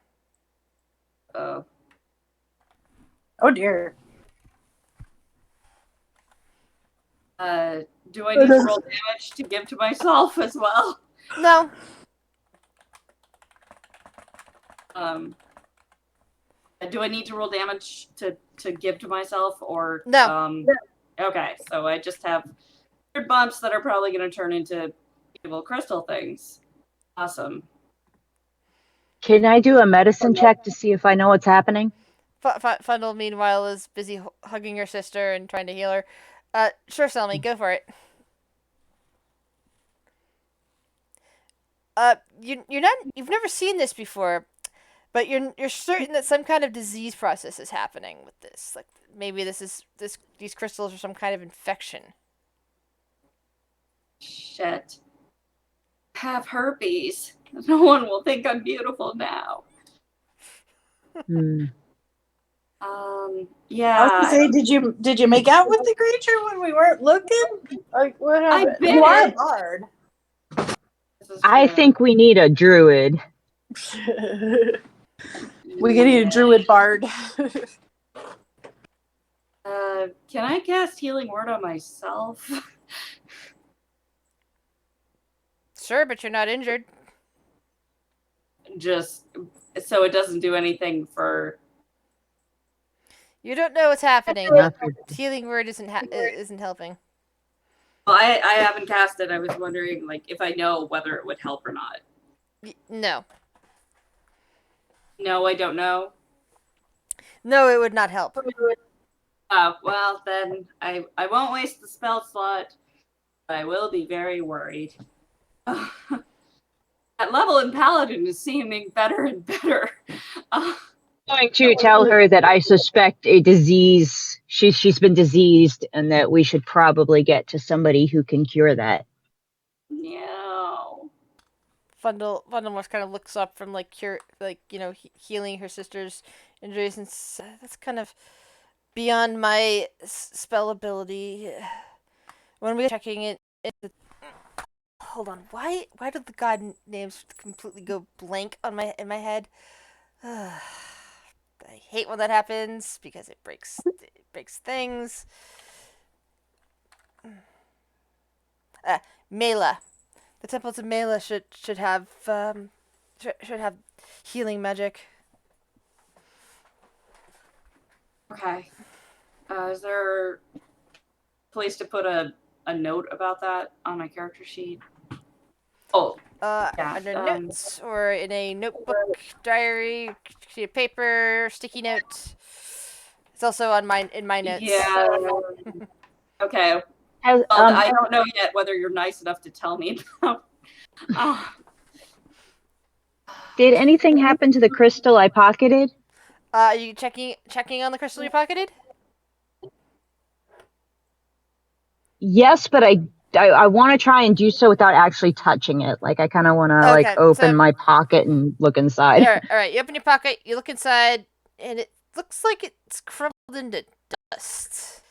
Oh. Oh dear. Do I need to roll damage to give to myself as well? No. Do I need to roll damage to give to myself or No. Okay, so I just have weird bumps that are probably going to turn into evil crystal things. Awesome. can I do a medicine check to see if I know what's happening? Fundle, meanwhile, is busy hugging her sister and trying to heal her. Sure, Selmy, go for it. You've never seen this before, but you're certain that some kind of disease process is happening with this. Like maybe these crystals are some kind of infection. Shit. Have herpes. No one will think I'm beautiful now. Hmm. I Yeah. was gonna say, did you make out with the creature when we weren't looking? Like what happened? bit You are a it. bard. I think we need a druid. We could need a druid bard. Can I cast Healing Word on myself? Sure, but you're not injured. Just so it doesn't do anything for. You don't know what's happening. Nothing. Healing word isn't helping. Well, I haven't cast it. I was wondering, like, if I know whether it would help or not. No. No, I don't know. No, it would not help. Oh, well, then I won't waste the spell slot, but I will be very worried. That level in Paladin is seeming better and better. I'm going to tell her that I suspect a disease. She's been diseased, and that we should probably get to somebody who can cure that. No. Fundle almost kind of looks up from healing her sister's injuries and that's kind of beyond my spell ability. When we were checking it, hold on. Why did the god names completely go blank in my head? I hate when that happens because it breaks things. Mela. The temples of Mela should have healing magic. Okay. Is there a place to put a note about that on my character sheet? Oh. Yeah, Under notes or in a notebook, diary, sheet of paper, sticky note. It's also on in my notes. Yeah. Okay. Has, Well, I don't know yet whether you're nice enough to tell me about. Did anything happen to the crystal I pocketed? Are you checking on the crystal you pocketed? Yes, but I want to try and do so without actually touching it. Like I kind of want to Okay, open so- my pocket and look inside. All right. You open your pocket, you look inside, and it looks like it's crumbled into dust.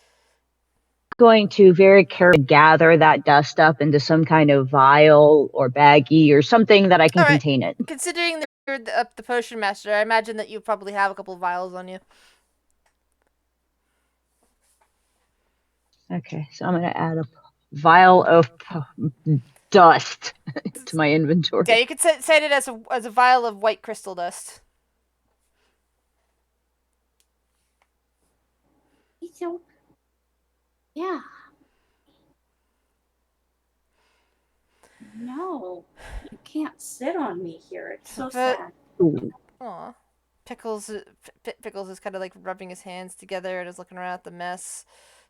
Going to very carefully gather that dust up into some kind of vial or baggie or something that I can All right. contain it. Considering that you're the potion master, I imagine that you probably have a couple of vials on you. Okay, so I'm going to add a vial of dust to my inventory. Yeah, you could set it as a vial of white crystal dust. So, yeah. No, you can't sit on me here. It's so But- sad. Ooh. Aw. Pickles is kind of like rubbing his hands together and is looking around at the mess.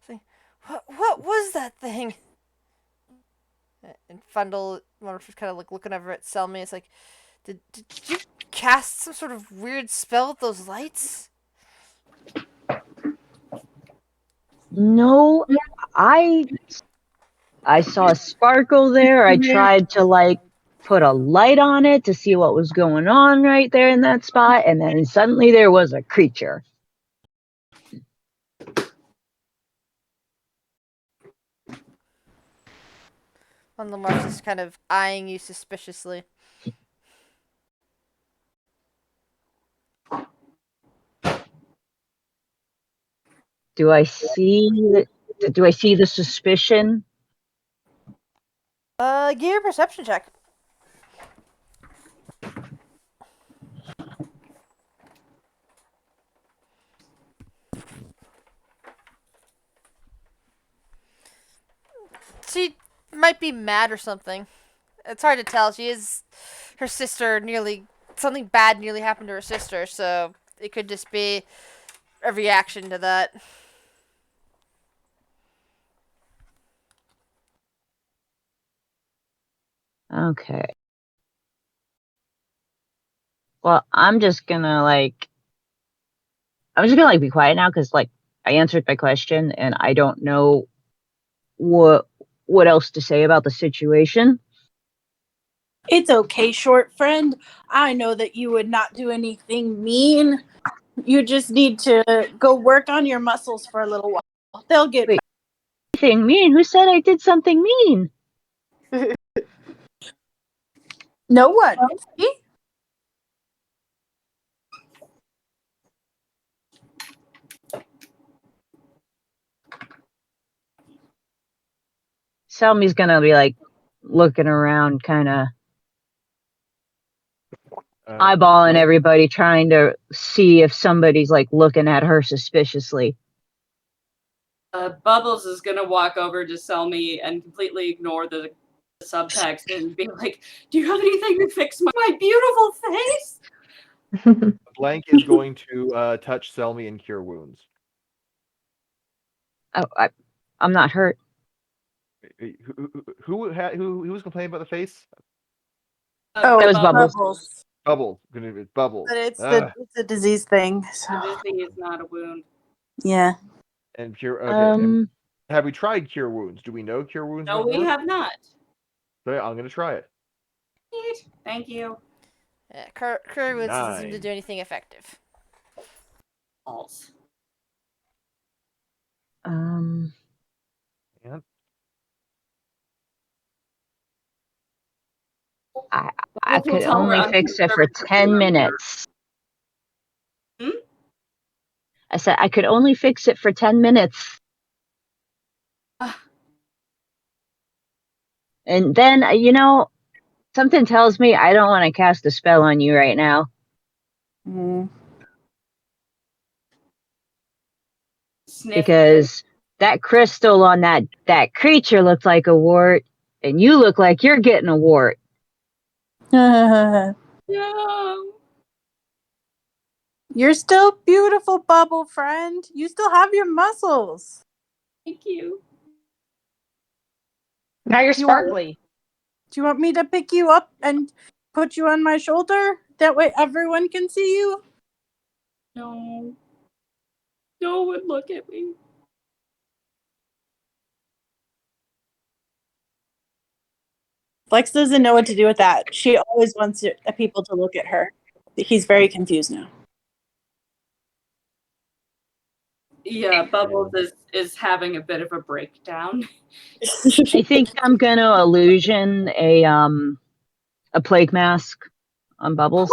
Saying, what was that thing? And Fundle, Morph is kind of like looking over at Selmy. It's like, did you cast some sort of weird spell with those lights? No, I saw a sparkle there. I tried to like put a light on it to see what was going on right there in that spot, and then suddenly there was a creature. One of the Morphs is kind of eyeing you suspiciously. Do I see the suspicion? Give your perception check. She might be mad or something. It's hard to tell. Her sister something bad nearly happened to her sister, so it could just be a reaction to that. Okay. Well, I'm just gonna be quiet now because like I answered my question and I don't know what else to say about the situation. It's okay, short friend. I know that you would not do anything mean. You just need to go work on your muscles for a little while. They'll get Wait. Anything mean? Who said I did something mean? No one. See? Selmy's gonna be like looking around, kind of eyeballing everybody, trying to see if somebody's like looking at her suspiciously. Bubbles is gonna walk over to Selmy and completely ignore the subtext and be like, "Do you have anything to fix my beautiful face?" Blank is going to touch Selmy and cure wounds. Oh, I'm not hurt. Who was complaining about the face? Oh, That was Bubbles. Bubbles. Bubbles. But it's a disease thing. So. The disease, not a wound. Yeah. And cure. Okay. And have we tried cure wounds? Do we know cure wounds? No, we have not. So yeah, I'm gonna try it. Thank you. Yeah, Curry Woods doesn't seem to do anything effective. False. Yeah. I could only fix it for 10 minutes. I said I could only fix it for 10 minutes. And then, something tells me I don't want to cast a spell on you right now. Because that crystal on that creature looks like a wart, and you look like you're getting a wart. No. You're still beautiful, Bubble friend. You still have your muscles. Thank you. Now you're sparkly. Do you want me to pick you up and put you on my shoulder? That way everyone can see you? No. No one look at me. Flex doesn't know what to do with that. She always wants people to look at her. He's very confused now. Yeah, Bubbles is having a bit of a breakdown. I think I'm gonna illusion a plague mask on Bubbles.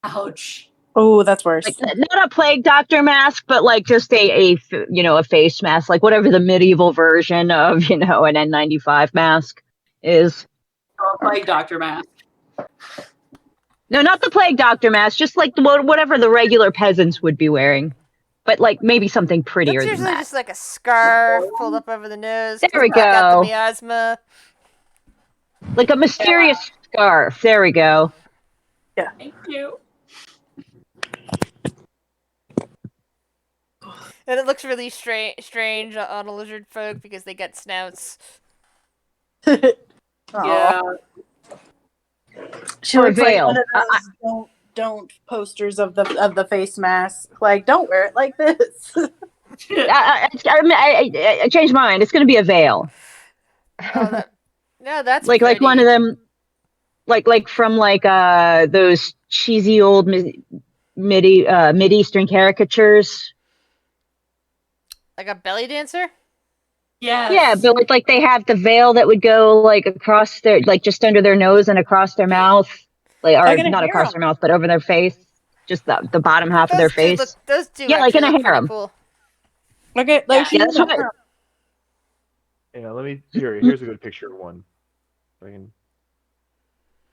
Ouch. Oh, that's worse. Like, not a plague doctor mask, but like just a face mask, like whatever the medieval version of an N95 mask is. Oh, plague doctor mask. No, not the plague doctor mask, just like whatever the regular peasants would be wearing. But like maybe something prettier That's than usually that. just like a scarf pulled up over the nose. There we Got go. the miasma. Like a mysterious scarf. There we go. Yeah. Thank you. And it looks really strange on a lizard folk because they get snouts. Aw. Yeah. She Or looks like one veil. of those don't posters of the face mask. Like, don't wear it like this. I changed my mind. It's going to be a veil. Oh, that's Like one pretty. of them, like from those cheesy old Mid-Eastern caricatures. Like a belly dancer? Yes. Yeah, but like they have the veil that would go like across their, like just under their nose and across their mouth, like, or Like in a not across harem. their mouth, but over their face, just the bottom half of their face. Those do Yeah, like actually in a look pretty harem. cool. Look at Yeah. she's Yeah, in that's a what. harem. Yeah, let me here's a good picture of one. If I can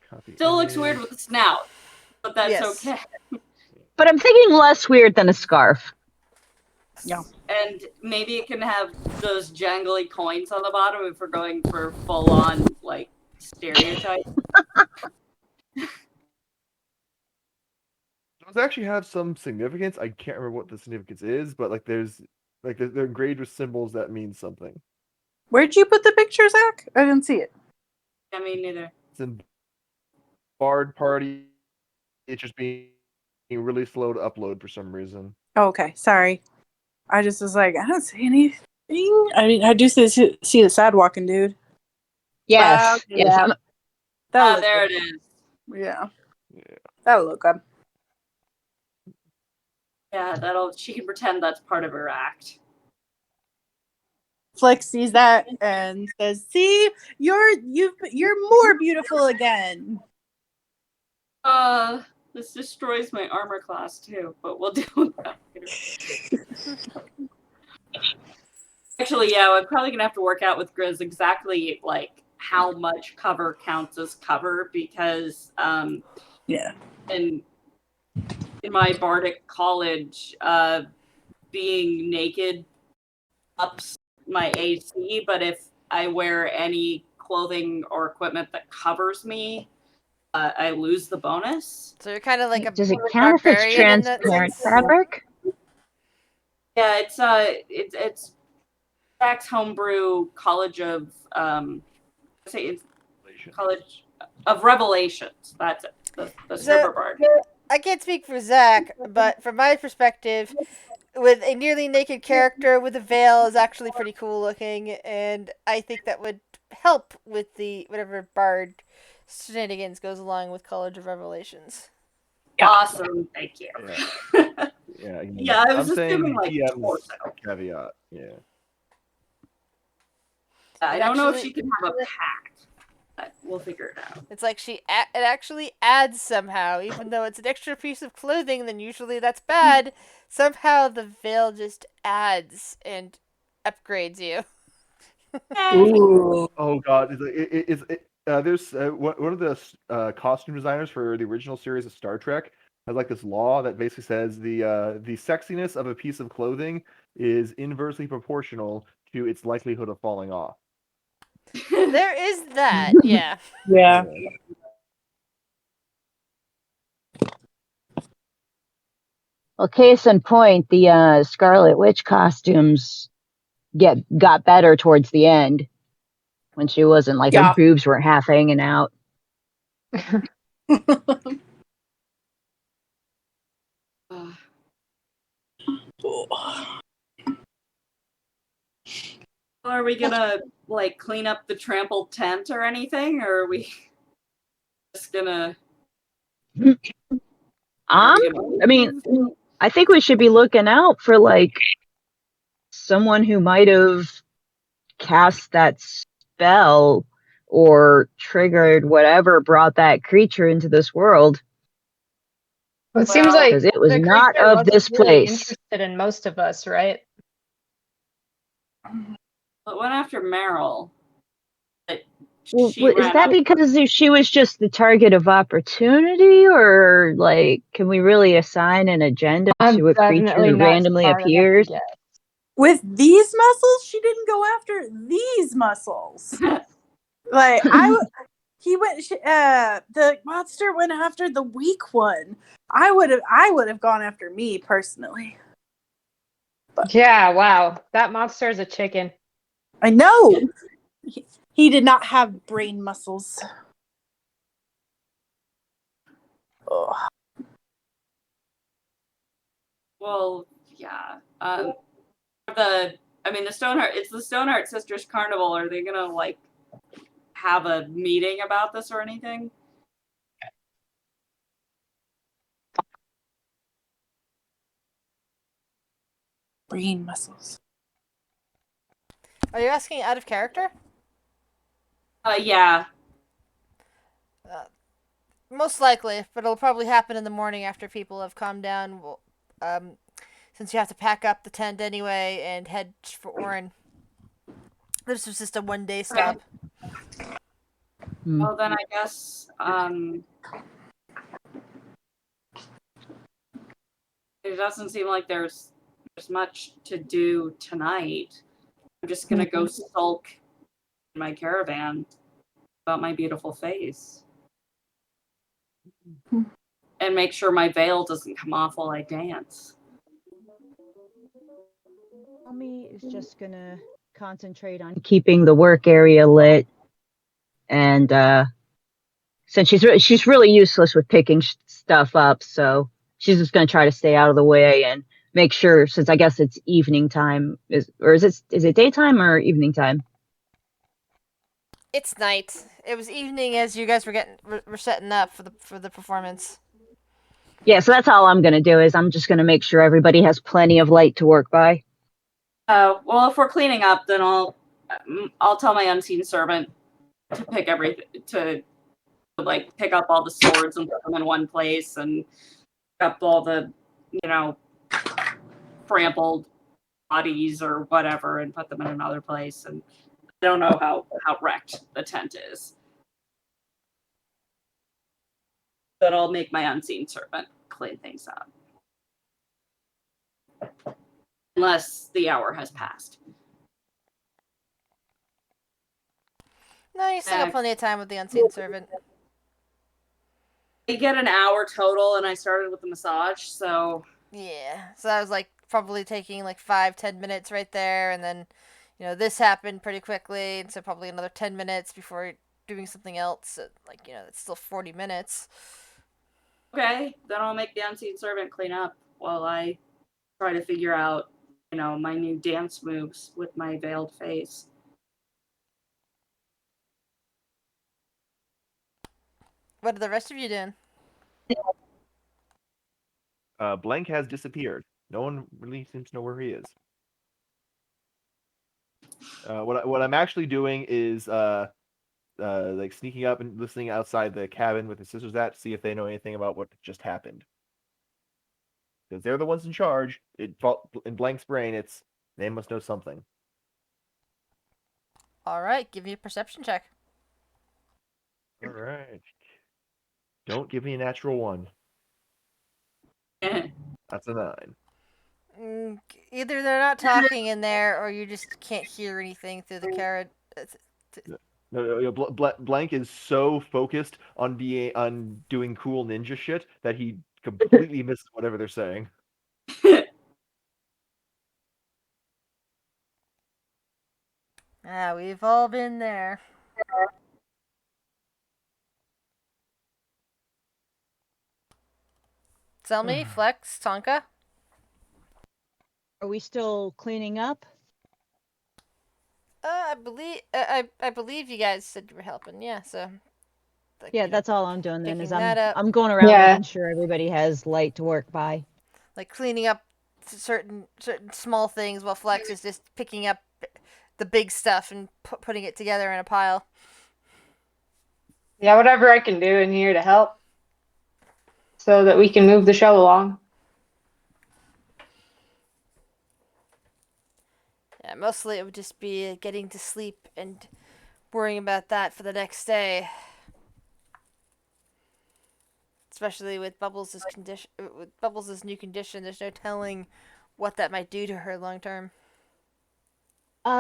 copy. Still looks image. weird with the snout, but that's Yes. okay. But I'm thinking less weird than a scarf. Yeah. And maybe it can have those jangly coins on the bottom if we're going for full on like stereotype. Those actually have some significance. I can't remember what the significance is, but like they're engraved with symbols that mean something. Where'd you put the picture, Zach? I didn't see it. I mean, neither. It's in Bard Party. It's just being really slow to upload for some reason. Oh, okay, sorry. I just was like, I don't see anything. I mean, I do see the sad walking dude. Yes, yes. Yeah. That'll look There good. it is. Yeah. Yeah. That'll look good. Yeah, she can pretend that's part of her act. Flex sees that and says, "See, you're more beautiful again." This destroys my armor class too, but we'll do that later. Actually, yeah, I'm probably gonna have to work out with Grizz exactly like how much cover counts as cover because Yeah. in my bardic college, being naked ups my AC, but if I wear any clothing or equipment that covers me, I lose the bonus. So you're kind of like a Does it count if it's barbarian in that transparent sense? fabric? Yeah, it's Jack's homebrew College of say it's College of Revelations. That's it. The stripper bard. I can't speak for Zach, but from my perspective, with a nearly naked character with a veil is actually pretty cool looking, and I think that would help with the whatever bard shenanigans goes along with College of Revelations. Awesome, thank you. Yeah. Yeah, again, Yeah, I was I'm saying assuming like DM's torso. caveat. Yeah. I don't know if she can have a pact, but we'll figure it out. It's like it actually adds somehow, even though it's an extra piece of clothing, then usually that's bad. Somehow the veil just adds and upgrades you. Ooh. Oh God, there's one of the costume designers for the original series of Star Trek has like this law that basically says the sexiness of a piece of clothing is inversely proportional to its likelihood of falling off. There is that, yeah. Yeah. Well, case in point, the Scarlet Witch costumes got better towards the end when she wasn't like her boobs weren't half hanging out. Are we gonna like clean up the trampled tent or anything, or are we just gonna? I mean, I think we should be looking out for like someone who might have cast that spell or triggered whatever brought that creature into this world. Well, it seems like because it was the not creature of wasn't this really place. interested in most of us, right? It went after Meryl. Well, She is ran that out. because she was just the target of opportunity, or like, can we really assign an agenda I'm to a creature definitely who not randomly smart enough to appears? guess. With these muscles, she didn't go after these muscles. Like the monster went after the weak one. I would have gone after me personally. Yeah, wow. That monster is a chicken. I know. He did not have brain muscles. Ugh. Well, yeah. The Stoneheart. It's the Stoneheart Sisters Carnival. Are they gonna like have a meeting about this or anything? Brain muscles. Are you asking out of character? Yeah. Most likely, but it'll probably happen in the morning after people have calmed down. Since you have to pack up the tent anyway and head for Orin. This was just a 1-day stop. Well, then I guess it doesn't seem like there's much to do tonight. I'm just gonna go sulk in my caravan about my beautiful face. And make sure my veil doesn't come off while I dance. Tommy is just gonna concentrate on keeping the work area lit, and since she's really useless with picking stuff up, so she's just gonna try to stay out of the way and make sure. Since I guess it's evening time, is it daytime or evening time? It's night. It was evening as you guys were setting up for the performance. Yeah, so that's all I'm gonna do is I'm just gonna make sure everybody has plenty of light to work by. Well, if we're cleaning up, then I'll tell my unseen servant to pick everything to like pick up all the swords and put them in one place and pick up all the trampled bodies or whatever and put them in another place. And I don't know how wrecked the tent is, but I'll make my unseen servant clean things up. Unless the hour has passed. No, you still got plenty of time with the unseen servant. I get an hour total, and I started with the massage, so Yeah, so that was like probably taking like 5-10 minutes right there, and then this happened pretty quickly, and so probably another 10 minutes before doing something else. So, it's still 40 minutes. okay, then I'll make the unseen servant clean up while I try to figure out my new dance moves with my veiled face. What are the rest of you doing? Blank has disappeared. No one really seems to know where he is. What I'm actually doing is like sneaking up and listening outside the cabin with the sisters at to see if they know anything about what just happened. Because they're the ones in charge. In Blank's brain, it's they must know something. All right, give me a perception check. All right. Don't give me a natural one. That's a 9. Either they're not talking in there, or you just can't hear anything through the carrot. No, Blank is so focused on doing cool ninja shit that he completely misses whatever they're saying. We've all been there. Tell me, Flex, Tonka. Are we still cleaning up? I believe you guys said you were helping. Yeah, so. Yeah, that's all I'm doing then. Is picking that up. I'm going around Yeah. making sure everybody has light to work by. Like cleaning up certain small things, while Flex is just picking up the big stuff and putting it together in a pile. Yeah, whatever I can do in here to help so that we can move the show along. Yeah, mostly it would just be getting to sleep and worrying about that for the next day. Especially with Bubbles' condition, with Bubbles' new condition, there's no telling what that might do to her long term.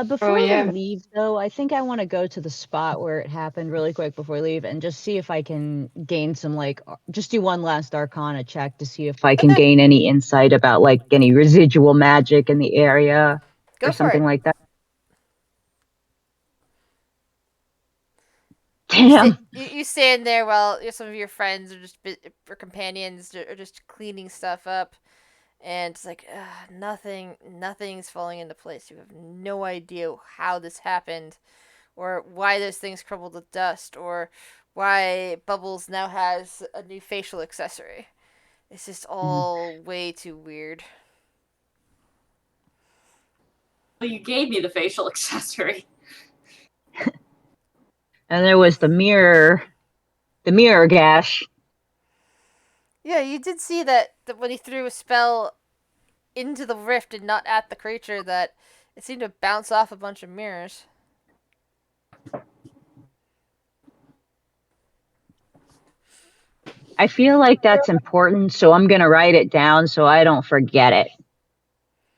Before we yeah. leave, though, I think I want to go to the spot where it happened really quick before we leave and just see if I can gain some, like, just do one last Arcana check to see if I can Okay. gain any insight about, like, any residual magic in the area Go or for something it. like that. You, sta- Damn. you stand there while some of your friends or companions are just cleaning stuff up, and it's like nothing's falling into place. You have no idea how this happened, or why those things crumbled to dust, or why Bubbles now has a new facial accessory. It's just all way too weird. Well, you gave me the facial accessory. And there was the mirror gash. Yeah, you did see that when he threw a spell into the rift and not at the creature, that it seemed to bounce off a bunch of mirrors. I feel like that's important, so I'm gonna write it down so I don't forget it.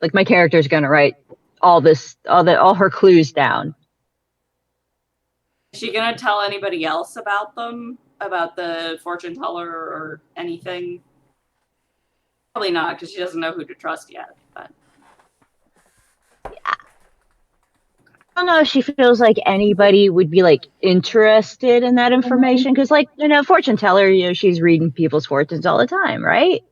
Like my character's gonna write all her clues down. Is she gonna tell anybody else about them? About the fortune teller or anything? Probably not, because she doesn't know who to trust yet. But I don't know if she feels like anybody would be like interested in that information because, like, fortune teller, she's reading people's fortunes all the time, right?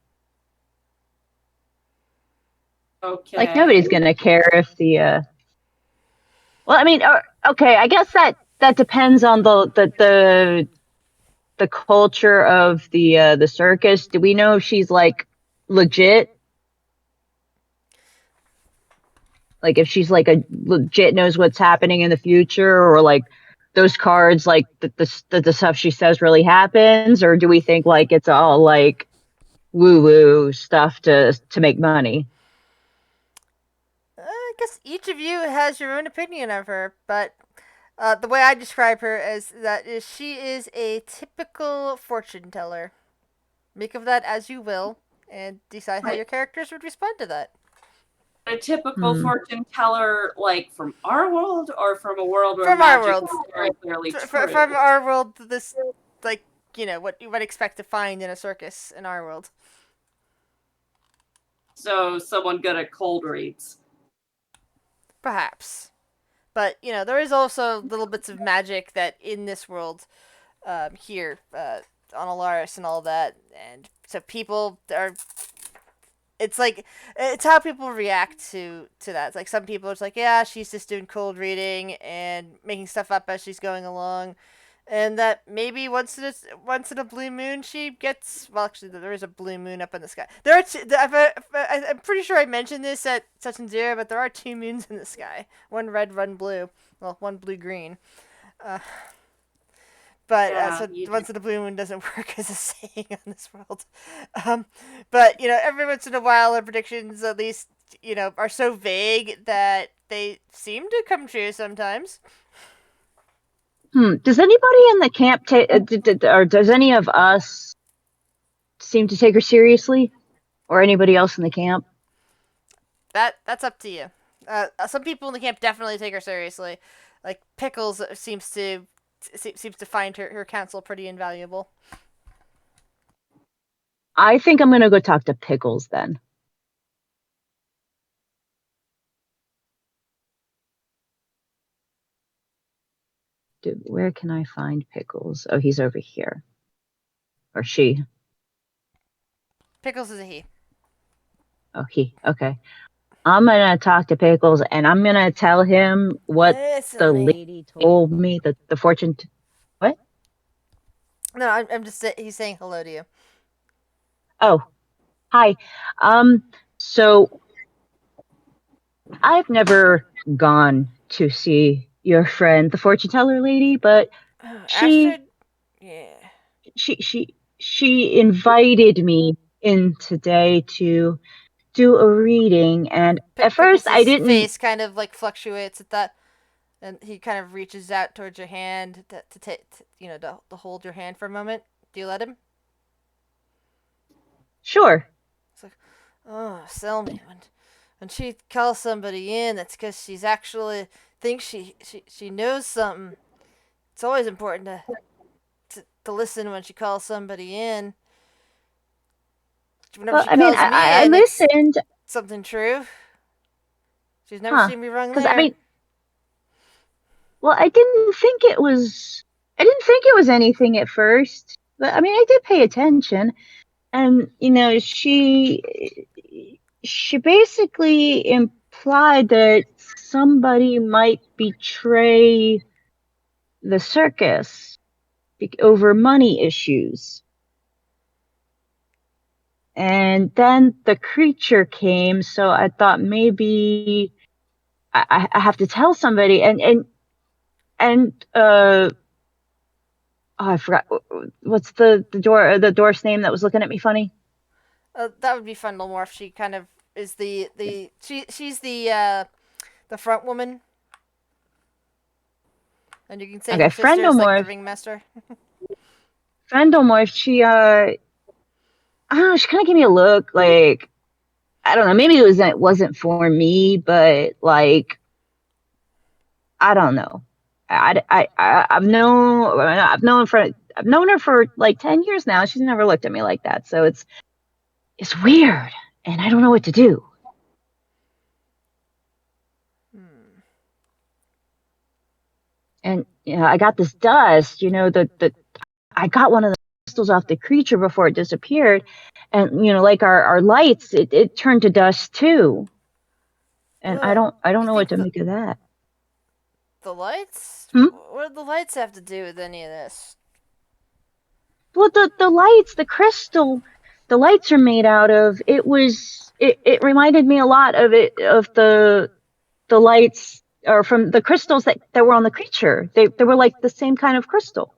okay. Like nobody's gonna care if the. Well, I mean, okay, I guess that depends on the culture of the circus. Do we know if she's like legit? Like if she's like a legit knows what's happening in the future, or like those cards, like the stuff she says really happens, or do we think like it's all like woo woo stuff to make money? I guess each of you has your own opinion of her, but the way I describe her is she is a typical fortune teller. Make of that as you will, and decide how your characters would respond to that. A typical Hmm. fortune teller, like from our world, or from a world where From our magic world. is very clearly true. From our world, this like what you would expect to find in a circus in our world. So someone good at cold reads. Perhaps. But, there is also little bits of magic that in this world, here, on Alaris and all that. And so people are. It's like, it's how people react to that. It's like some people are just like, yeah, she's just doing cold reading and making stuff up as she's going along. And that maybe once in a blue moon she gets. Well, actually, there is a blue moon up in the sky. There are I'm pretty sure I mentioned this at Touch and Zero, but there are two moons in the sky. One red, one blue. Well, one blue green. But Yeah, so you once in a blue moon doesn't work as a saying on this world. But every once in a while, the predictions at least are so vague that they seem to come true sometimes. Does anybody in the camp or does any of us seem to take her seriously, or anybody else in the camp? That's up to you. Some people in the camp definitely take her seriously. Like Pickles seems to find her counsel pretty invaluable. I think I'm gonna go talk to Pickles then. Where can I find Pickles? Oh, he's over here. Or she. Pickles is a he. Oh, he. Okay. I'm gonna talk to Pickles and I'm gonna tell him what Listen the to me. lady told me. The fortune. What? No, I'm just he's saying hello to you. Oh, hi. So I've never gone to see your friend, the fortune teller lady, but she Astrid, yeah. she invited me in today to do a reading, and at first I Pickles' didn't. face kind of like fluctuates at that, and he kind of reaches out towards your hand to take, to hold your hand for a moment. Do you let him? Sure. It's like, oh, sell me. when she calls somebody in, that's because she's actually thinks she knows something. It's always important to listen when she calls somebody in. Whenever Well, she I mean, calls me I in, it's listened, something true. She's never huh? seen me wrong Because I there. mean, well, I didn't think it was anything at first, but I mean, I did pay attention, and she basically implied that somebody might betray the circus over money issues. And then the creature came, so I thought maybe I have to tell somebody. And oh, I forgot what's the dwarf's name that was looking at me funny. That would be Fundelmorph. She kind of is she's the front woman, and you can say Okay, her sister is like the Friendomorph. ringmaster. Friendomorph. I don't know. She kind of gave me a look like I don't know. Maybe it wasn't for me, but like I don't know. I've known her for like 10 years now. She's never looked at me like that. So it's weird and I don't know what to do. Hmm. And I got this dust, I got one of the crystals off the creature before it disappeared. And like our lights, it turned to dust too. And I Well, don't you know what think to make of that. the lights? Hmm? What do the lights have to do with any of this? Well, the lights, the crystal, the lights are made out of. It reminded me a lot of the lights or from the crystals that were on the creature. They were like the same kind of crystal.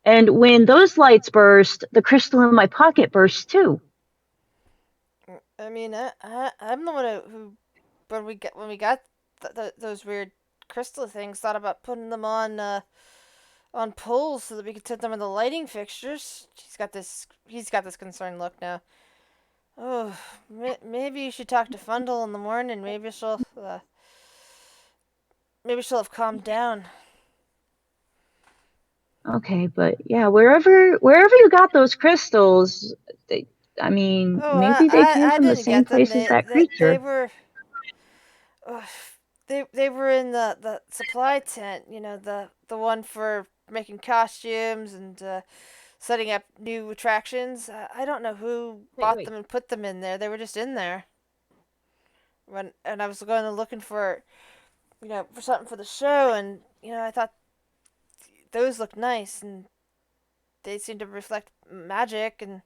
And when those lights burst, the crystal in my pocket burst too. I mean, I'm the one who when we got those weird crystal things, thought about putting them on poles so that we could set them in the lighting fixtures. He's got this concerned look now. Oh, maybe you should talk to Fundle in the morning. Maybe she'll have calmed down. Okay, but yeah, wherever you got those crystals, I mean, Oh, maybe they came I from the didn't same get them. place as that They creature. were uh, they were in the supply tent. You know, the one for making costumes and setting up new attractions. I don't know who bought Wait. them and put them in there. They were just in there. And I was going to looking for for something for the show, and I thought those looked nice, and they seem to reflect magic and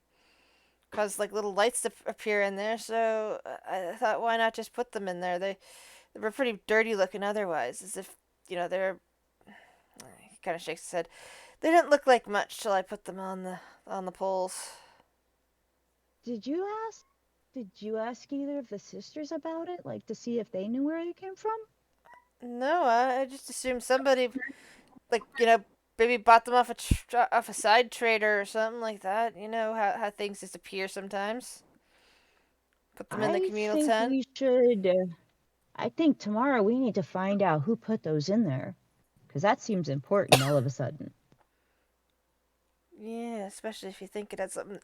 cause like little lights to appear in there. So I thought, why not just put them in there? They were pretty dirty looking otherwise, as if they're. He kind of shakes his head. They didn't look like much till I put them on the poles. Did you ask? Did you ask either of the sisters about it, like to see if they knew where they came from? No, I just assumed somebody like maybe bought them off a side trader or something like that. You know how things disappear sometimes. Put them in the I communal think tent. we should. I think tomorrow we need to find out who put those in there, because that seems important all of a sudden. Yeah, especially if you think it had something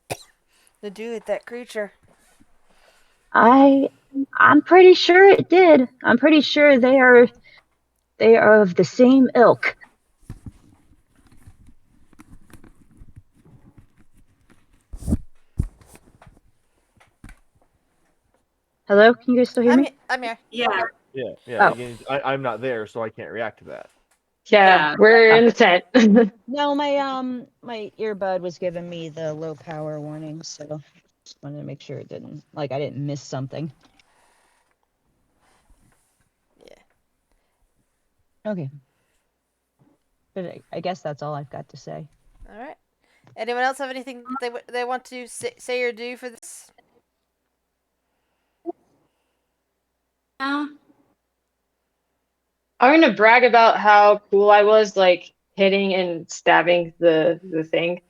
to do with that creature. I'm pretty sure it did. I'm pretty sure they are of the same ilk. Hello, can you guys still hear me? I'm here. Yeah. Yeah. Oh. Again, I'm not there, so I can't react to that. Yeah, we're in the tent. No, my earbud was giving me the low power warning, so just wanted to make sure I didn't miss something. Yeah. Okay. But I guess that's all I've got to say. All right. Anyone else have anything they want to say or do for this? Yeah. I'm gonna brag about how cool I was, like hitting and stabbing the thing.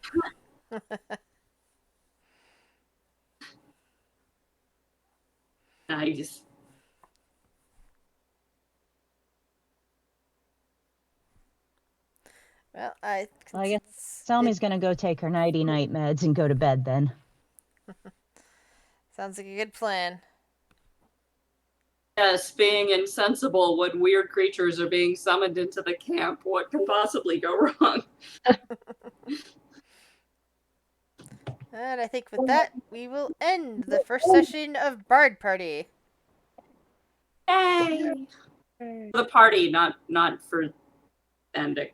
Nice. Well, Well, I guess Selmy's gonna go take her nighty night meds and go to bed then. sounds like a good plan. Yes, being insensible when weird creatures are being summoned into the camp. What can possibly go wrong? And I think with that, we will end the first session of Bard Party. Yay! The party, not for ending.